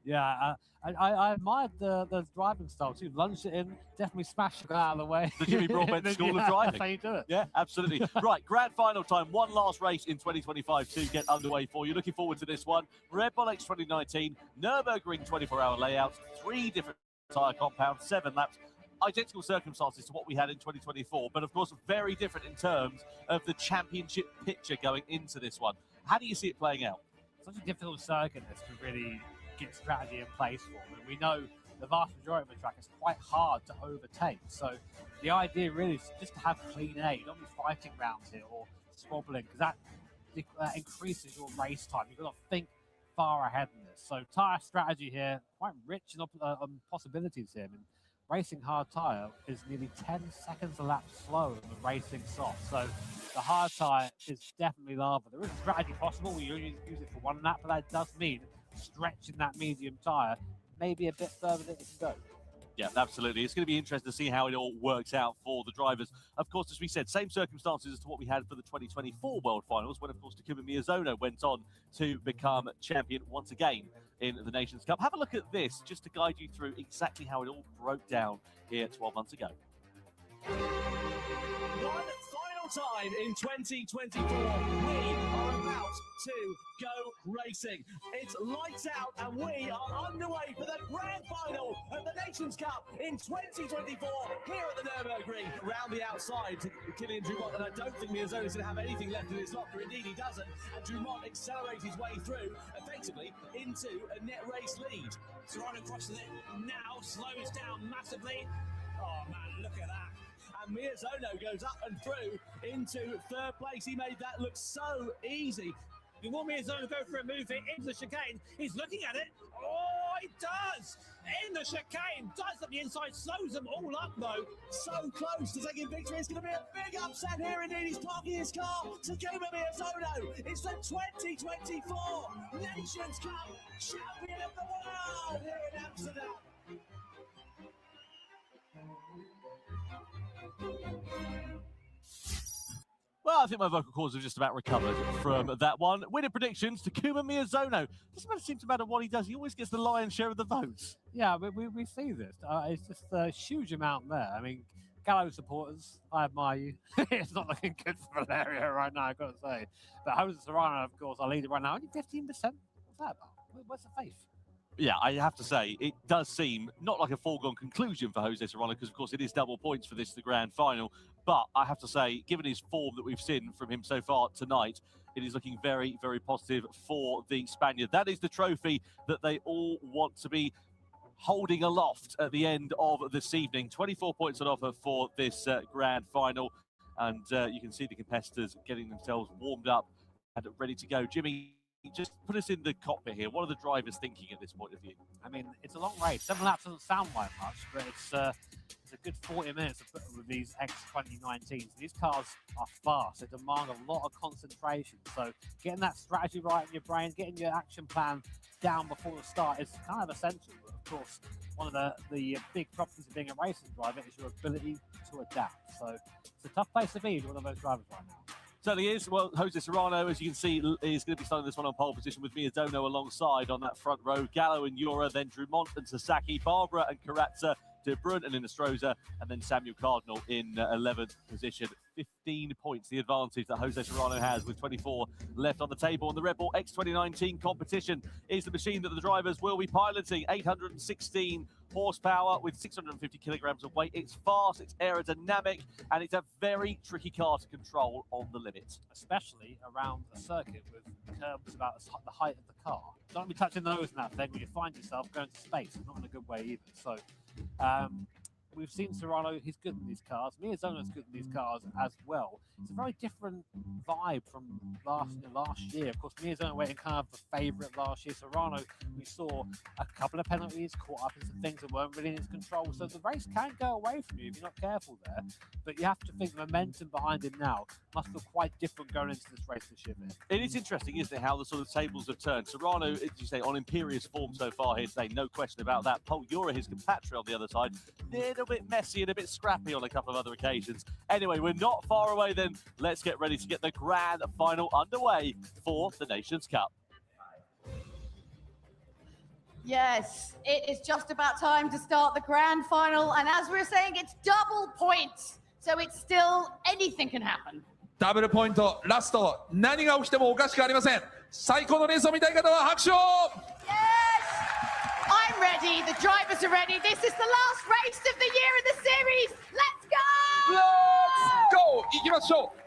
yeah, I admired the driving style too. Lunged it in, definitely smashed it out of the way. The Jimmy Broadbent School of Driving. That's how you do it. Yeah, absolutely. Right, grand final time. One last race in 2025 to get underway for you. Looking forward to this one. Red Bull X 2019, Nürburgring 24-hour layout, 3 different tyre compounds, 7 laps. Identical circumstances to what we had in 2024, but of course very different in terms of the championship picture going into this one. How do you see it playing out? Such a difficult circuit this to really get strategy in place for. And we know the vast majority of the track is quite hard to overtake. So the idea really is just to have clean air. You don't be fighting rounds here or squabbling, because that increases your race time. You've got to think far ahead in this. So tyre strategy here, quite rich in possibilities here. I mean, racing hard tyre is nearly 10 seconds a lap slower than the racing soft. So the hard tyre is definitely lava. There is strategy possible. We usually use it for 1 lap, but that does mean stretching that medium tyre maybe a bit further than it can go. Yeah, absolutely. It's going to be interesting to see how it all works out for the drivers. Of course, as we said, same circumstances as to what we had for the 2024 World Finals, when, of course, Takuma Miyazono went on to become champion once again in the Nations Cup. Have a look at this, just to guide you through exactly how it all broke down here 12 months ago. One final time in 2024, we are about to go racing. It's lights out and we are underway for the grand final of the Nations Cup in 2024 here at the Nürburgring. Around the outside to Kylian Drumont, and I don't think Miyazono's going to have anything left in his locker. Indeed, he doesn't. And Drumont accelerates his way through, effectively into a net race lead. Serrano crosses it now, slows down massively. Oh man, look at that. And Miyazono goes up and through into 3rd place. He made that look so easy. You want Miyazono to go for a move here into the chicane. He's looking at it. Oh, he does! In the chicane, does at the inside, slows them all up though. So close to taking victory. It's going to be a big upset here indeed. He's parking his car. Takuma Miyazono. It's the 2024 Nations Cup champion of the world here in Amsterdam. Well, I think my vocal cords have just about recovered from that one. Winning predictions, Takuma Miyazono. Doesn't seem to matter what he does. He always gets the lion's share of the votes. Yeah, we see this. It's just a huge amount there. I mean, Gallo supporters, I admire you. It's not looking good for Valerio right now, I've got to say. But Jose Serrano, of course, our leader right now. Only 15%. What's that about? Where's the faith? Yeah, I have to say, it does seem not like a foregone conclusion for Jose Serrano, because, of course, it is double points for this, the grand final. But I have to say, given his form that we've seen from him so far tonight, it is looking very, very positive for the Spaniard. That is the trophy that they all want to be holding aloft at the end of this evening. 24 points on offer for this grand final. And you can see the competitors getting themselves warmed up and ready to go. Jimmy, just put us in the cockpit here. What are the drivers thinking at this point of view? I mean, it's a long race. 7 laps doesn't sound like much, but it's a good 40 minutes with these X2019s. These cars are fast. They demand a lot of concentration. So getting that strategy right in your brain, getting your action plan down before the start is kind of essential. But of course, one of the big properties of being a racing driver is your ability to adapt. So it's a tough place to be if you're one of those drivers right now. Certainly is. Well, Jose Serrano, as you can see, is going to be starting this one on pole position with Miyazono alongside on that front row. Gallo and Jura, then Drumont and Sasaki, Barbara and Karatza, De Bruyn and Inestrosa, and then Samuel Cardinal in 11th position. 15 points, the advantage that Jose Serrano has with 24 left on the table. And the Red Bull X2019 competition is the machine that the drivers will be piloting. 816 horsepower with 650 kilograms of weight. It's fast, it's aerodynamic, and it's a very tricky car to control on the limit. Especially around a circuit with curbs about the height of the car. Don't be touching those in that thing when you find yourself going to space. It's not in a good way either. So we've seen Serrano, he's good in these cars. Miyazono's good in these cars as well. It's a very different vibe from last year. Of course, Miyazono went in kind of the favourite last year. Serrano, we saw a couple of penalties, caught up in some things that weren't really in his control. So the race can go away from you if you're not careful there. But you have to think the momentum behind him now must feel quite different going into this race this year. It is interesting, isn't it, how the sort of tables have turned. Serrano, as you say, on imperious form so far here today, no question about that. Pol Jura, his compatriot on the other side, a little bit messy and a bit scrappy on a couple of other occasions. Anyway, we're not far away then. Let's get ready to get the grand final underway for the Nations Cup. Yes, it is just about time to start the grand final. And as we're saying, it's double points. So it's still, anything can happen. ダブルポイント、ラスト、何が起きてもおかしくありません。最高のレースを見たい方は拍手を。 Yes! I'm ready. The drivers are ready. This is the last race of the year in the series. Let's go! Let's go! 行きましょう。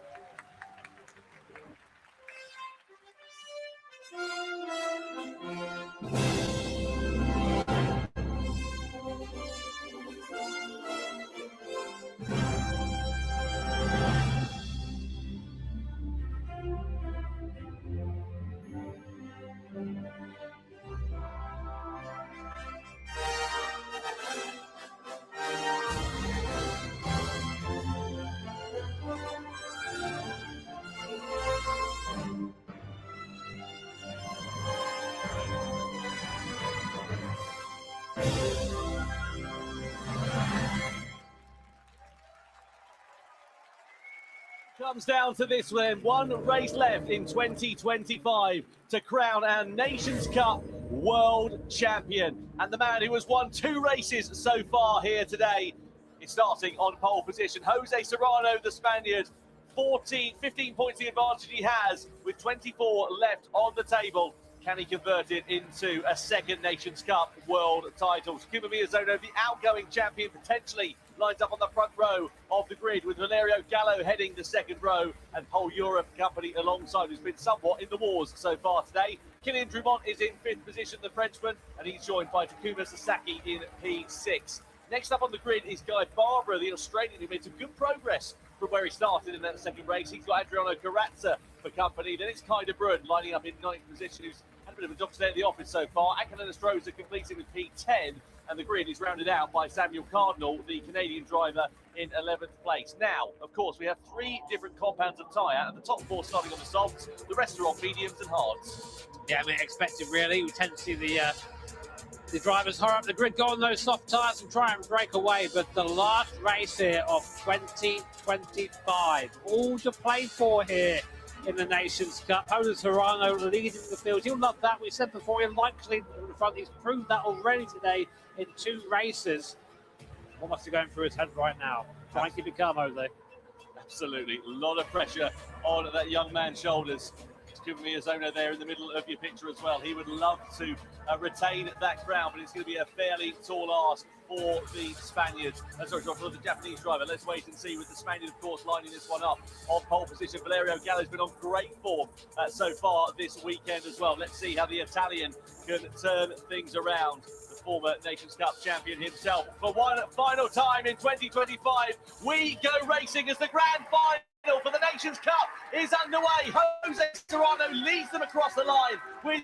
Comes down to this then, one race left in 2025 to crown our Nations Cup World Champion. And the man who has won 2 races so far here today is starting on pole position. Jose Serrano, the Spaniard, 15 points the advantage he has with 24 left on the table. Can he convert it into a second Nations Cup World title? Takuma Miyazono, the outgoing champion, potentially lines up on the front row of the grid with Valerio Gallo heading the second row and Pol Jura company alongside, who's been somewhat in the wars so far today. Kylian Drumont is in 5th position, the Frenchman, and he's joined by Takuma Sasaki in P6. Next up on the grid is Guy Barbara, the Australian, who made some good progress from where he started in that second race. He's got Adriano Karatza for company. Then it's Kai De Bruyn lining up in 9th position, who's had a bit of a job today at the office so far. Akon Inestrosa completes it with P10, and the grid is rounded out by Samuel Cardinal, the Canadian driver, in 11th place. Now, of course, we have 3 different compounds of tyre, and the top 4 starting on the softs, the rest are on mediums and hards. Yeah, I mean, expected really. We tend to see the drivers higher up the grid go on those soft tyres and try and break away, but the last race here of 2025, all to play for here in the Nations Cup. Jose Serrano leading the field. He'll love that. We said before, he'll likely in the front. He's proved that already today in 2 races. What must be going through his head right now? Try and keep it calm, Jose. Absolutely. A lot of pressure on that young man's shoulders. Takuma Miyazono there in the middle of your picture as well. He would love to retain that crown, but it's going to be a fairly tall ask for the Spaniard. For the Japanese driver. Let's wait and see with the Spaniard, of course, lining this one up on pole position. Valerio Gallo's been on great form so far this weekend as well. Let's see how the Italian can turn things around. The former Nations Cup champion himself. For one final time in 2025, we go racing as the grand final for the Nations Cup is underway. Jose Serrano leads them across the line with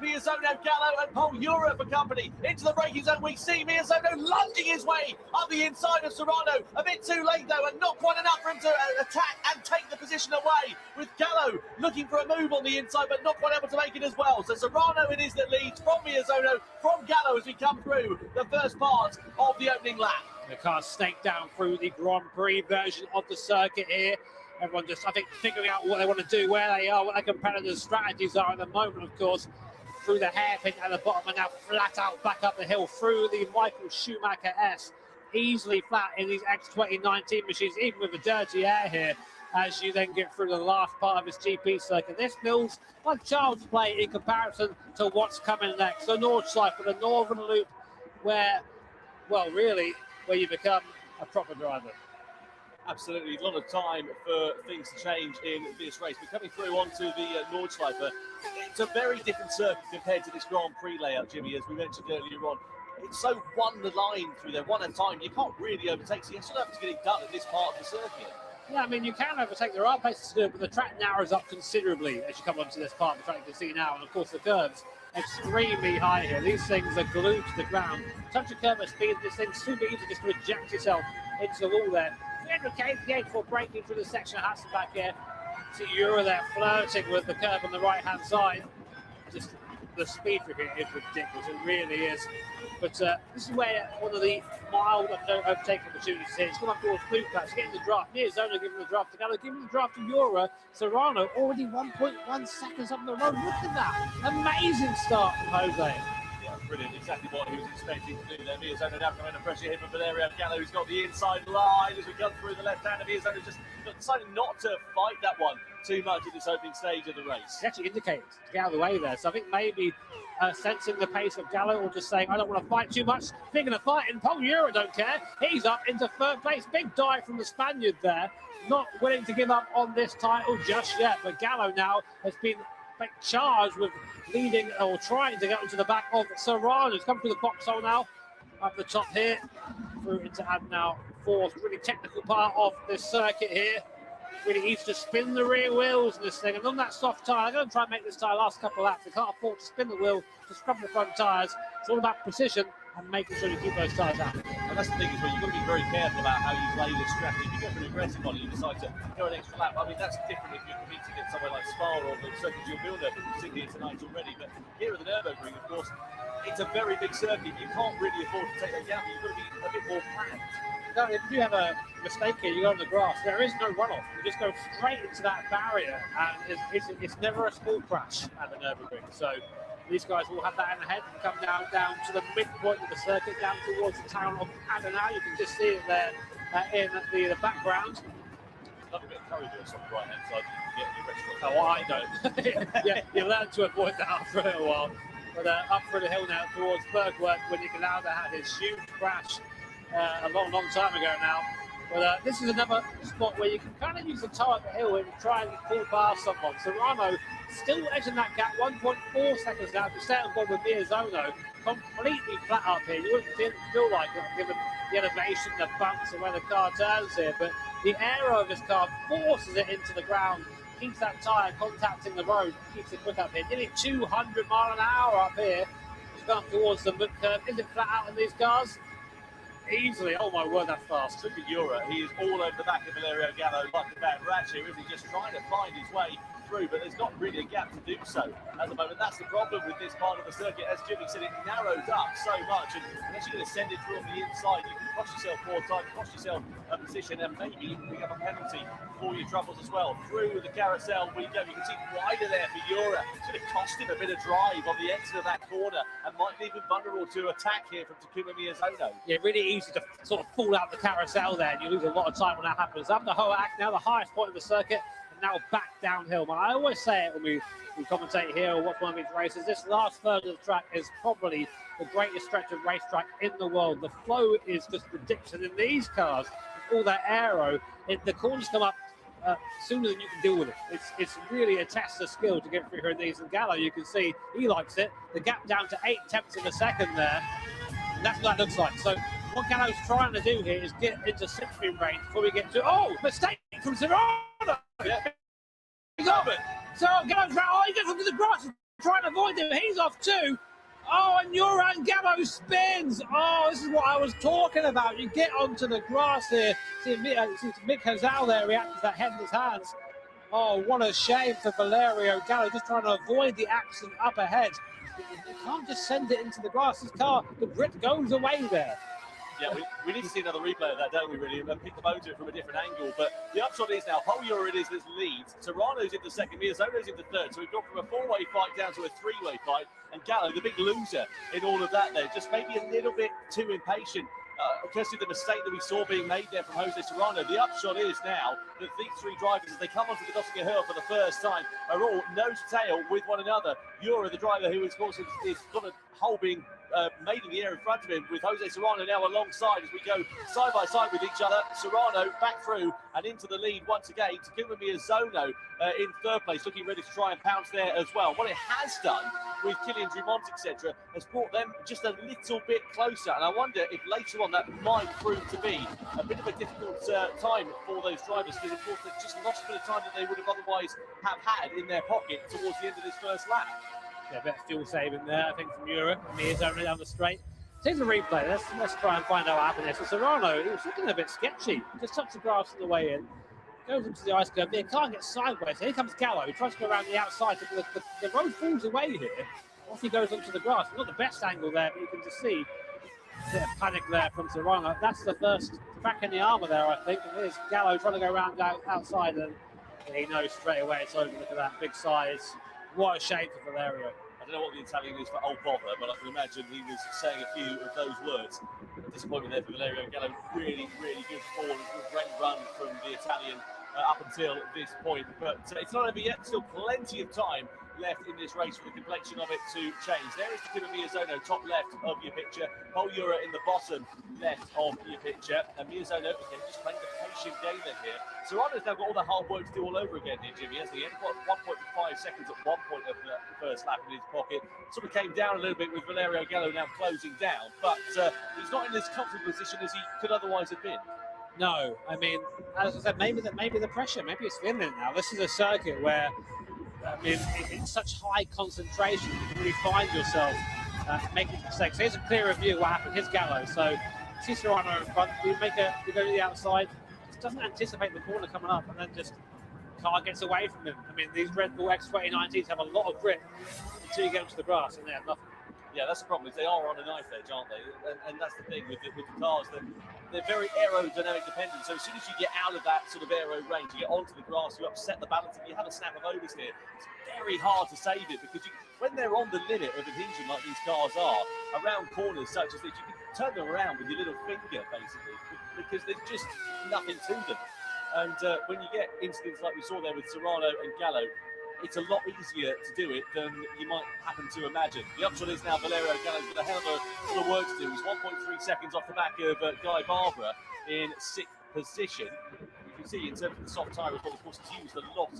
Miyazono, Gallo and Pol Jura for company. Into the braking zone, we see Miyazono lunging his way up the inside of Serrano. A bit too late though, and not quite enough for him to attack and take the position away. With Gallo looking for a move on the inside, but not quite able to make it as well. So Serrano it is that leads from Miyazono, from Gallo as we come through the first part of the opening lap. The car snaked down through the Grand Prix version of the circuit here. Everyone just, I think, figuring out what they want to do, where they are, what their competitors' strategies are at the moment, of course. Through the hairpin at the bottom and now flat out back up the hill through the Michael Schumacher S. Easily flat in these X2019 machines, even with the dirty air here, as you then get through the last part of this GP circuit. This feels like child's play in comparison to what's coming next. The Nordschleife, the Northern Loop, where, well, really, where you become a proper driver. Absolutely, a lot of time for things to change in this race. We're coming through onto the Nordschleife. It's a very different circuit compared to this Grand Prix layout, Jimmy, as we mentioned earlier on. It's so one the line through there, one at a time. You can't really overtake, so you still have to get it done at this part of the circuit. Yeah, I mean, you can overtake. There are places to do it, but the track narrows up considerably as you come onto this part of the track you can see now. And, of course, the curves extremely high here. These things are glued to the ground. Touch a curve at speed, this thing's super easy just to eject yourself into the wall there. 300 kph before breaking through the section of Hasselback here. See Jura there flirting with the curve on the right-hand side. Just the speed for it is ridiculous, it really is. But this is where one of the mild overtaking opportunities here. It's come up towards Blue Patch, getting the draft. Miyazono giving the draft to Gallo, giving the draft to Jura. Serrano already 1.1 seconds up the road. Look at that. Amazing start from Jose. Yeah, brilliant. Exactly what he was expecting to do there. Miyazono now coming under pressure here from Valerio Gallo, who's got the inside line as we come through the left hand of Miyazono. Just decided not to fight that one too much at this opening stage of the race. He actually indicated to get out of the way there. So I think maybe sensing the pace of Gallo or just saying, I don't want to fight too much. Picking a fight, and Paul Jura don't care. He's up into third place. Big dive from the Spaniard there. Not willing to give up on this title just yet. But Gallo now has been charged with leading or trying to get onto the back of Serrano. He's come through the foxhole now. Up the top here. Through into Adenauer. Fourth, really technical part of this circuit here. Really easy to spin the rear wheels in this thing. And on that soft tyre, I'm going to try and make this tyre last a couple of laps. They can't afford to spin the wheel, to scrub the front tyres. It's all about precision and making sure you keep those tyres out. And that's the thing, is where you've got to be very careful about how you play this strategy. If you go for an aggressive one and you decide to go an extra lap, I mean, that's different if you're competing at somewhere like Spa or the circuit you'll build up. We've seen here tonight already. But here at the Nürburgring, of course, it's a very big circuit. You can't really afford to take that gamble. You've got to be a bit more planned. No, if you have a mistake here, you go on the grass, there is no runoff. You just go straight into that barrier, and it's never a small crash at the Nürburgring. So these guys will have that in the head and come down to the midpoint of the circuit, down towards the town of Adenauer. You can just see it there in the background. Another bit of corridors on the right-hand side. You can get your restaurant. Oh, I don't. Yeah, you learn to avoid that after a little while. But up through the hill now towards Bergwerk, when Niki Lauda had his huge crash a long time ago now. But this is another spot where you can kind of use the toe up the hill and try and pull past someone. Serrano still edging that gap, 1.4 seconds now to stay on board with Miyazono. Completely flat up here. You wouldn't feel like it given the elevation, the bumps, and where the car turns here. But the aero of this car forces it into the ground, keeps that tyre contacting the road, keeps it quick up here. Nearly 200 mile an hour up here. It's gone towards the mid curve. Is it flat out in these cars? Easily, oh my word, that's fast. Look at Jura, he is all over the back of Valerio Gallo like a bad rat here, isn't he? Just trying to find his way through, but there's not really a gap to do so at the moment. That's the problem with this part of the circuit. As Jimmy said, it narrows up so much, and unless you're going to send it through on the inside, you can cost yourself more time, cost yourself a position, and maybe you can pick up a penalty for your troubles as well. Through the carousel we go. You can see wider there for Jura. It's going to cost him a bit of drive on the exit of that corner, and might leave him vulnerable to attack here from Takuma Miyazono. Yeah, really easy to sort of fall out the carousel there, and you lose a lot of time when that happens. Up the Hoak, now the highest point of the circuit, and now back downhill. But I always say it when we commentate here or watch one of these races, this last third of the track is probably the greatest stretch of racetrack in the world. The flow is just ridiculous. And in these cars, with all that aero, the corners come up sooner than you can deal with it. It's really a test of skill to get through here in these. And Gallo, you can see, he likes it. The gap down to 8/10 of a second there. And that's what that looks like. So what Gallo's trying to do here is get into slipstream range before we get to, oh, mistake from Serrano. Yeah. He's off it. So Gallo's right, oh, he gets onto the grass, trying to avoid him. He's off too. Oh, and Joran Gallo spins. Oh, this is what I was talking about. You get onto the grass here. See Mick Hazal there reacting to that head in his hands. Oh, what a shame for Valerio Gallo, just trying to avoid the accident up ahead. You can't just send it into the grass. This car, the grit goes away there. Yeah, we need to see another replay of that, don't we, really, and pick the motor from a different angle. But the upshot is now, Paul Ura is this lead. Serrano's into second, Miyazono's into third. So we've gone from a four-way fight down to a three-way fight. And Gallo, the big loser in all of that there, just maybe a little bit too impatient. Courtesy of the mistake that we saw being made there from Jose Serrano. The upshot is now that these three drivers, as they come onto the Nottingham Hill for the first time, are all nose to tail with one another. Ura, the driver who, of course, is got a hole being made in the air in front of him, with Jose Serrano now alongside as we go side by side with each other. Serrano back through and into the lead once again. Takuma Miyazono in third place, looking ready to try and pounce there as well. What it has done with Kylian Drumont, etc., has brought them just a little bit closer. And I wonder if later on that might prove to be a bit of a difficult time for those drivers, because of course they've just lost a bit of time that they would have otherwise have had in their pocket towards the end of this first lap. Yeah, a bit of fuel saving there, I think, from Ura. Miyazono down the straight. Take the replay. Let's try and find out what happened there. So Serrano, he was looking a bit sketchy. Just touched the grass on the way in. Goes into the ice curb. The car gets sideways. So here comes Gallo. He tries to go around the outside. The road falls away here. Off he goes onto the grass. Not the best angle there, but you can just see a bit of panic there from Serrano. That's the first crack in the armour there, I think. And here's Gallo trying to go around outside, and he knows straight away it's over. Look at that big size. What a shame for Valerio. I don't know what the Italian is for old bother, but I can imagine he was saying a few of those words. Disappointment there for Valerio Gallo. Really, really good fall, good great run from the Italian up until this point. But it's not over yet. Still plenty of time left in this race for the complexion of it to change. There is Takuma Miyazono, top left of your picture. Paul Ura in the bottom left of your picture. And Miyazono, again, just playing the patient game here. Serrano's now got all the hard work to do all over again here, Jimmy, hasn't he? He's got 1.5 seconds at one point of the first lap in his pocket. Sort of came down a little bit with Valerio Gallo now closing down. But he's not in as comfortable position as he could otherwise have been. No, I mean, as I said, maybe the pressure, maybe it's feeling it now. This is a circuit where, I mean, it's such high concentration. You can really find yourself making mistakes. Here's a clear review of what happened. Here's Gallo. So, see Serrano in front. We go to the outside. Just doesn't anticipate the corner coming up, and then just car gets away from him. I mean, these Red Bull X2019s have a lot of grip until you get into the grass, and they have nothing. Yeah, that's the problem, is they are on a knife edge, aren't they? And that's the thing with the cars, they're very aerodynamic dependent. So as soon as you get out of that sort of aero range, you get onto the grass, you upset the balance, and you have a snap of oversteer. It's very hard to save it, because when they're on the limit of adhesion like these cars are, around corners such as this, you can turn them around with your little finger, basically, because there's just nothing to them. And when you get incidents like we saw there with Serrano and Gallo, it's a lot easier to do it than you might happen to imagine. The upshot is now Valerio Gallo's got a hell of a lot of work to do. He's 1.3 seconds off the back of Guy Barbara in 6th position. You can see in terms of the soft tyre as well, of course, he's used a lot of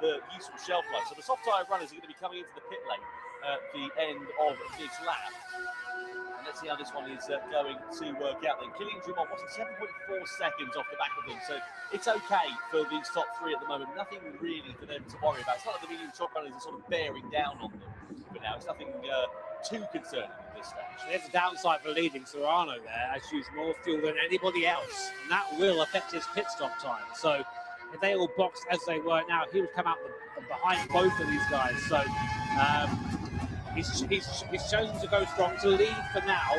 the useful shelf life. So the soft tyre runners are going to be coming into the pit lane at the end of this lap. And let's see how this one is going to work out then. Kylian Drumont, what's it, 7.4 seconds off the back of them. So it's okay for these top three at the moment. Nothing really for them to worry about. It's not like the medium top runners are sort of bearing down on them. But now it's nothing too concerning at this stage. There's a downside for leading Serrano there, as used more fuel than anybody else. And that will affect his pit stop time. So if they all boxed as they were now, he would come out behind both of these guys. So he's chosen to go strong to lead for now,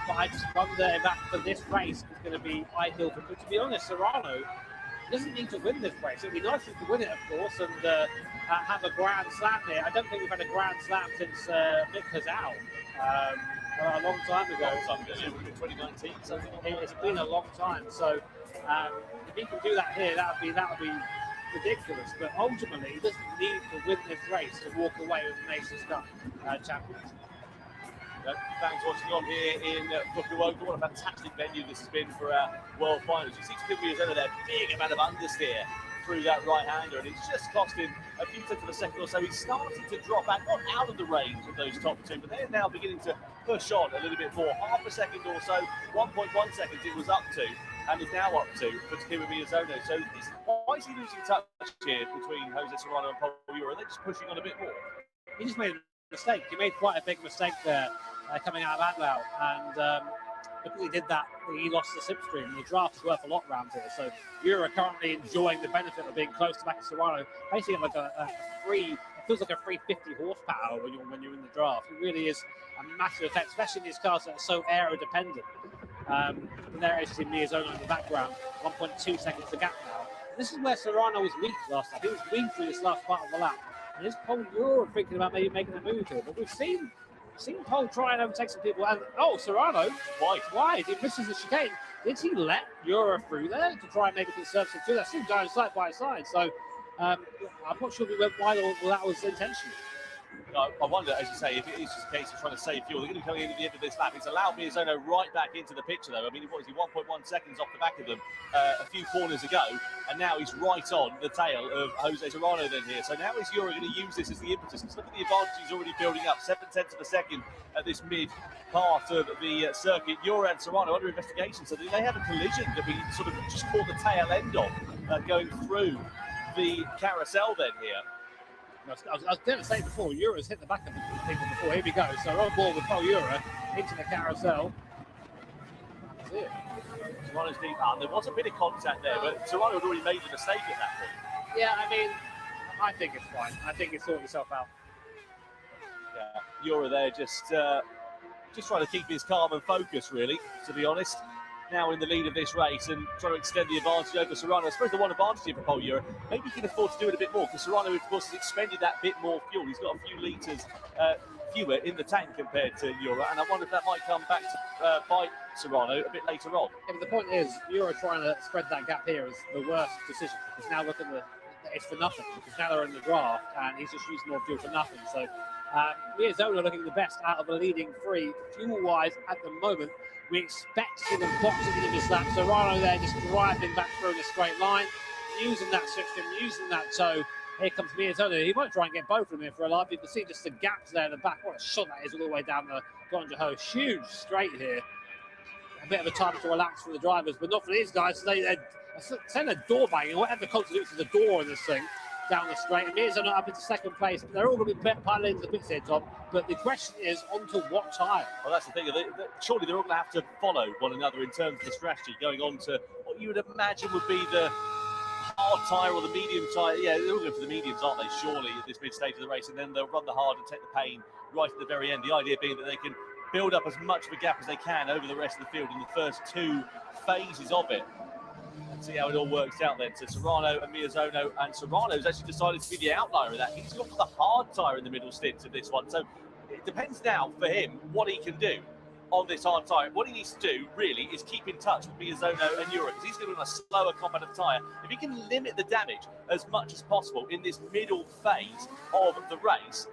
but I just wonder if that for this race is going to be ideal for him. To be honest, Serrano doesn't need to win this race. It'd be nice if he could win it, of course, and have a Grand Slam here. I don't think we've had a Grand Slam since Mick Hazal. A long time ago. 2019, something like that. It's been a long time. So if he can do that here, that would be ridiculous. But ultimately, he doesn't need to win this race to walk away with the Nations Cup championship. Thanks for watching on here in Fukuoka. What a fantastic venue this has been for our World Finals. You see Takuma Miyazono there, big amount of understeer through that right-hander, and it's just cost him a few tenths of a second or so. He's starting to drop back, not out of the range of those top two, but they're now beginning to push on a little bit more. Half a second or so, 1.1 seconds it was up to, and is now up to for Takuma Miyazono. So why is he losing touch here between Jose Serrano and Paul Ura? Are they just pushing on a bit more? He just made a mistake. He made quite a big mistake there coming out of Adlau, and because he did that, he lost the slipstream, and the draft is worth a lot around here. So Ura currently enjoying the benefit of being close to back to Serrano, basically like a free, it feels like a free 50 horsepower when you're in the draft. It really is a massive effect, especially in these cars that are so aero dependent. And there is Miyazono in the background. 1.2 seconds to gap now. And this is where Serrano was weak last time. He was weak through this last part of the lap. And is Paul Ura thinking about maybe making a move here? But we've seen Paul try and overtake some people. And Serrano, wide. He misses the chicane. Did he let Ura through there to try and make a conservative through? That's still going side by side. So I'm not sure if he went wide or that was intentional. I wonder, as you say, if it is just a case of trying to save fuel. They're going to be coming in at the end of this lap. It's allowed Miyazono right back into the picture, though. I mean, what is he, 1.1 seconds off the back of them a few corners ago, and now he's right on the tail of Jose Serrano then here. So now is Ura going to use this as the impetus? Because look at the advantage he's already building up, 7/10 of a second at this mid part of the circuit. Ura and Serrano under investigation, so they have a collision that we sort of just caught the tail end of going through the carousel then here. I was going to say before, Ura's hit the back of people before. Here we go. So on board with Paul Ura into the carousel. That's it. Serrano's deep out. There was a bit of contact there, but Serrano had already made the mistake at that point. Yeah, I mean, I think it's fine. I think it's sorting itself out. Yeah, Ura there just trying to keep his calm and focus, really, to be honest. Now in the lead of this race and trying to extend the advantage over Serrano. I suppose the one advantage here for Paul Ura, maybe he can afford to do it a bit more because Serrano, of course, has expended that bit more fuel. He's got a few litres fewer in the tank compared to Ura, and I wonder if that might come back to bite Serrano a bit later on. Yeah, but the point is, Ura trying to spread that gap here is the worst decision because now look at it's for nothing because now they're in the draft and he's just using more fuel for nothing. So Miyazono looking the best out of the leading three fuel-wise at the moment. We expect to see them boxing in this lap. Serrano there just driving back through in a straight line, using that system, using that toe. Here comes Miyazono. He might try and get both of them here for a life. You can see just the gaps there in the back. What a shot that is all the way down the Gonja-Ho. Huge straight here. A bit of a time to relax for the drivers, but not for these guys. They send a door banging, whatever constitutes as a door in this thing, down the straight. And Miyazono up into second place. They're all going to be piling into the pits here, Tom. But the question is, onto what tyre? Well, that's the thing. Surely they're all going to have to follow one another in terms of the strategy, going on to what you would imagine would be the hard tyre or the medium tyre. Yeah, they're all going for the mediums, aren't they, surely, at this mid-stage of the race. And then they'll run the hard and take the pain right at the very end. The idea being that they can build up as much of a gap as they can over the rest of the field in the first two phases of it. And see how it all works out then. So Serrano and Miyazono, and Serrano's actually decided to be the outlier of that. He's gone for the hard tyre in the middle stint of this one. So it depends now for him what he can do on this hard tyre. What he needs to do, really, is keep in touch with Miyazono and Ura, because he's going to be on a slower competitive tyre. If he can limit the damage as much as possible in this middle phase of the race,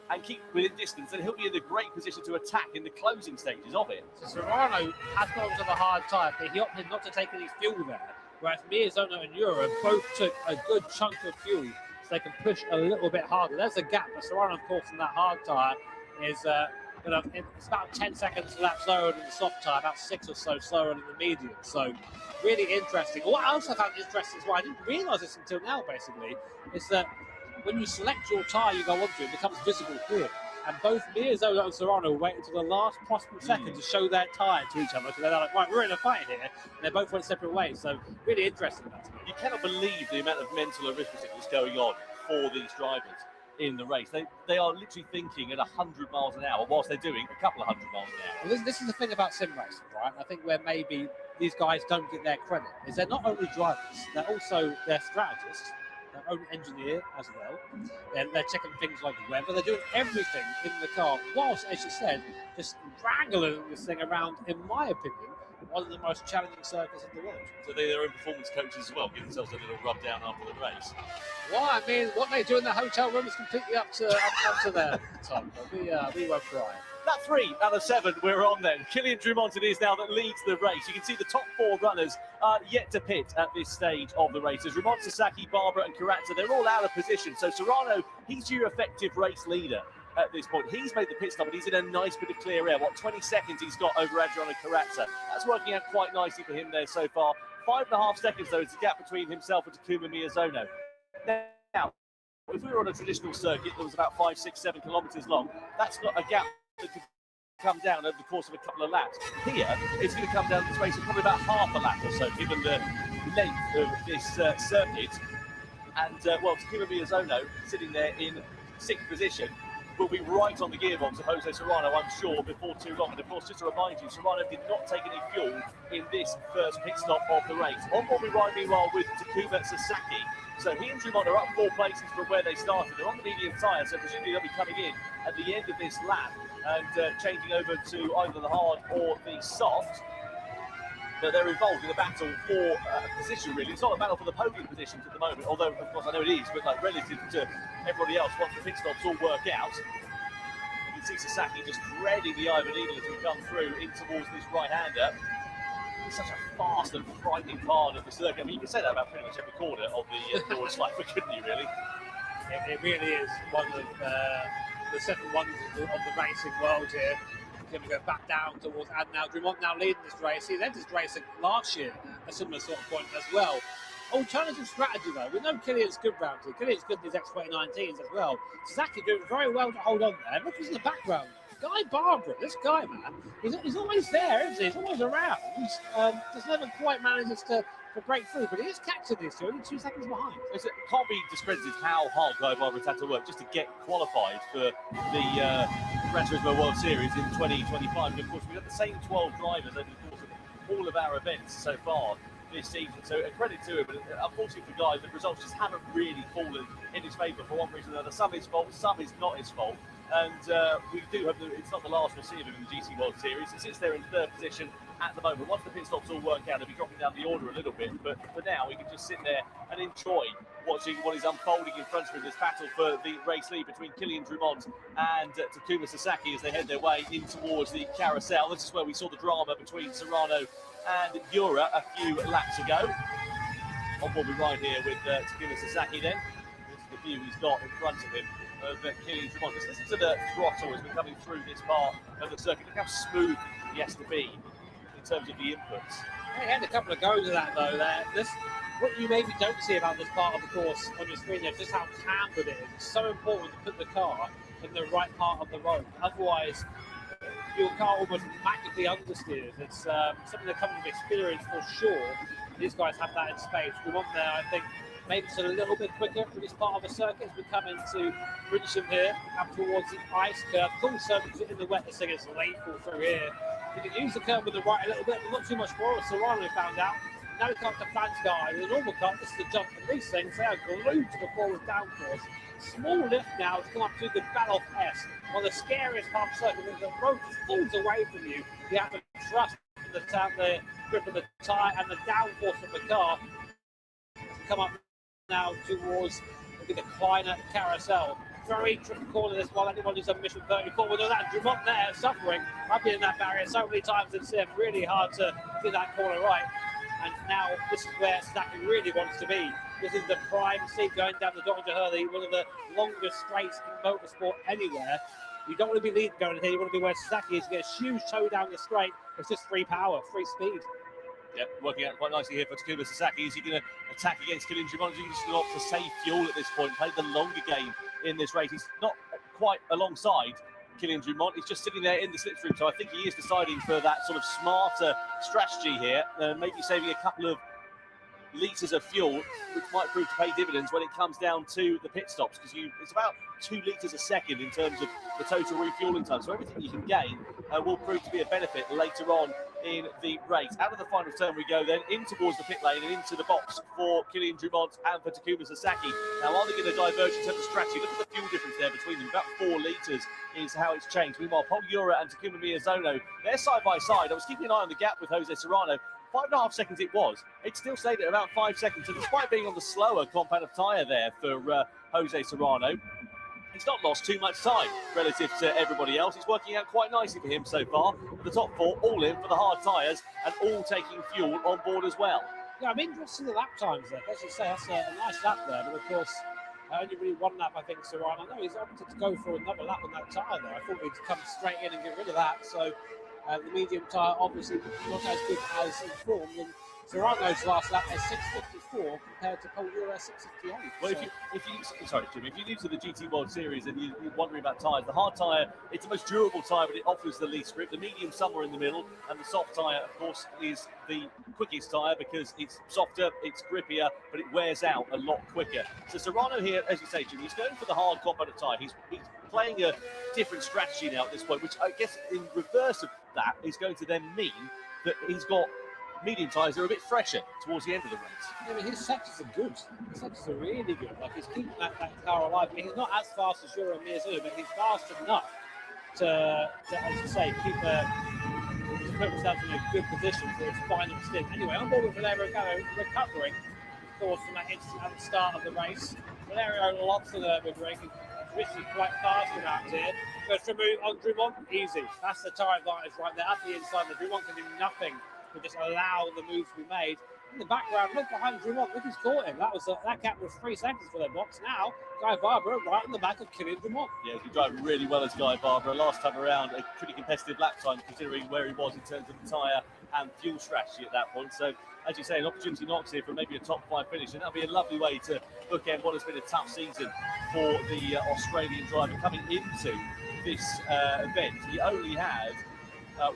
and keep within distance, then he'll be in a great position to attack in the closing stages of it. So Serrano has gone to the hard tyre, but he opted not to take any fuel there, whereas Miyazono and Ura both took a good chunk of fuel, so they can push a little bit harder. There's a gap, but Serrano, of course, in that hard tyre is it's about 10 seconds lap slower than the soft tyre, about 6 or so slower than the medium. So really interesting. What else I found interesting is why I didn't realise this until now, basically, is that when you select your tyre you go onto, it becomes visible here. And both Miyazono and Serrano wait until the last possible second to show their tyre to each other. So they're like, right, we're in a fight here. And they both went separate ways. So really interesting, that to me. You cannot believe the amount of mental arithmetic that's going on for these drivers in the race. They are literally thinking at 100 miles an hour whilst they're doing a couple of 100 miles an hour. Well, this is the thing about sim racing, right? I think where maybe these guys don't get their credit is they're not only drivers, they're strategists. Their own engineer as well. They're checking things like weather. They're doing everything in the car, whilst, as you said, just wrangling this thing around, in my opinion, one of the most challenging circuits in the world. So they're their own performance coaches as well, give themselves a little rub down after the race. Well, I mean, what they do in the hotel room is completely up to their time. But we won't cry. That 3 out of 7 we're on then. Kilian Drummond it is now that leads the race. You can see the top 4 runners are yet to pit at this stage of the race. As Ramon, Sasaki, Barbara and Karatza, they're all out of position. So Serrano, he's your effective race leader at this point. He's made the pit stop, but he's in a nice bit of clear air. 20 seconds he's got over Adriano Karatza. That's working out quite nicely for him there so far. 5.5 seconds, though, is the gap between himself and Takuma Miyazono. Now, if we were on a traditional circuit that was about 5, 6, 7 kilometres long, that's not a gap that could come down over the course of a couple of laps. Here, it's going to come down this race in probably about half a lap or so, given the length of this circuit. And, Takuma Miyazono sitting there in 6th position. will be right on the gearbox of Jose Serrano, I'm sure, before too long. And of course, just to remind you, Serrano did not take any fuel in this first pit stop of the race. On board we ride meanwhile with Takuma Sasaki. So he and Dumont are up 4 places from where they started. They're on the medium tyre, so presumably they'll be coming in at the end of this lap and changing over to either the hard or the soft. But they're involved in a battle for position, really. It's not a battle for the podium positions at the moment, although, of course, I know it is, but like relative to everybody else, once the pit stops all work out, you can see Sasaki just threading the Ivan Eagle as we come through in towards this right-hander. It's such a fast and frightening part of the circuit. I mean, you can say that about pretty much every corner of the Lord's Slifer, couldn't you, really? It really is one of the 7 wonders of the racing world here. Going to go back down towards Adnan Dumont, now leading this race. He led this racing last year, a similar sort of point as well. Alternative strategy though. We know Killian's good round here. Killian's good in his X2019s as well. Sasaki doing very well to hold on there. Look who's in the background. Guy Barbara, this guy, man, he's always there, isn't he? He's always around. Just never quite manages to break through, but he is catching this two, only 2 seconds behind. It can't be discredited how hard Guy Barbara's had to work just to get qualified for the Gran Turismo World Series in 2025. And of course, we've had the same 12 drivers over the course of all of our events so far this season. So a credit to him, but unfortunately for Guy, the results just haven't really fallen in his favour for one reason or another. Some his fault, some is not his fault. And we do have it's not the last we'll see of him in the GT World Series. He sits there in 3rd position at the moment. Once the pit stops all work out, he'll be dropping down the order a little bit. But for now, we can just sit there and enjoy watching what is unfolding in front of him. This battle for the race lead between Killian Dumont and Takuma Sasaki as they head their way in towards the carousel. This is where we saw the drama between Serrano and Ura a few laps ago. On board we ride here with Takuma Sasaki then. This is the view he's got in front of him of Killian Dumont. Just listen to the throttle as we're coming through this part of the circuit. Look how smooth he has to be in terms of the inputs. He had a couple of goes of that though there. What you maybe don't see about this part of the course on your screen there is just how cambered it is. It's so important to put the car in the right part of the road. Otherwise, your car almost magically understeers. It's something that comes with experience for sure. These guys have that in space. We want there, I think, maybe it's a little bit quicker for this part of the circuit as we come into Bridgesham here, up towards the ice curve. Cool surface in the wet, this thing is lethal through here. You can use the curve with the right a little bit, but not too much more, as Serrano found out. Now he's got the flange guy. In a normal cut, this is the jump, and these things, they are glued to the forward downforce. Small lift now to come up to the Baloff S, one of the scariest half circuits. The road just falls away from you. You have to trust the grip of the tyre and the downforce of the car to come up now towards the Kleiner carousel. Very tricky corner this one. Anyone who's on mission 34 will know that. Dumont there suffering. I've been in that barrier so many times in Sim. Really hard to get that corner right. And now this is where Sasaki really wants to be. This is the prime seat going down the Dr. Hurley, one of the longest straights in motorsport anywhere. You don't want to be leading going here. You want to be where Sasaki is. You get a huge toe down the straight. It's just free power, free speed. Yep, working out quite nicely here for Takuma Sasaki. Is he going to attack against Killian Dumont? He's just going to opt to save fuel at this point, played the longer game in this race. He's not quite alongside Killian Dumont. He's just sitting there in the slipstream, so I think he is deciding for that sort of smarter strategy here, maybe saving a couple of litres of fuel, which might prove to pay dividends when it comes down to the pit stops, because it's about 2 litres a second in terms of the total refueling time. So everything you can gain will prove to be a benefit later on in the race. Out of the final turn we go then, in towards the pit lane and into the box for Killian Dumont and for Takuma Sasaki. Now, are they going to diverge in terms of strategy? Look at the fuel difference there between them. About 4 litres is how it's changed. Meanwhile, Paul Ura and Takuma Miyazono, they're side by side. I was keeping an eye on the gap with Jose Serrano. 5.5 seconds it was. It still stayed at about 5 seconds. So despite being on the slower compound of tyre there for Jose Serrano, he's not lost too much time relative to everybody else. It's working out quite nicely for him so far. The top 4 all in for the hard tyres and all taking fuel on board as well. Yeah, I'm interested in the lap times there. Let's just say that's a nice lap there, but of course, only really one lap, I think, Serrano. No, he's opted to go for another lap on that tyre there. I thought he'd come straight in and get rid of that. So the medium tyre obviously not as good as informed. And Serrano's last lap is 6:54. 664 compared to Paul Euro 658. Well, if you sorry, Jim, if you're new to the GT World Series and you're wondering about tyres, the hard tyre, it's the most durable tyre, but it offers the least grip. The medium somewhere in the middle, and the soft tyre, of course, is the quickest tyre because it's softer, it's grippier, but it wears out a lot quicker. So Serrano here, as you say, Jim, he's going for the hard component tyre. He's playing a different strategy now at this point, which I guess in reverse of that is going to then mean that he's got medium tyres that are a bit fresher towards the end of the race. I mean, his sectors are good. His sectors are really good. Like, he's keeping that car alive. I mean, he's not as fast as Euro Miyazu, but he's fast enough to, as you say, to put himself in a good position for his final stint. Anyway, on board with Valerio Gallo, recovering, of course, from that incident at the start of the race. Valerio lots of the ring. He's really quite fast around here. Goes to move on Drumont, easy. That's the tyre advantage right there. At the inside, the Drumont can do nothing to just allow the move to be made. In the background, look behind Drumont. Look, he's caught him. That gap was 3 seconds for their box. Now, Guy Barbara right in the back of Kylian Drumont. Yeah, he's driving really well as Guy Barbara. Last time around, a pretty competitive lap time considering where he was in terms of the tyre and fuel strategy at that point. So, as you say, an opportunity knocks here for maybe a top 5 finish, and that'll be a lovely way to bookend what has been a tough season for the Australian driver coming into this event. He only had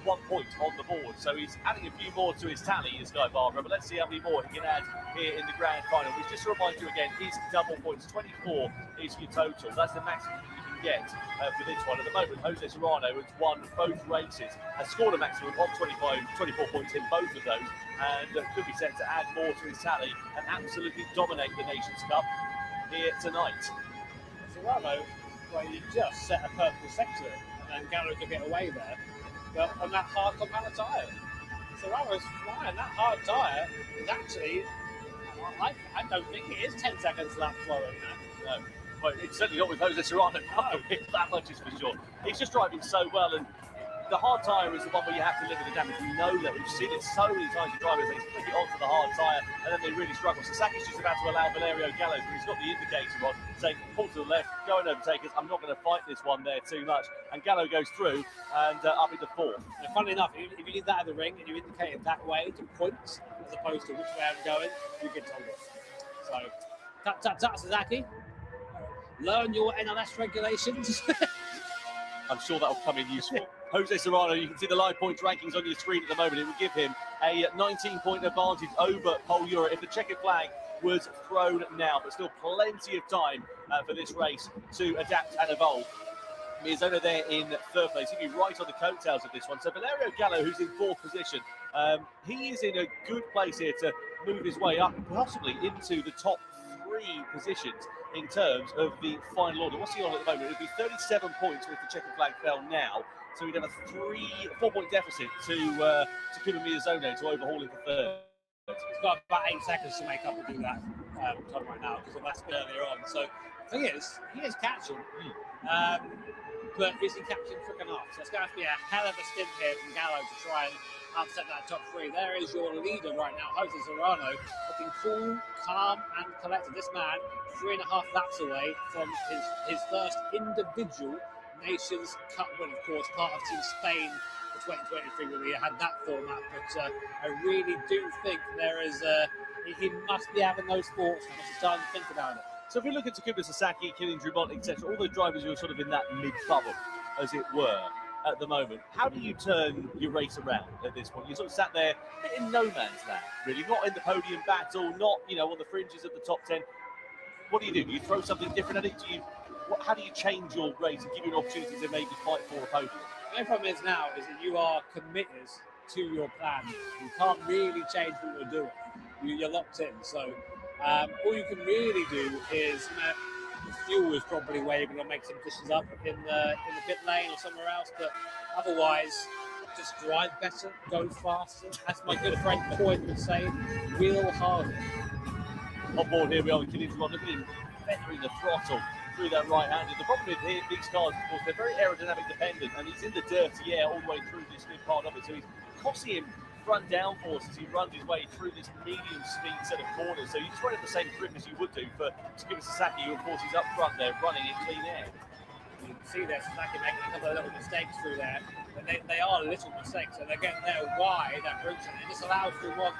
1 point on the board, so he's adding a few more to his tally, this Guy Barbara, but let's see how many more he can add here in the grand final, which, just to remind you again, is double points. 24 is your total. That's the maximum you can get for this one. At the moment, Jose Serrano has won both races, has scored a maximum of 24 points in both of those, and could be set to add more to his tally and absolutely dominate the Nations Cup here tonight. Serrano, well, he just set a purple sector, and then Gallo could get away there. But on that hard compound tyre, Serrano's flying. That hard tyre is actually, I don't think it is 10 seconds lap slower than that. No, well, it's certainly not with Jose Serrano. No, that much is for sure. He's just driving so well, and the hard tyre is the one where you have to live with the damage. We know that. We've seen it so many times with drivers. They flick it onto the hard tyre, and then they really struggle. Sasaki's just about to allow Valerio Gallo, but he's got the indicator on, saying, pull to the left, go and overtake us. I'm not going to fight this one there too much. And Gallo goes through and up into 4th. And funnily enough, if you did that at the ring and you indicated that way to points, as opposed to which way I'm going, you get told off. So, tut, Sasaki. Learn your NLS regulations. I'm sure that will come in useful. Jose Serrano, you can see the live points rankings on your screen at the moment. It will give him a 19-point advantage over Pol Euro if the checkered flag was thrown now, but still plenty of time for this race to adapt and evolve. Miyazono there in 3rd place. He'll be right on the coattails of this one. So Valerio Gallo, who's in 4th position, he is in a good place here to move his way up, possibly into the top 3 positions in terms of the final order. What's he on at the moment? It would be 37 points if the checkered flag fell now. So we'd have a 4-point deficit to Takuma Miyazono to overhaul him for 3rd. He's got about 8 seconds to make up and do that time right now because of that spin earlier on. So the thing is, he is catching, but is he catching quick enough? So it's going to be a hell of a stint here from Gallo to try and upset that top 3. There is your leader right now, Jose Serrano, looking cool, calm, and collected. This man 3.5 laps away from his first individual Nations Cup win, of course, part of Team Spain for 2023 when we had that format. But I really do think there is he must be having those thoughts and must start to think about it. So if we look at Takuma Sasaki, Kylian Drumont, etc., all those drivers who are sort of in that mid-bubble, as it were, at the moment, how do you turn your race around at this point? You're sort of sat there in no man's land, really, not in the podium battle, not, on the fringes of the top 10. What do? Do you throw something different at it? How do you change your race and give you an opportunity to maybe fight for a podium? The only problem is now is that you are committed to your plan. You can't really change what you're doing. You're locked in. So all you can really do is, the fuel is probably where you're going to make some decisions up in the pit lane or somewhere else. But otherwise, just drive better, go faster. As my good friend Boyd would say, wheel harder. On board here we are with Kylian Drumont. Look at him feathering the throttle through that right-handed. The problem with these cars, of course, they're very aerodynamic dependent, and he's in the dirty air all the way through this mid part of it. So he's costing him front downforce as he runs his way through this medium speed set of corners. So you just run at the same grip as you would do for Takuma Sasaki, who of course is up front there running in clean air. You can see there Sasaki making a couple of little mistakes through there, but they are little mistakes, so they're getting there wide that route, and it just allows Drumont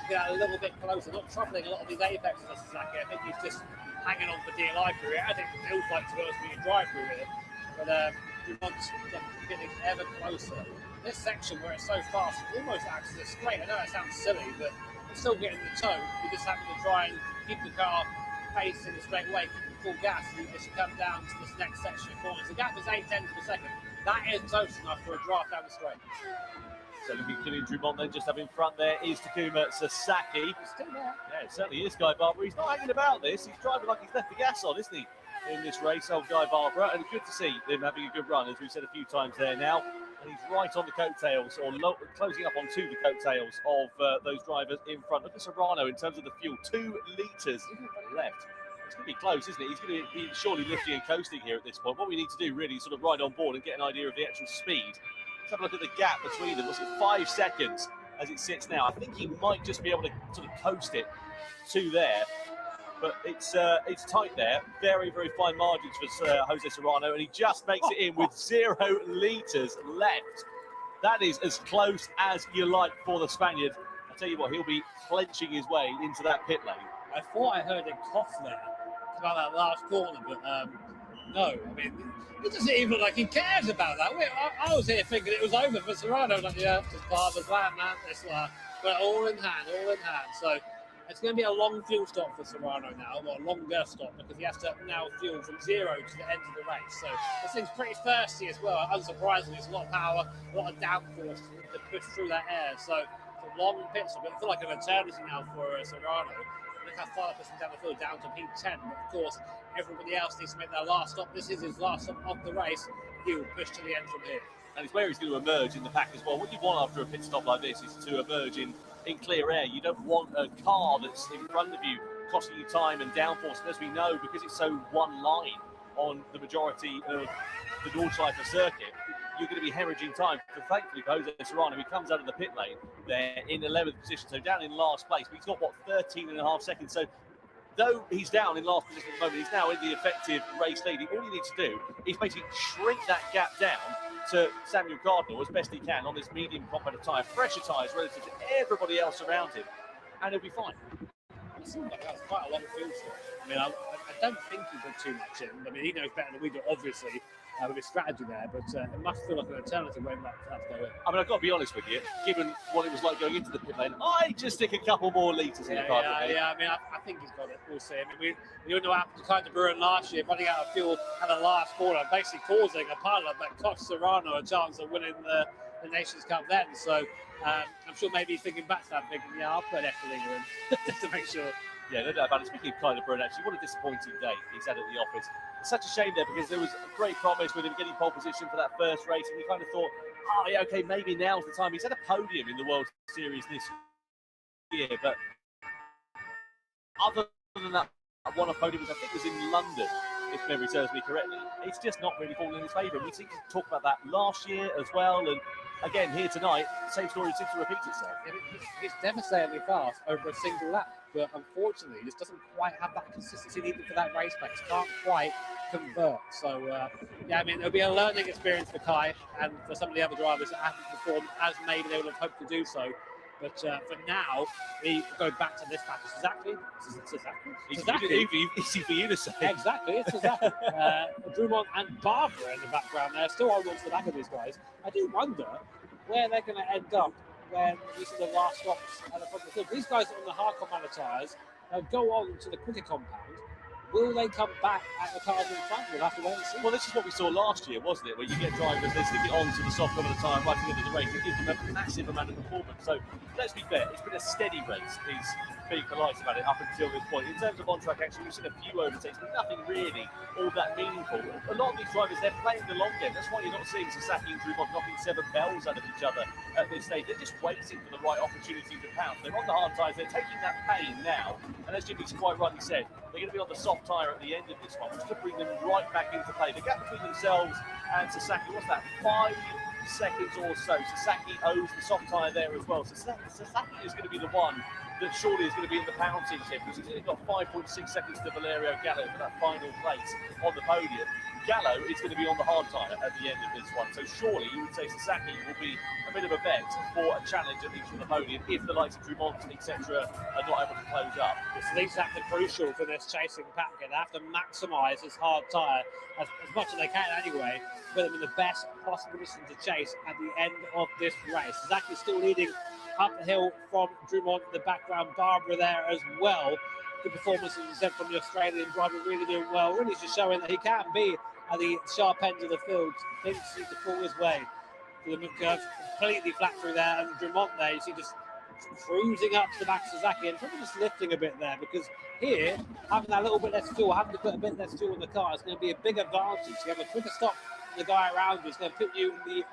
get a little bit closer, not troubling a lot of these apexes of Sasaki. I think he's just hanging on for dear life through it. I think it feels like, to be honest, when you drive through here. But Drumont's getting ever closer. This section where it's so fast, it almost acts as a straight. I know that sounds silly, but it's still getting the tone. You just have to try and keep the car pace in a straight way, full gas as you come down to this next section of corners. The gap is 8 tenths of a second. That is close enough for a draft down the straight. So looking at Kylian Drumont then, just up in front there is Takuma Sasaki. He's still there. Yeah, it certainly is, Guy Barbara. He's not hanging about this. He's driving like he's left the gas on, isn't he, in this race, old Guy Barbara? And good to see him having a good run, as we've said a few times there now. And he's right on the coattails, or closing up onto the coattails of those drivers in front. Look at Serrano in terms of the fuel, 2 litres left. It's going to be close, isn't it? He's going to be surely lifting and coasting here at this point. What we need to do really is sort of ride on board and get an idea of the actual speed. Let's have a look at the gap between them. What's it, 5 seconds as it sits now? I think he might just be able to sort of coast it to there. But it's tight there. Very, very fine margins for Jose Serrano, and he just makes it in with 0 litres left. That is as close as you like for the Spaniard. I tell you what, he'll be clenching his way into that pit lane. I thought I heard him cough there about that last corner, but no. I mean, it doesn't even look like he cares about that. I was here thinking it was over for Serrano. Like, yeah, just part of the plan, man. But all in hand, all in hand. So it's going to be a long fuel stop for Serrano now, or a longer stop, because he has to now fuel from 0 to the end of the race. So this thing's pretty thirsty as well. Unsurprisingly, it's a lot of power, a lot of downforce to push through that air. So it's a long pit stop. It feels like an eternity now for Serrano. Look how far pushing down the field, down to P10. But of course, everybody else needs to make their last stop. This is his last stop of the race. He will push to the end from here. And it's where he's going to emerge in the pack as well. What you want after a pit stop like this is to emerge in clear air. You don't want a car that's in front of you costing you time and downforce. And as we know, because it's so one line on the majority of the Nordschleife circuit, you're going to be hemorrhaging time. But thankfully for Jose Serrano, he comes out of the pit lane there in 11th position, so down in last place. But he's got, what, 13.5 seconds. So though he's down in last position at the moment, he's now in the effective race lead. All he needs to do is basically shrink that gap down to Samuel Cardinal as best he can on this medium compound tyre, fresher tyres relative to everybody else around him, and he'll be fine. It seems like that's quite a long field stop. I mean, I don't think he did too much in. I mean, he knows better than we do, obviously, with his strategy there, but it must feel like an eternity waiting for that to go in. I mean, I've got to be honest with you, given what it was like going into the pit lane, I just stick a couple more litres in the car. Yeah, I mean, I think he's got it. We'll see. I mean, we all know what happened to Kyle de Bruin last year, running out of fuel at the last corner, basically causing a pileup that cost Serrano a chance of winning the Nations Cup then. So I'm sure maybe he's thinking back to that, thinking, yeah, I'll put Efteling in just to make sure. Yeah, no doubt about it. Speaking of Kyle de Bruin, actually, what a disappointing day he's had at the office. It's such a shame there, because there was a great promise with him getting pole position for that first race, and we kind of thought, oh yeah, okay, maybe now's the time. He's had a podium in the World Series this year, but other than that one of podiums, I think was in London, if memory serves me correctly, it's just not really fallen in his favour. We seem to talk about that last year as well, and again here tonight, same story seems to repeat itself. He's devastatingly fast over a single lap, but unfortunately, he just doesn't quite have that consistency needed for that race pace. Can't quite convert. So, yeah, I mean, it'll be a learning experience for Kai and for some of the other drivers that haven't performed as maybe they would have hoped to do so. But for now, we go back to this package. Exactly. Easy for you to say. Exactly. It's exactly. Drumont and Barbara in the background there, still holding on to the back of these guys. I do wonder where they're going to end up when this is the last stops at the front of the field. These guys on the hard compound tyres go on to the quicker compound. Will they come back at the cars in front? We'll have to wait and see. Well, this is what we saw last year, wasn't it? Where you get drivers, they stick it on to the soft compound tyre right at the end of the race. It gives them a massive amount of performance. So let's be fair, it's been a steady race, is being polite about it up until this point. In terms of on-track action, we've seen a few overtakes, but nothing really all that meaningful. A lot of these drivers, they're playing the long game. That's why you're not seeing Sasaki and Drumont knocking 7 bells out of each other at this stage. They're just waiting for the right opportunity to pounce. They're on the hard tyres, they're taking that pain now. And as Jimmy's quite rightly said, they're going to be on the soft tyre at the end of this one, which should bring them right back into play. The gap between themselves and Sasaki, what's that, 5 seconds or so. Sasaki owes the soft tyre there as well. So Sasaki is going to be the one that surely is going to be in the penalty tip because he's only got 5.6 seconds to Valerio Gallo for that final place on the podium. Gallo is going to be on the hard tyre at the end of this one, so surely you would say Sasaki will be a bit of a bet for a challenge at least from the podium if the likes of Drummond, etc. are not able to close up. It's exactly crucial for this chasing pack. They have to maximise this hard tyre as much as they can anyway, put them in the best possible position to chase at the end of this race. Sasaki still leading up the hill from Drummond in the background. Barbara there as well. Good performance, as you said, from the Australian driver, really doing well. Really just showing that he can be at the sharp end of the field. Things seem to fall his way. The curve completely flat through there, and Drummond there, you see just cruising up to the back of Sasaki and probably just lifting a bit there, because here, having that little bit less fuel, having to put a bit less fuel in the car, is going to be a big advantage. You have a quicker stop than the guy around you. It's going to put you in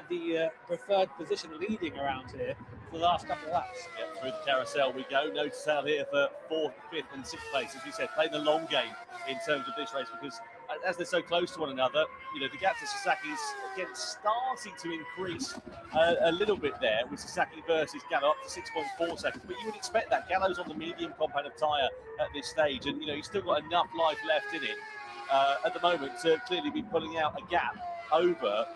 the preferred position leading around here for the last couple of laps. Yeah, through the carousel we go. No sale here for 4th, 5th and 6th place. As you said, playing the long game in terms of this race, because as they're so close to one another, you know, the gap to Sasaki's again starting to increase a little bit there with Sasaki versus Gallo up to 6.4 seconds. But you would expect that. Gallo's on the medium compound of tyre at this stage, and you know he's still got enough life left in it at the moment to clearly be pulling out a gap over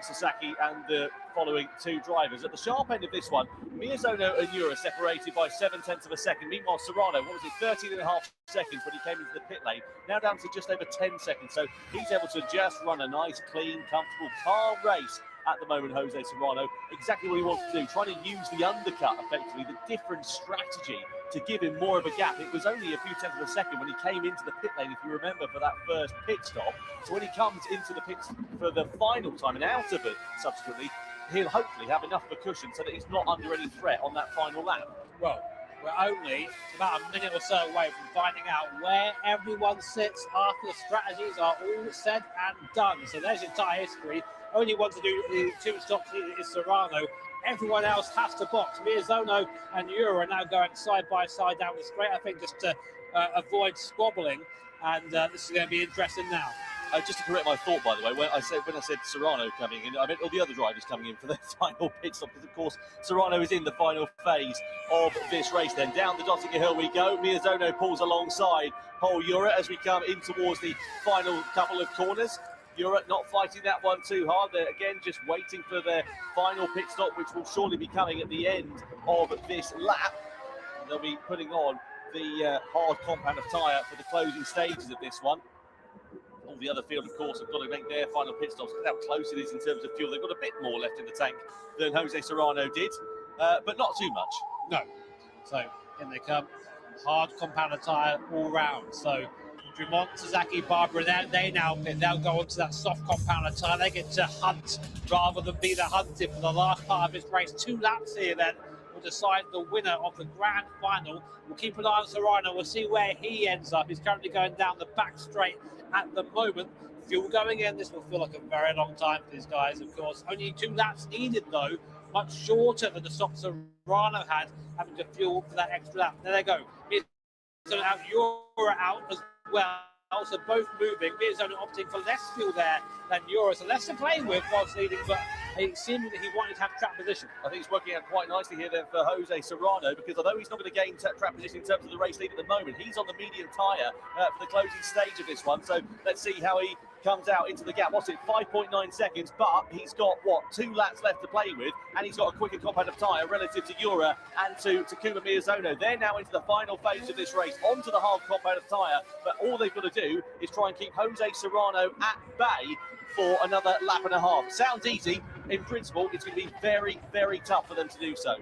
Sasaki and the following two drivers. At the sharp end of this one, Miyazono and Ura separated by 7/10 of a second. Meanwhile, Serrano, 13.5 seconds when he came into the pit lane, now down to just over 10 seconds. So he's able to just run a nice, clean, comfortable, calm race at the moment, Jose Serrano. Exactly what he wants to do, trying to use the undercut, effectively, the different strategy to give him more of a gap. It was only a few tenths of a second when he came into the pit lane, if you remember, for that first pit stop. So when he comes into the pits for the final time and out of it subsequently, he'll hopefully have enough of a cushion so that he's not under any threat on that final lap. Well, we're only about a minute or so away from finding out where everyone sits after the strategies are all said and done. So there's your tyre history. Only one to do the two stops is Serrano. Everyone else has to box. Miyazono and Ura are now going side by side down the straight, I think, just to avoid squabbling. And this is going to be interesting now. Just to correct my thought, by the way, when I said Serrano coming in, I meant all the other drivers coming in for their final pit stop, because of course Serrano is in the final phase of this race. Then down the Dottingham Hill we go. Miyazono pulls alongside Pol Ura as we come in towards the final couple of corners. Ura not fighting that one too hard. They're again just waiting for their final pit stop, which will surely be coming at the end of this lap. And they'll be putting on the hard compound of tyre for the closing stages of this one. All the other field, of course, have got to make their final pit stops. Look how close it is in terms of fuel. They've got a bit more left in the tank than Jose Serrano did, but not too much. No. So in they come. Hard compound tyre all round. So Drummond, Sasaki, Barbara, they now pit. They'll go onto that soft compound tyre. They get to hunt rather than be the hunted for the last part of this race. 2 laps here then will decide the winner of the grand final. We'll keep an eye on Serrano. We'll see where he ends up. He's currently going down the back straight at the moment. Fuel going in. This will feel like a very long time for these guys, of course. Only 2 laps needed, though. Much shorter than the stop Serrano had, having to fuel for that extra lap. There they go. So out, Ura out as well. So both moving. Miyazono opting for less fuel there than Ura, so less to play with whilst leading, but it seemed that he wanted to have track position. I think it's working out quite nicely here then for Jose Serrano, because although he's not going to gain track position in terms of the race lead at the moment, he's on the medium tyre for the closing stage of this one. So let's see how he comes out into the gap. What's it, 5.9 seconds, but he's got, 2 laps left to play with, and he's got a quicker compound of tyre relative to Ura and to Takuma Miyazono. They're now into the final phase of this race, onto the hard compound of tyre, but all they've got to do is try and keep Jose Serrano at bay for another lap and a half. Sounds easy. In principle, it's going to be very, very tough for them to do so.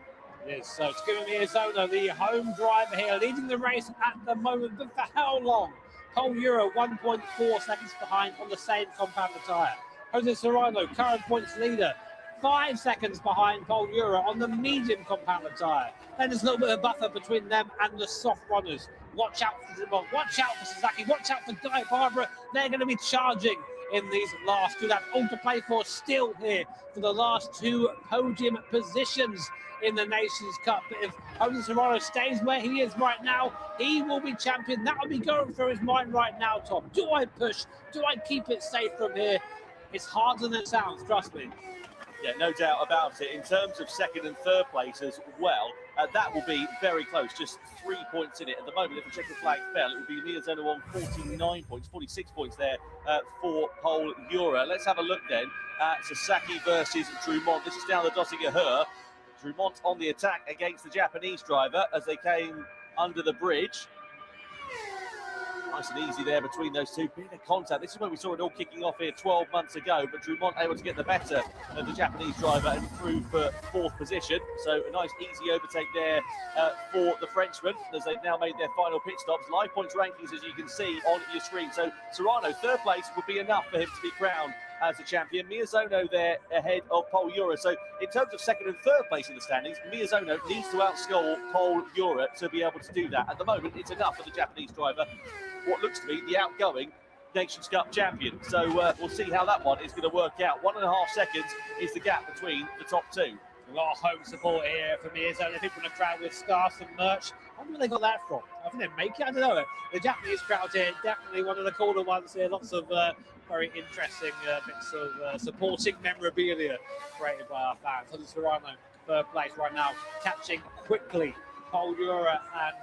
It is. So Takuma Miyazono, the home driver here, leading the race at the moment, but for how long? Pol Ura 1.4 seconds behind on the same compound of tyre. Jose Serrano, current points leader, 5 seconds behind Pol Ura on the medium compound of tyre. Then there's a little bit of buffer between them and the soft runners. Watch out for Drummond, watch out for Sasaki, watch out for Guy Barbara. They're going to be charging in these last 2 laps. All to play for still here for the last 2 podium positions in the Nations Cup. But if Jose Serrano stays where he is right now, he will be champion. That will be going through his mind right now, Tom. Do I push? Do I keep it safe from here? It's harder than it sounds, trust me. Yeah, no doubt about it. In terms of second and third place as well, that will be very close, just 3 points in it. At the moment, if the checkered flag fell, it would be Miyazono on 49 points, 46 points there for Paul Ura. Let's have a look then at Sasaki versus Drumont. This is down the Dottinger Her. Drumont on the attack against the Japanese driver as they came under the bridge. Nice and easy there between those two. Bit of contact. This is where we saw it all kicking off here 12 months ago, but Drumont able to get the better of the Japanese driver and through for fourth position. So a nice easy overtake there for the Frenchman as they've now made their final pit stops. Live points rankings, as you can see on your screen. So Serrano, third place would be enough for him to be crowned as a champion. Miyazono there ahead of Paul Ura. So in terms of second and third place in the standings, Miyazono needs to outscore Paul Ura to be able to do that. At the moment, it's enough for the Japanese driver, what looks to be the outgoing Nations Cup champion. So we'll see how that one is going to work out. 1.5 seconds is the gap between the top two. A lot of home support here for Miyazono. People in the crowd with scarves and merch. I wonder where they got that from. I think they make it. I don't know. The Japanese crowd here, definitely one of the cooler ones here. Lots of very interesting bits of supporting memorabilia created by our fans. So Serrano, third place right now, catching quickly Paul Ura and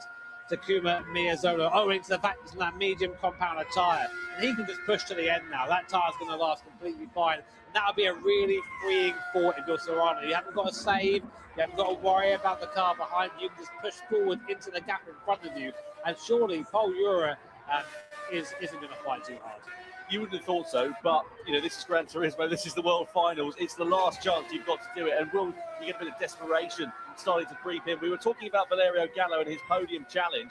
Takuma Miyazono, owing to the fact it's that medium compound tyre. And he can just push to the end now. That tyre's going to last completely fine. And that'll be a really freeing thought if you're Serrano. You haven't got to save, you haven't got to worry about the car behind you. You can just push forward into the gap in front of you. And surely Paul Ura isn't going to fight too hard. You wouldn't have thought so, but you know, this is Gran Turismo, this is the World Finals, it's the last chance you've got to do it, and will you get a bit of desperation starting to creep in. We were talking about Valerio Gallo and his podium challenge.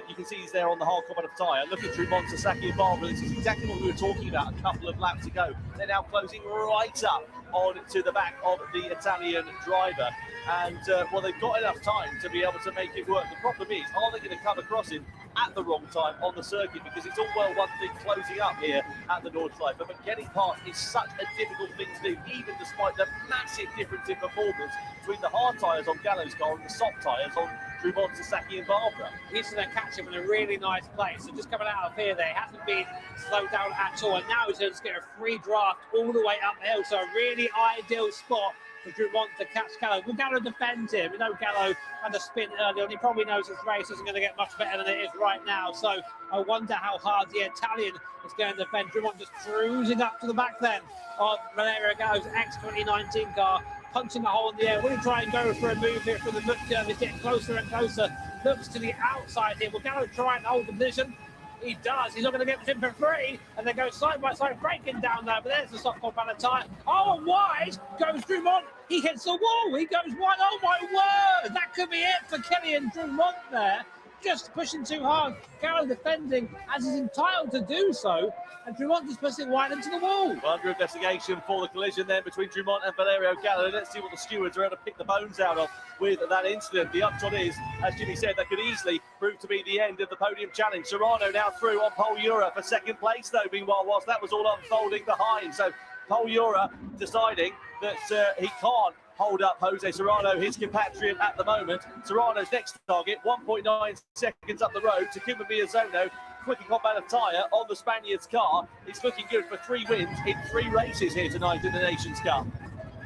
You can see he's there on the hard combat of tyre. Look at Drumont, Sasaki and Barbara. This is exactly what we were talking about a couple of laps ago. They're now closing right up on to the back of the Italian driver. And, well, they've got enough time to be able to make it work. The problem is, are they going to come across him at the wrong time on the circuit? Because it's all well one thing closing up here at the Nordschleife, but getting past is such a difficult thing to do, even despite the massive difference in performance between the hard tyres on Gallo's car and the soft tyres on Drumont, Sasaki and Barbara. He's going to catch him in a really nice place. So just coming out of here, there hasn't been slowed down at all. And now he's going to get a free draft all the way up the hill. So a really ideal spot for Drumont to catch Gallo. Will Gallo defend him? We know Gallo had a spin earlier, and he probably knows his race isn't going to get much better than it is right now. So I wonder how hard the Italian is going to defend. Drumont just cruising up to the back then of Valerio Gallo's X2019 car, punching a hole in the air. Will he try and go for a move here from the mid curve? He's getting closer and closer. Looks to the outside here. Will Gallo try and hold the position? He does. He's not going to get him for free. And they go side by side, breaking down there. But there's the soft compound tyre. Oh, and wide goes Drumont. He hits the wall. He goes wide. Oh, my word. That could be it for Kilian Drumont there. Just pushing too hard. Gallo defending as he's entitled to do so. And Drumont just pushing wide into the wall. Under investigation for the collision then between Drumont and Valerio Gallo. Let's see what the stewards are able to pick the bones out of with that incident. The upshot is, as Jimmy said, that could easily prove to be the end of the podium challenge. Serrano now through on Paul Ura for second place, though, meanwhile, whilst that was all unfolding behind. So Paul Ura deciding that he can't hold up Jose Serrano, his compatriot at the moment. Serrano's next target, 1.9 seconds up the road. Takuma Miyazono, quick combat of tyre on the Spaniard's car. It's looking good for 3 wins in 3 races here tonight in the Nations Cup.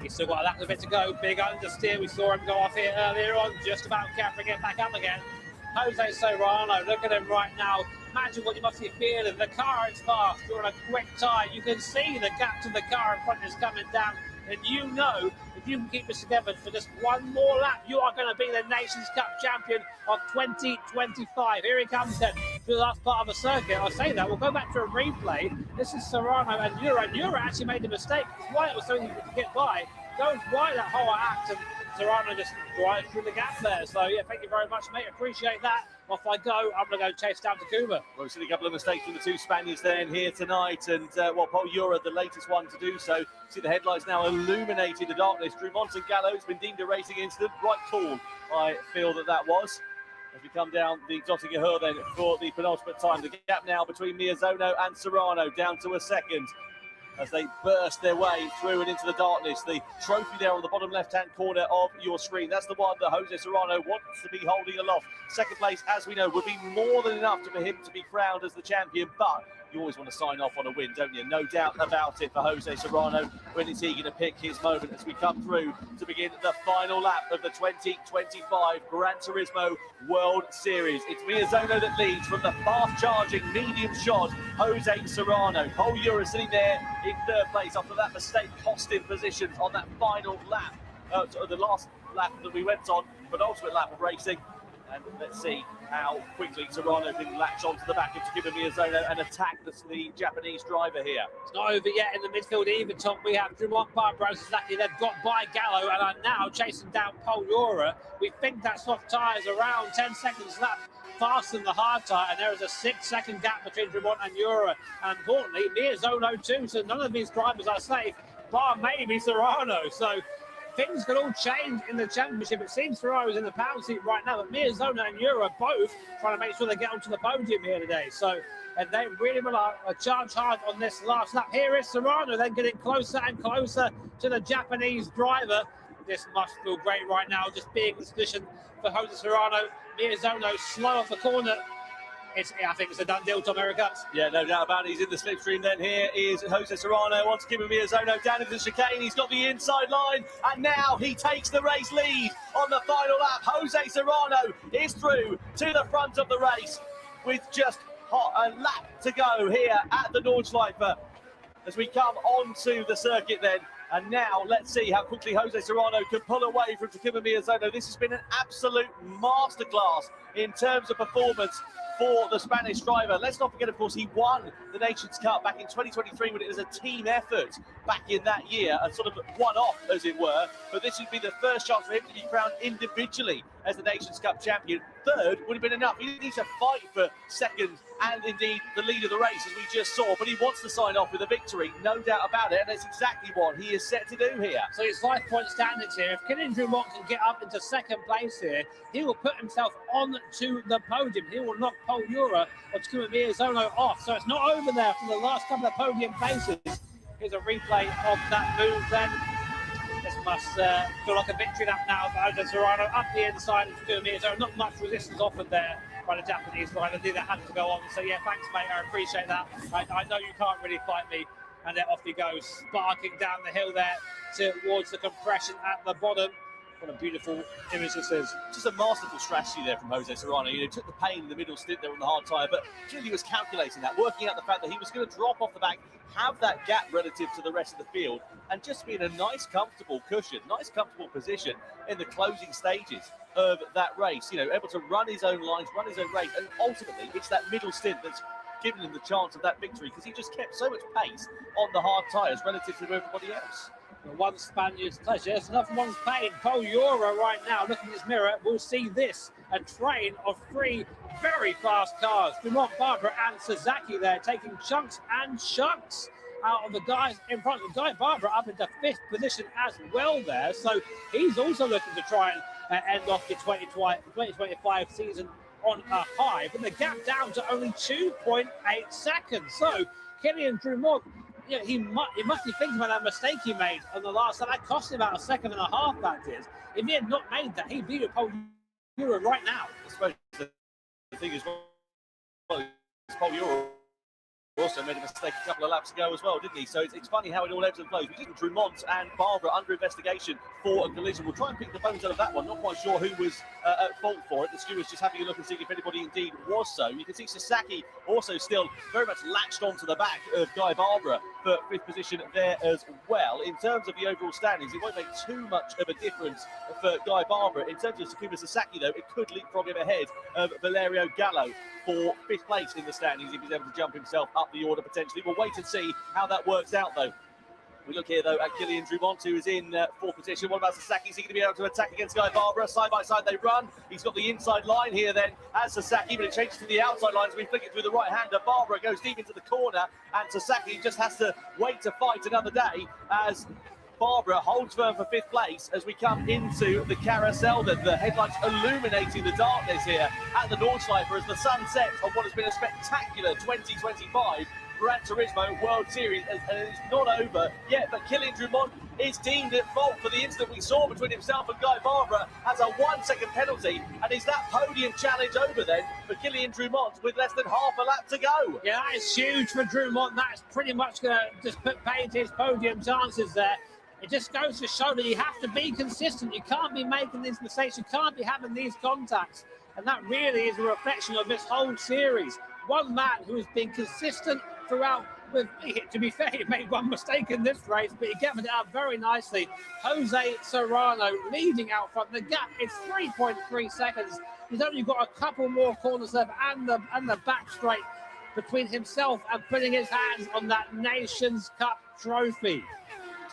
He's still got a little bit to go. Big understeer. We saw him go off here earlier on, just about carefully get back up again. Jose Serrano, look at him right now. Imagine what you must be feeling. The car is fast. You're on a quick tyre. You can see the gap to the car in front is coming down. And you know, if you can keep this together for just one more lap, you are going to be the Nations Cup champion of 2025. Here he comes then to the last part of the circuit. I'll say that. We'll go back to a replay. This is Serrano and Ura. Ura actually made a mistake. Wyatt was something to get by. Goes wide that whole act, and Serrano just drives through the gap there. So, yeah, thank you very much, mate. Appreciate that. Off I go. I'm going to go chase down Takuma. Well, we've seen a couple of mistakes from the 2 Spaniards then here tonight, and well, Paul Ura, the latest one to do so. See the headlights now illuminating the darkness. Drumont and Gallo, it's been deemed a racing incident. Right call, I feel that was. As we come down the Dottinger Her then for the penultimate time. The gap now between Miyazono and Serrano down to a second as they burst their way through and into the darkness. The trophy there on the bottom left-hand corner of your screen, that's the one that Jose Serrano wants to be holding aloft. Second place, as we know, would be more than enough for him to be crowned as the champion, but you always want to sign off on a win, don't you? No doubt about it for Jose Serrano. When is he going to pick his moment as we come through to begin the final lap of the 2025 Gran Turismo World Series? It's Miyazono that leads from the fast-charging, medium-shod Jose Serrano. Paul Ura sitting there in third place after that mistake cost him positions on that final lap, the last lap that we went on, but ultimate lap of racing. And let's see how quickly Serrano can latch onto the back of Takuma Miyazono and attack the Japanese driver here. It's not over yet in the midfield even, Tom. We have Dumont, Barbaro, Sasaki. They've got by Gallo and are now chasing down Paul Ura. We think that soft tyres around 10 seconds left faster than the hard tyre, and there is a 6-second gap between Dumont and Ura. And importantly, Miyazono too, so none of these drivers are safe, bar maybe Serrano. So things could all change in the championship. It seems Serrano's in the pound seat right now, but Miyazono and Ura both trying to make sure they get onto the podium here today. So, and they really will charge hard on this last lap. Here is Serrano then getting closer and closer to the Japanese driver. This must feel great right now, just being in this position for Jose Serrano. Miyazono slow off the corner. I think it's a done deal, Tom Ericuts. Yeah, no doubt about it. He's in the slipstream then. Here is Jose Serrano. Wants to give him Miyazono down into the chicane. He's got the inside line. And now he takes the race lead on the final lap. Jose Serrano is through to the front of the race with just a lap to go here at the Nordschleife as we come onto the circuit then. And now let's see how quickly Jose Serrano can pull away from Takuma Miyazono. This has been an absolute masterclass in terms of performance for the Spanish driver. Let's not forget, of course, he won the Nations Cup back in 2023 when it was a team effort back in that year, a sort of one-off, as it were. But this would be the first chance for him to be crowned individually as the Nations Cup champion. Third would have been enough. He needs to fight for second and indeed the lead of the race, as we just saw. But he wants to sign off with a victory, no doubt about it. And that's exactly what he is set to do here. So his 5-point standings here. If Kylian Drumont can get up into second place here, he will put himself on to the podium. He will knock Paul Ura or Takuma Miyazono off. So it's not over there for the last couple of podium places. Here's a replay of that move then. This must feel like a victory lap now for Jose Serrano up the inside of Takuma Miyazono. Not much resistance offered there by the Japanese driver. Neither had to go on. So yeah, thanks mate, I appreciate that. I know you can't really fight me. And then off he goes, sparking down the hill there towards the compression at the bottom. What a beautiful image this is. Just a masterful strategy there from Jose Serrano. You know, took the pain in the middle stint there on the hard tyre, but clearly was calculating that, working out the fact that he was going to drop off the back, have that gap relative to the rest of the field, and just be in a nice, comfortable cushion, nice, comfortable position in the closing stages of that race. You know, able to run his own lines, run his own race, and ultimately it's that middle stint that's given him the chance of that victory, because he just kept so much pace on the hard tyres relative to everybody else. One Spaniard's pleasure, it's another one's pain. Paul Ura right now, looking in his mirror, will see this, a train of three very fast cars. Dumont, Barbaro and Sasaki there, taking chunks and chunks out of the guys in front. The guy Barbaro up into 5th position as well there, so he's also looking to try and end off the 2025 season on a high, but the gap down to only 2.8 seconds. So Kylian Drumont, you know, he must be thinking about that mistake he made on the last time. That cost him about 1.5 seconds, that did. If he had not made that, he'd beat Paul Ura right now. I suppose the thing is, well, Paul Ura also made a mistake a couple of laps ago as well, didn't he? So it's funny how it all ebbs and flows. We didn't Drumont and Barbaro under investigation for a collision. We'll try and pick the bones out of that one. Not quite sure who was at fault for it. The stewards just having a look and seeing if anybody indeed was so. You can see Sasaki also still very much latched onto the back of Guy Barbaro for 5th position there as well. In terms of the overall standings, it won't make too much of a difference for Guy Barbaro. In terms of Takuma Sasaki, though, it could leapfrog him ahead of Valerio Gallo for 5th place in the standings if he's able to jump himself up the order potentially. We'll wait and see how that works out, though. We look here, though, at Kylian Drumont, who is in 4th position. What about Sasaki? Is he going to be able to attack against Guy Barbaro? Side by side they run. He's got the inside line here then as Sasaki, but it changes to the outside lines. We flick it through the right hander. Barbaro goes deep into the corner, and Sasaki just has to wait to fight another day as Barbaro holds firm for 5th place as we come into the carousel. The headlights illuminating the darkness here at the Nordschleife as the sun sets on what has been a spectacular 2025 Gran Turismo World Series, and it's not over yet, but Kylian Drumont is deemed at fault for the incident we saw between himself and Guy Barbara, has a 1 second penalty, and is that podium challenge over then for Kylian Drumont with less than half a lap to go? Yeah, that is huge for Drumont. That's pretty much going to just put paid to his podium chances there. It just goes to show that you have to be consistent. You can't be making these mistakes. You can't be having these contacts. And that really is a reflection of this whole series. One man who has been consistent throughout. To be fair, he made one mistake in this race, but he gathered it up very nicely. Jose Serrano leading out front. The gap is 3.3 seconds. He's only got a couple more corners left and the back straight between himself and putting his hands on that Nations Cup trophy.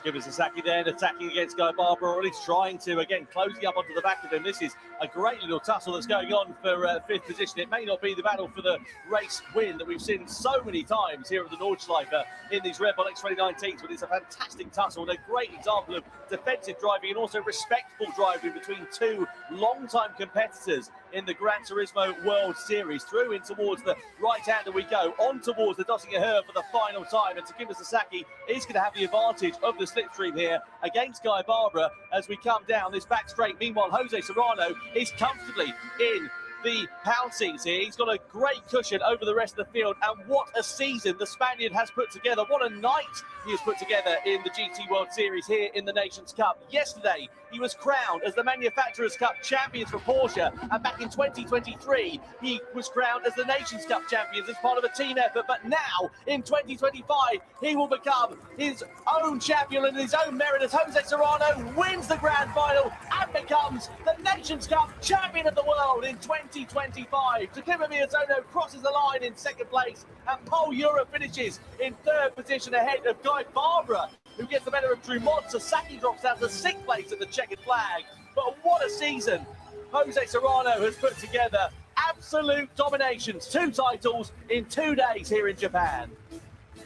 Takuma Sasaki then attacking against Guy Barbara, or at least trying to, again, closing up onto the back of him. This is a great little tussle that's going on for fifth position. It may not be the battle for the race win that we've seen so many times here at the Nordschleife in these Red Bull X2019s, but it's a fantastic tussle and a great example of defensive driving and also respectful driving between two long-time competitors in the Gran Turismo World Series. Through in towards the right-hander we go, on towards the Döttinger Höhe for the final time, and Takuma Sasaki is going to have the advantage of the slipstream here against Guy Barbara as we come down this back straight. Meanwhile, Jose Serrano is comfortably in the pound seats here. He's got a great cushion over the rest of the field, and what a season the Spaniard has put together. What a night he has put together in the GT World Series here in the Nations Cup. Yesterday, he was crowned as the Manufacturers' Cup champions for Porsche, and back in 2023, he was crowned as the Nations Cup champions as part of a team effort. But now, in 2025, he will become his own champion in his own merit as Jose Serrano wins the grand final and becomes the Nations Cup champion of the world in 2025. Takuma Miyazono crosses the line in second place, and Pol Ura finishes in third position ahead of Guy Barbara, who gets the better of Drumont. Sasaki drops down to sixth place at the checkered flag. But what a season Jose Serrano has put together. Absolute dominations. 2 titles in 2 days here in Japan.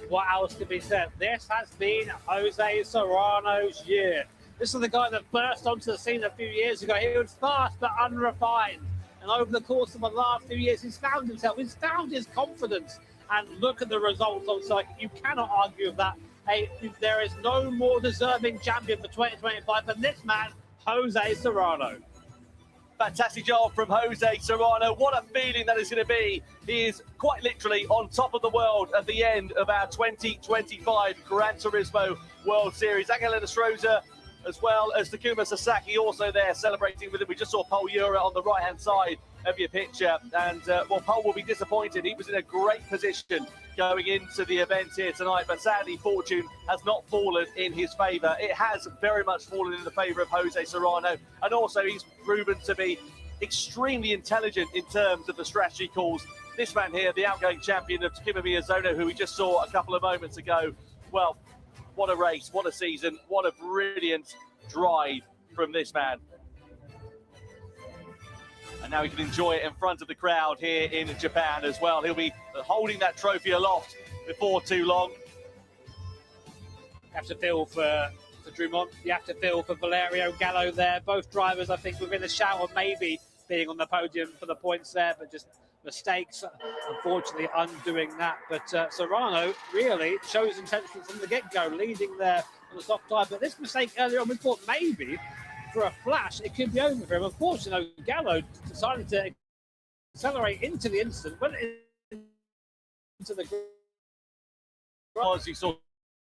What else could be said? This has been Jose Serrano's year. This is the guy that burst onto the scene a few years ago. He was fast but unrefined. And over the course of the last few years, he's found himself. He's found his confidence. And look at the results on site. You cannot argue with that. Hey, there is no more deserving champion for 2025 than this man, Jose Serrano. Fantastic job from Jose Serrano. What a feeling that is going to be. He is quite literally on top of the world at the end of our 2025 Gran Turismo World Series. Angel Stroza, as well as Takuma Sasaki, also there celebrating with him. We just saw Pol Ura on the right-hand side of your picture, and well, Pol will be disappointed. He was in a great position going into the event here tonight, but sadly fortune has not fallen in his favour. It has very much fallen in the favour of Jose Serrano, and also he's proven to be extremely intelligent in terms of the strategy calls. This man here, the outgoing champion of Takuma Miyazono, who we just saw a couple of moments ago, well, what a race, what a season, what a brilliant drive from this man. And now he can enjoy it in front of the crowd here in Japan as well. He'll be holding that trophy aloft before too long. You have to feel for Drumont. You have to feel for Valerio Gallo there. Both drivers, I think, within a shout of maybe being on the podium for the points there, but just mistakes, unfortunately, undoing that. But Serrano really shows intention from the get-go, leading there on the soft tire. But this mistake earlier on, we thought maybe for a flash it could be over for him. Unfortunately, Gallo decided to accelerate into the incident, went into the As you saw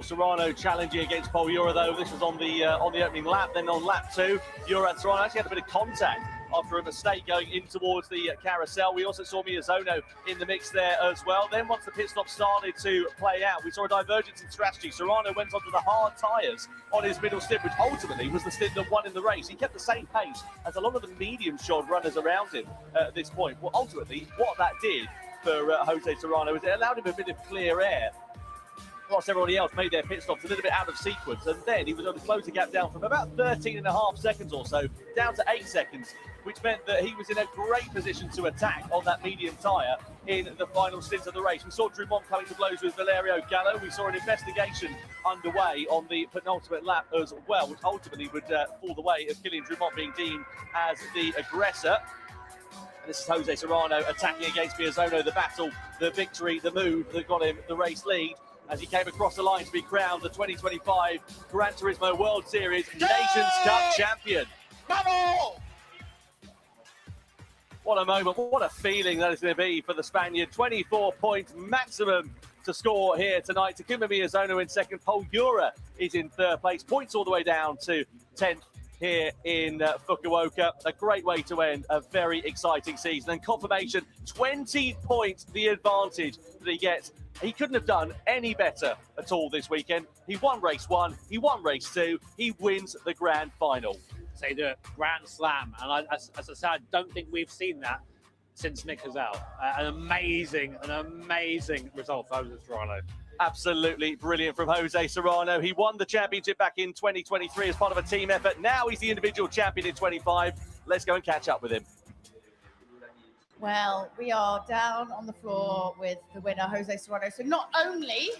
Serrano challenging against Pol Ura, though. This was on the opening lap. Then on lap 2, Ura and Serrano actually had a bit of contact after a mistake going in towards the carousel. We also saw Miyazono in the mix there as well. Then once the pit stop started to play out, we saw a divergence in strategy. Serrano went onto the hard tyres on his middle stint, which ultimately was the stint that won in the race. He kept the same pace as a lot of the medium-shod runners around him at this point. Well, ultimately, what that did for Jose Serrano is it allowed him a bit of clear air whilst everybody else made their pit stops a little bit out of sequence, and then he was able to close the gap down from about 13.5 seconds or so down to 8 seconds, which meant that he was in a great position to attack on that medium tyre in the final stint of the race. We saw Drumont coming to blows with Valerio Gallo. We saw an investigation underway on the penultimate lap as well, which ultimately would fall the way of Kylian Drumont being deemed as the aggressor. And this is Jose Serrano attacking against Miyazono. The battle, the victory, the move that got him the race lead as he came across the line to be crowned the 2025 Gran Turismo World Series Nations Cup champion. What a moment, what a feeling that is going to be for the Spaniard. 24 points maximum to score here tonight. Takuma Miyazono in second. Paul Ura is in third place. Points all the way down to 10th here in Fukuoka. A great way to end a very exciting season. And confirmation, 20 points the advantage that he gets. He couldn't have done any better at all this weekend. He won race 1, he won race 2, he wins the grand final. Say the Grand Slam, and as I said, I don't think we've seen that since Nick Hazel. An amazing result for Jose Serrano. Absolutely brilliant from Jose Serrano. He won the championship back in 2023 as part of a team effort. Now he's the individual champion in 25. Let's go and catch up with him. Well, we are down on the floor with the winner, Jose Serrano. So not only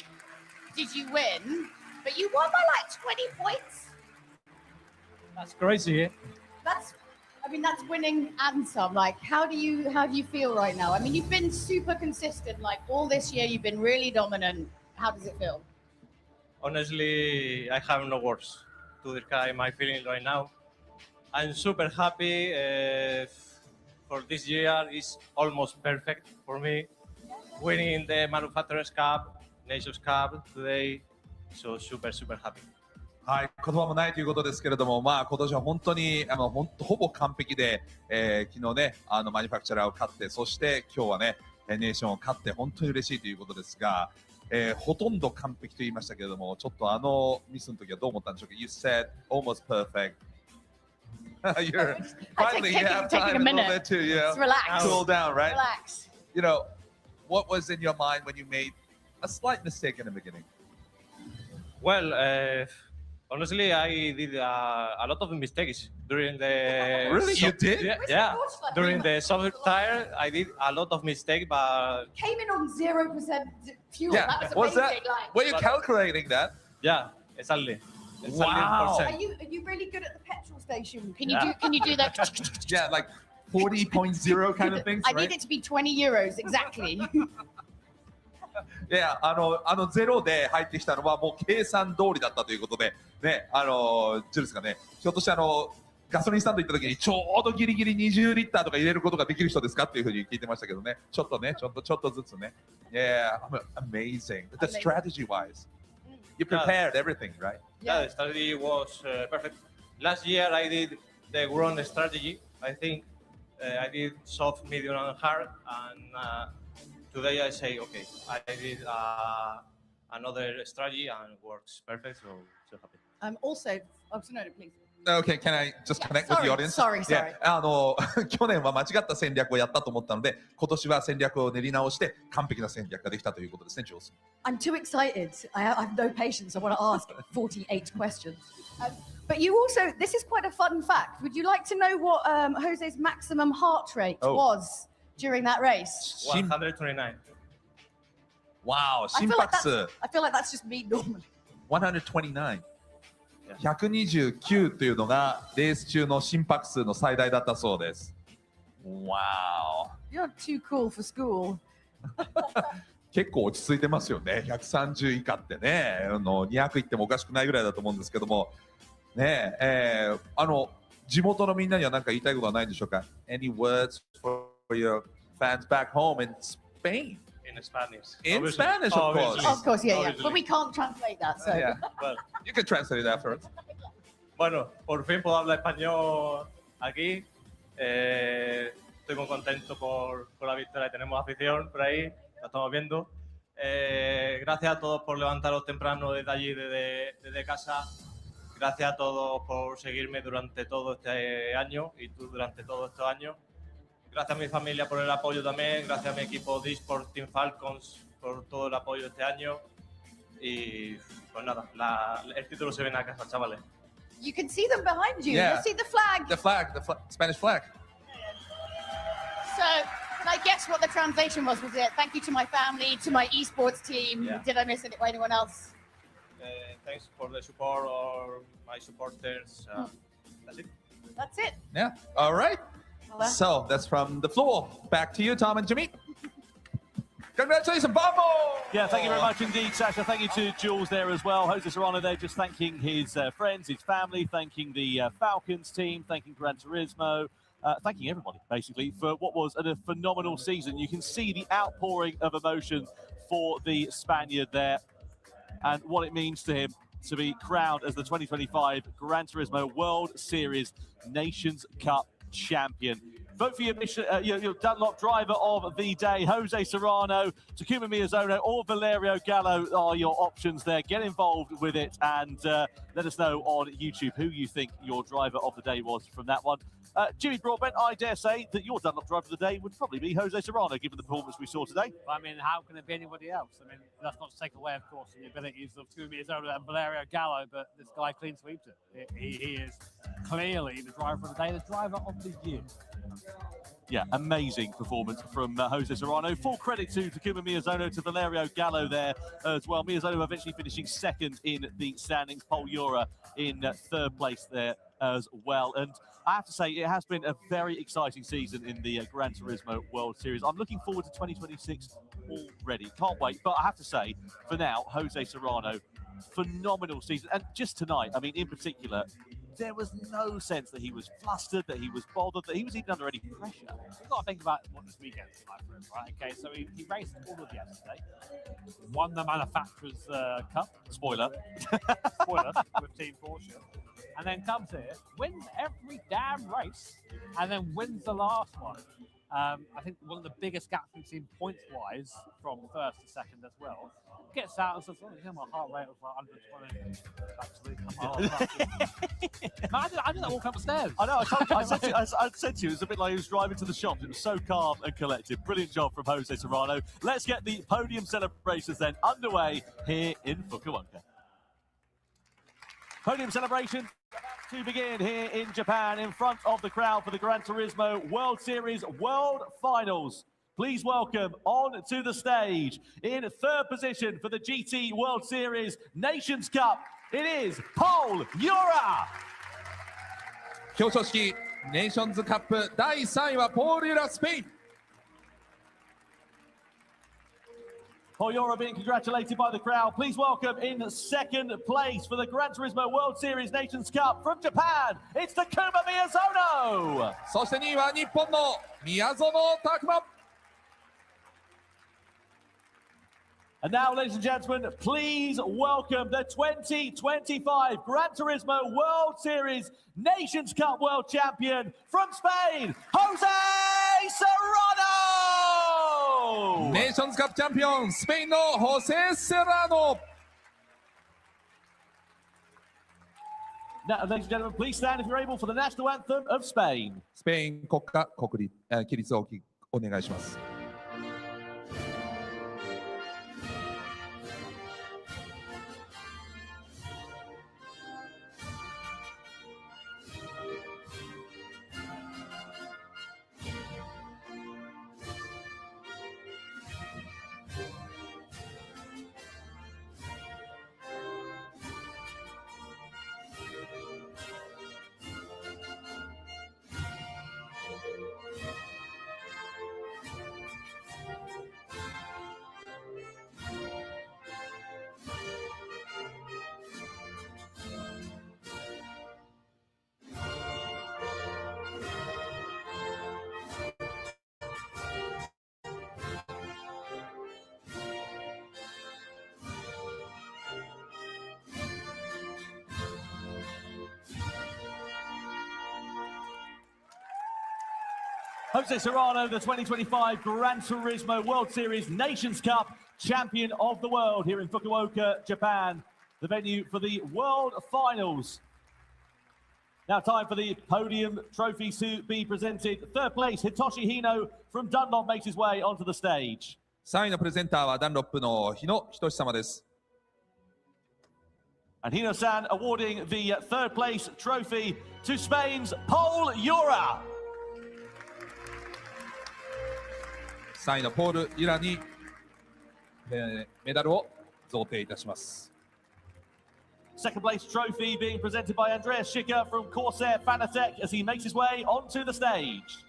did you win, but you won by like 20 points. That's crazy. That's winning and some. Like, how do you feel right now? I mean, you've been super consistent. Like all this year, you've been really dominant. How does it feel? Honestly, I have no words to describe my feeling right now. I'm super happy. For this year is almost perfect for me. Winning the Manufacturers Cup, Nations Cup today, so super happy. はい、言葉もないということですけれども、まあ今年は本当にほぼ完璧で、昨日ねマニファクチャラーを勝って、そして今日はねネーションを勝って本当に嬉しいということですが、ほとんど完璧と言いましたけれども、ちょっとミスの時はどう思ったんでしょうか。You said almost perfect. You're finally you have time a little bit to relax, cool down, right? Relax. You know, what was in your mind when you made a slight mistake in the beginning? Well, honestly, I did a lot of mistakes during the. Really, you did? Yeah. During the soft tire, I did a lot of mistakes, but. Came in on 0% fuel. Yeah. That was amazing. Were you calculating that? Yeah, exactly. Wow. Are you really good at the petrol station? Can you do that? Yeah, like 40.0 kind of things, I right? need it to be 20 euros exactly. いや、ゼロで入ってきたのはもう計算通りだったということで、ね、ジュルスがね、ひょっとしてガソリンスタンド行った時にちょうどギリギリ20リッターとか入れることができる人ですかっていうふうに聞いてましたけどね、ちょっとずつね。Yeah, amazing. The strategy wise, you prepared everything, right? Yeah, the strategy was perfect. Last year I did the wrong strategy. I think I did soft, medium, and hard, and today I say, okay, I did another strategy and it works perfect, so happy. Also, no, please. Okay, can I just connect with the audience? Sorry. Yeah, 去年は間違った戦略をやったと思ったので、今年は戦略を練り直して完璧な戦略ができたということですね、ジョース。I'm too excited. I have no patience. I want to ask 48 questions. But you also, this is quite a fun fact. Would you like to know what Jose's maximum heart rate was during that race? 129. Wow, 心拍数。I feel like that's just me normally. 129。129というのがレース中の心拍数の最大だったそうです。Wow. You're too cool for school. 結構落ち着いてますよね。130以下ってね、200いってもおかしくないぐらいだと思うんですけども、ね地元のみんなには何か言いたいことはないんでしょうか。Any words for your fans back home in Spain? In Spanish. In Obviously. Spanish, of course. Of course, yeah. But we can't translate that, so. Yeah. Well, you can translate it afterwards. Bueno, por fin puedo hablar español aquí. Estoy muy contento por la victoria. Tenemos afición por ahí, la estamos viendo. Gracias a todos por levantaros temprano desde allí, desde casa. Gracias a todos por seguirme durante todo este año y tú durante todos estos años. Gracias a mi familia por el apoyo también. Gracias a mi equipo de eSport Team Falcons por todo el apoyo este año. Y pues nada, el título se viene a casa, chavales. You can see them behind you. Yeah. Let's see the flag. The Spanish flag. So, can I guess what the translation was? Was it thank you to my family, to my esports team? Yeah. Did I miss anyone else? Thanks for the support or my supporters. That's it. That's it. Yeah. All right. So that's from the floor. Back to you, Tom and Jimmy. Congratulations, Bravo! Yeah, thank you very much indeed, Sasha. Thank you to Jules there as well. Jose Serrano there just thanking his friends, his family, thanking the Falcons team, thanking Gran Turismo, thanking everybody, basically, for what was a phenomenal season. You can see the outpouring of emotion for the Spaniard there and what it means to him to be crowned as the 2025 Gran Turismo World Series Nations Cup champion. Vote for your Dunlop driver of the day, Jose Serrano, Takuma Miyazono, or Valerio Gallo are your options there. Get involved with it and let us know on YouTube who you think your driver of the day was from that one. Jimmy Broadbent, I dare say that your Dunlop driver of the day would probably be Jose Serrano, given the performance we saw today. I mean, how can it be anybody else? I mean, that's not to take away, of course, the abilities of Takuma Miyazono and Valerio Gallo, but this guy clean sweeps it. He is clearly the driver of the day, the driver of the year. Yeah, amazing performance from Jose Serrano. Full credit to Takuma Miyazono, to Valerio Gallo there as well. Miyazono eventually finishing second in the standings. Pol Jura in third place there as well. And I have to say, it has been a very exciting season in the Gran Turismo World Series. I'm looking forward to 2026 already. Can't wait. But I have to say, for now, Jose Serrano, phenomenal season. And just tonight, I mean, in particular, there was no sense that he was flustered, that he was bothered, that he was even under any pressure. You've got to think about what this weekend's like for him, right? Okay, so he raced all of yesterday, won the Manufacturers' Cup. Spoiler. Spoiler, with Team Porsche. And then comes here, wins every damn race, and then wins the last one. I think one of the biggest gaps we've seen points-wise from first to second as well. Gets out and says, oh, yeah, my heart rate was like 120. Actually, I did that walk up the stairs. I know, I said to you, it was a bit like he was driving to the shops. It was so calm and collected. Brilliant job from Jose Serrano. Let's get the podium celebrations then underway here in Fukuoka. Podium celebration to begin here in Japan in front of the crowd for the Gran Turismo World Series World Finals. Please welcome on to the stage in third position for the GT World Series Nations Cup. It is Pol Jura. 表彰式ネーションズカップ第3位はポール・ユラ、スペイン。Pol Jura being congratulated by the crowd. Please welcome in second place for the Gran Turismo World Series Nations Cup from Japan, it's Takuma Miyazono. そして2位は日本の宮園拓磨。 And now, ladies and gentlemen, please welcome the 2025 Gran Turismo World Series Nations Cup World Champion from Spain, Jose Serrano! ネーションズカップチャンピオン、スペインのホセ・セラノ。 Now, ladies and gentlemen, please stand if you're able for the national anthem of Spain. スペイン国歌起立をお願いします。 Jose Serrano, the 2025 Gran Turismo World Series Nations Cup champion of the world here in Fukuoka, Japan, the venue for the World Finals. Now time for the podium trophies to be presented. Third place, Hitoshi Hino from Dunlop makes his way onto the stage. 3位のプレゼンターはダンロップの日野仁様です。 And Hino-san awarding the third place trophy to Spain's Pol Jura. 3位のポール・ユラにメダルを贈呈いたします。 Second place trophy being presented by Andreas Schicker from Corsair Fanatec as he makes his way onto the stage.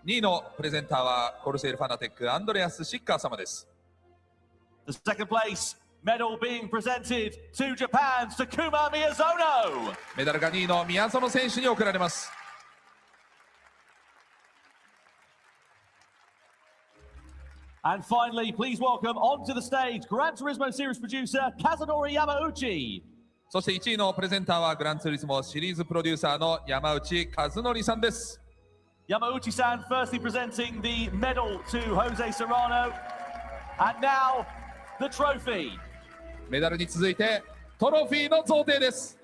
2位のプレゼンターはコルセールファナテックアンドレアス・シッカー様です。The second place medal being presented to Japan's Takuma Miyazono. メダルが2位の宮園選手に贈られます。And finally, please welcome onto the stage Gran Turismo Series producer Kazunori Yamauchi. そして1位のプレゼンターはグランツーリスモシリーズプロデューサーの山内和則さんです。Yamauchi-san firstly presenting the medal to Jose Serrano. And now, the trophy. メダルに続いてトロフィーの贈呈です。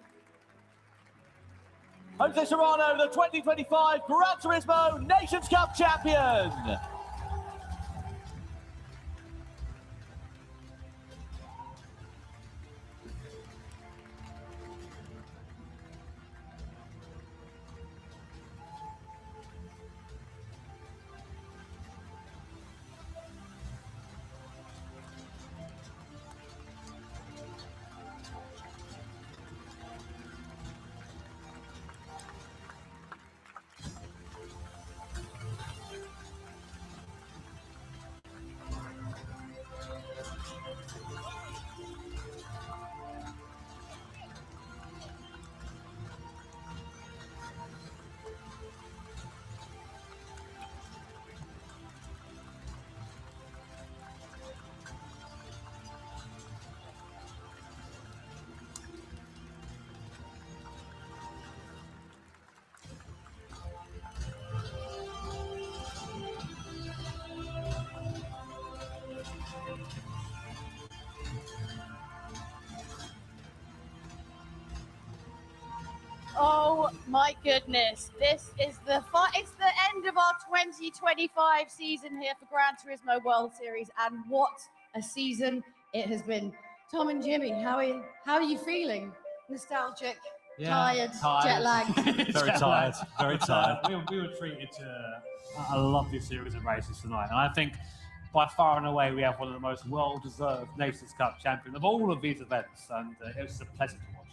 Jose Serrano, the 2025 Gran Turismo Nations Cup champion. Oh my goodness, this is it's the end of our 2025 season here for Gran Turismo World Series, and what a season it has been. Tom and Jimmy, how are you feeling? Nostalgic, tired, jet lagged? Very tired, very tired. We were treated to a lovely series of races tonight, and I think by far and away we have one of the most well-deserved Nations Cup champions of all of these events, and it was a pleasure to watch.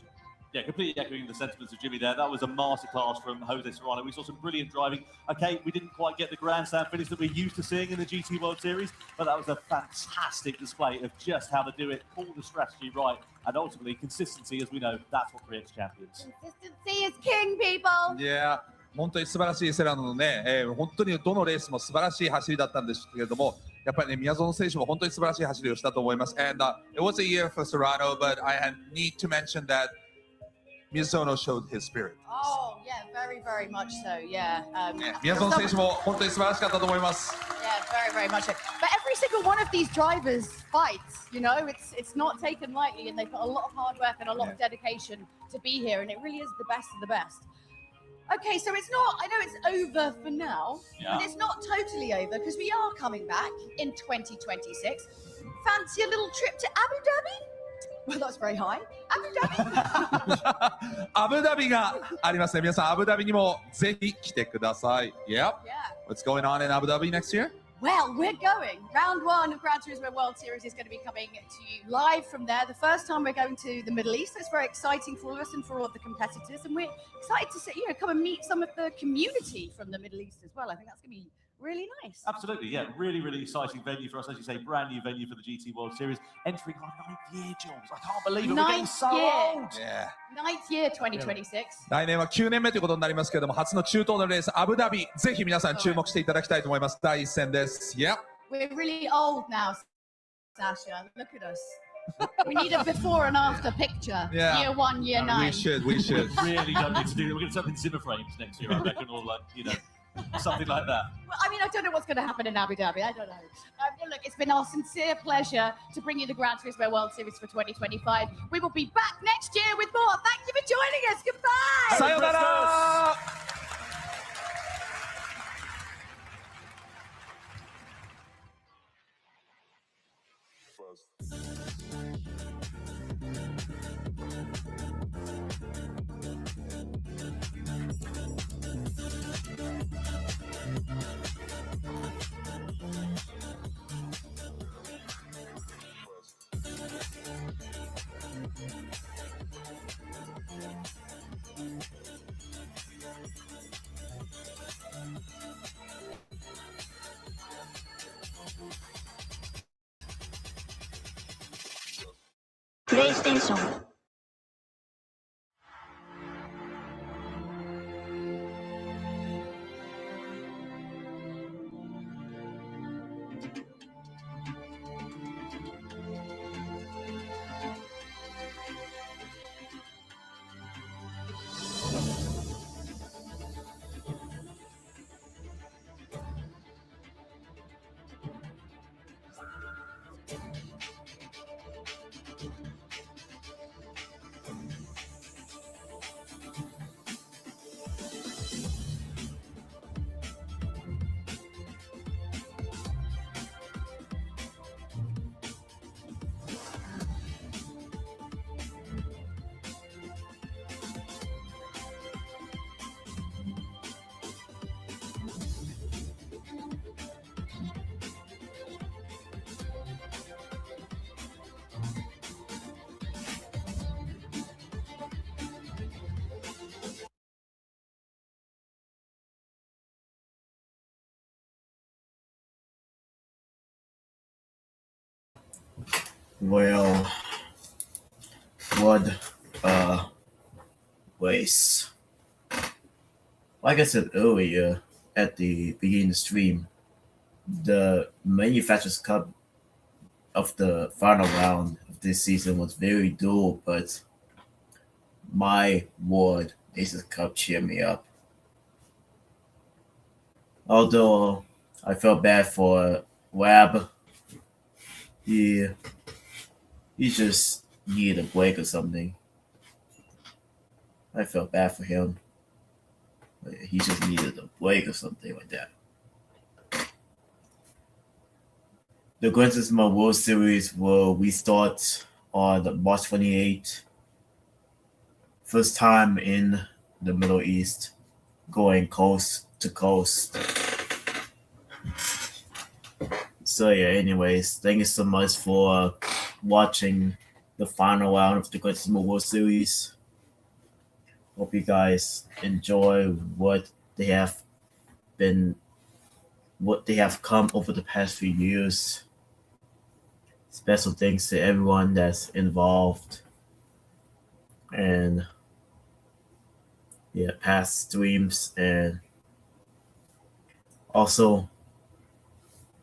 Yeah, completely echoing the sentiments of Jimmy there. That was a masterclass from Jose Serrano. We saw some brilliant driving. Okay, we didn't quite get the grandstand finish that we're used to seeing in the GT World Series, but that was a fantastic display of just how to do it, pull the strategy right, and ultimately consistency, as we know, that's what creates champions. Consistency is king, people! Yeah. 本当に素晴らしいセラノのね、本当にどのレースも素晴らしい走りだったんですけれども、やっぱりね、宮園選手も本当に素晴らしい走りをしたと思います。And it was a year for Serrano, but I need to mention that Miyazono showed his spirit. Oh, yeah, very, very much so, yeah. 宮園選手も本当に素晴らしかったと思います。Yeah, very, very much so. But every single one of these drivers fights, you know, it's not taken lightly, and they put a lot of hard work and a lot of dedication to be here, and it really is the best of the best. Okay, so it's not, I know it's over for now, but it's not totally over, because we are coming back in 2026. Fancy a little trip to Abu Dhabi? Well, that's very high. Abu Dhabi? アブダビがありますね。皆さん、アブダビにもぜひ来てください。Yep. What's going on in Abu Dhabi next year? Well, we're going. Round one of Gran Turismo World Series is going to be coming to you live from there. The first time we're going to the Middle East. It's very exciting for all of us and for all of the competitors. And we're excited to come and meet some of the community from the Middle East as well. I think that's going to be really nice. Absolutely, yeah. Really, really exciting venue for us. As you say, brand new venue for the GT World Series. Entering our 9th year, Jules. I can't believe it. We're getting so old. Yeah. 9th year 2026. 来年は9年目ということになりますけれども、初の中東のレース、アブダビ、ぜひ皆さん注目していただきたいと思います。第一戦です。Yep. We're really old now, Sasha. Look at us. We need a before and after picture. Yeah. Year 1, year 9. We should. We really don't need to do that. We're going to set up in Zimmer frames next year, I reckon, or like, you know, something like that. Well, I mean, I don't know what's going to happen in Abu Dhabi. I don't know. Look, it's been our sincere pleasure to bring you the Gran Turismo World Series for 2025. We will be back next year with more. Thank you for joining us. Goodbye. Sayonara. PlayStation。Well, what ways? Like I said earlier at the beginning of the stream, the Manufacturers Cup of the final round of this season was very dull, but my World Aces Cup cheered me up. Although I felt bad for Wab, he just needed a break or something. I felt bad for him. He just needed a break or something like that. The Gran Turismo World Series will restart on March 28th. First time in the Middle East, going coast to coast. So yeah, anyways, thank you so much for watching the final round of the Gran Turismo World Series. Hope you guys enjoy what they have come over the past few years. Special thanks to everyone that's involved. And yeah, past streams, and also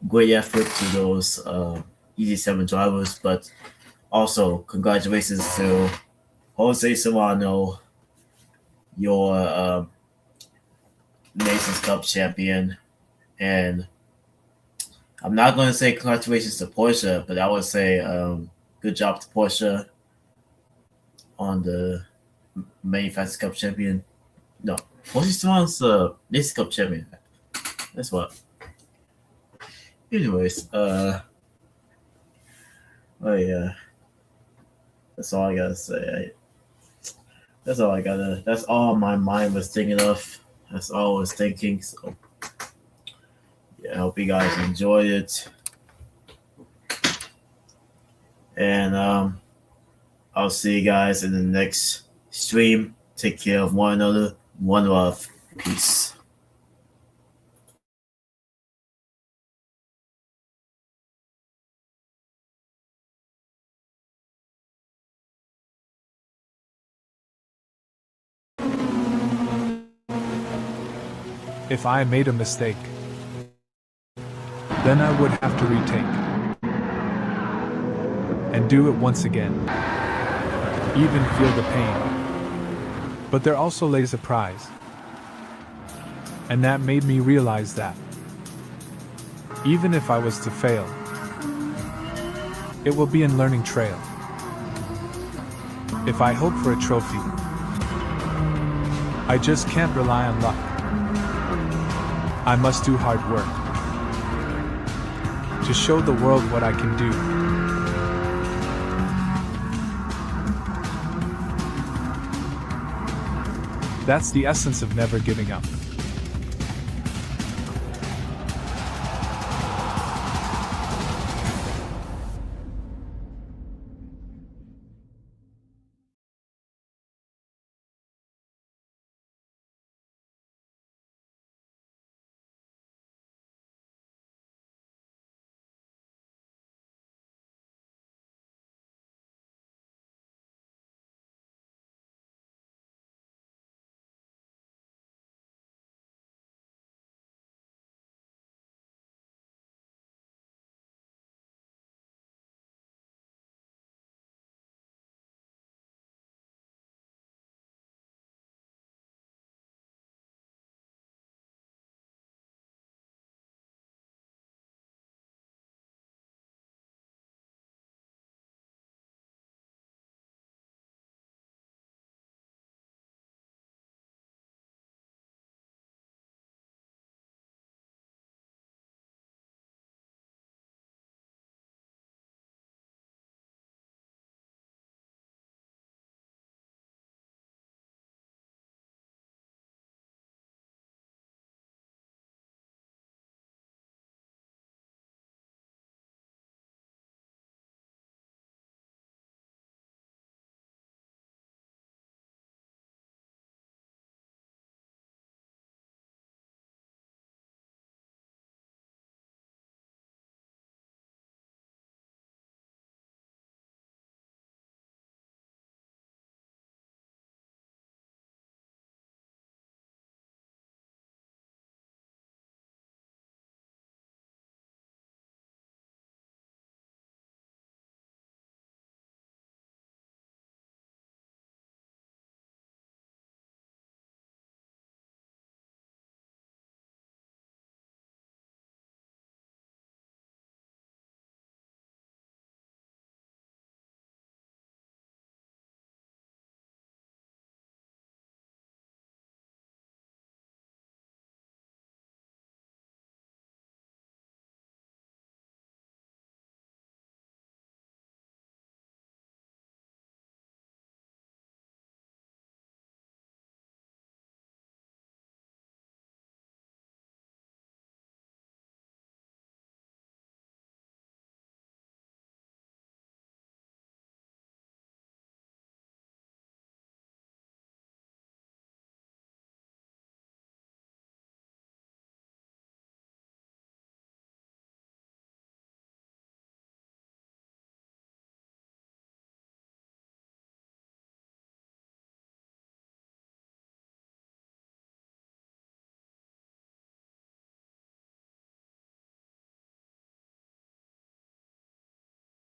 great effort to those EG7 drivers, but also congratulations to Jose Serrano, your Nations Cup champion. And I'm not going to say congratulations to Porsche, but I would say good job to Porsche on the Manufacturers Cup champion. No, Porsche Serrano's the Nations Cup champion. That's what. Anyways, oh yeah, that's all I gotta say. That's all my mind was thinking of. That's all I was thinking. So yeah, I hope you guys enjoyed it. And I'll see you guys in the next stream. Take care of one another. One love. Peace. If I made a mistake, then I would have to retake and do it once again, even feel the pain. But there also lays a prize, and that made me realize that even if I was to fail, it will be a learning trail. If I hope for a trophy, I just can't rely on luck. I must do hard work to show the world what I can do. That's the essence of never giving up.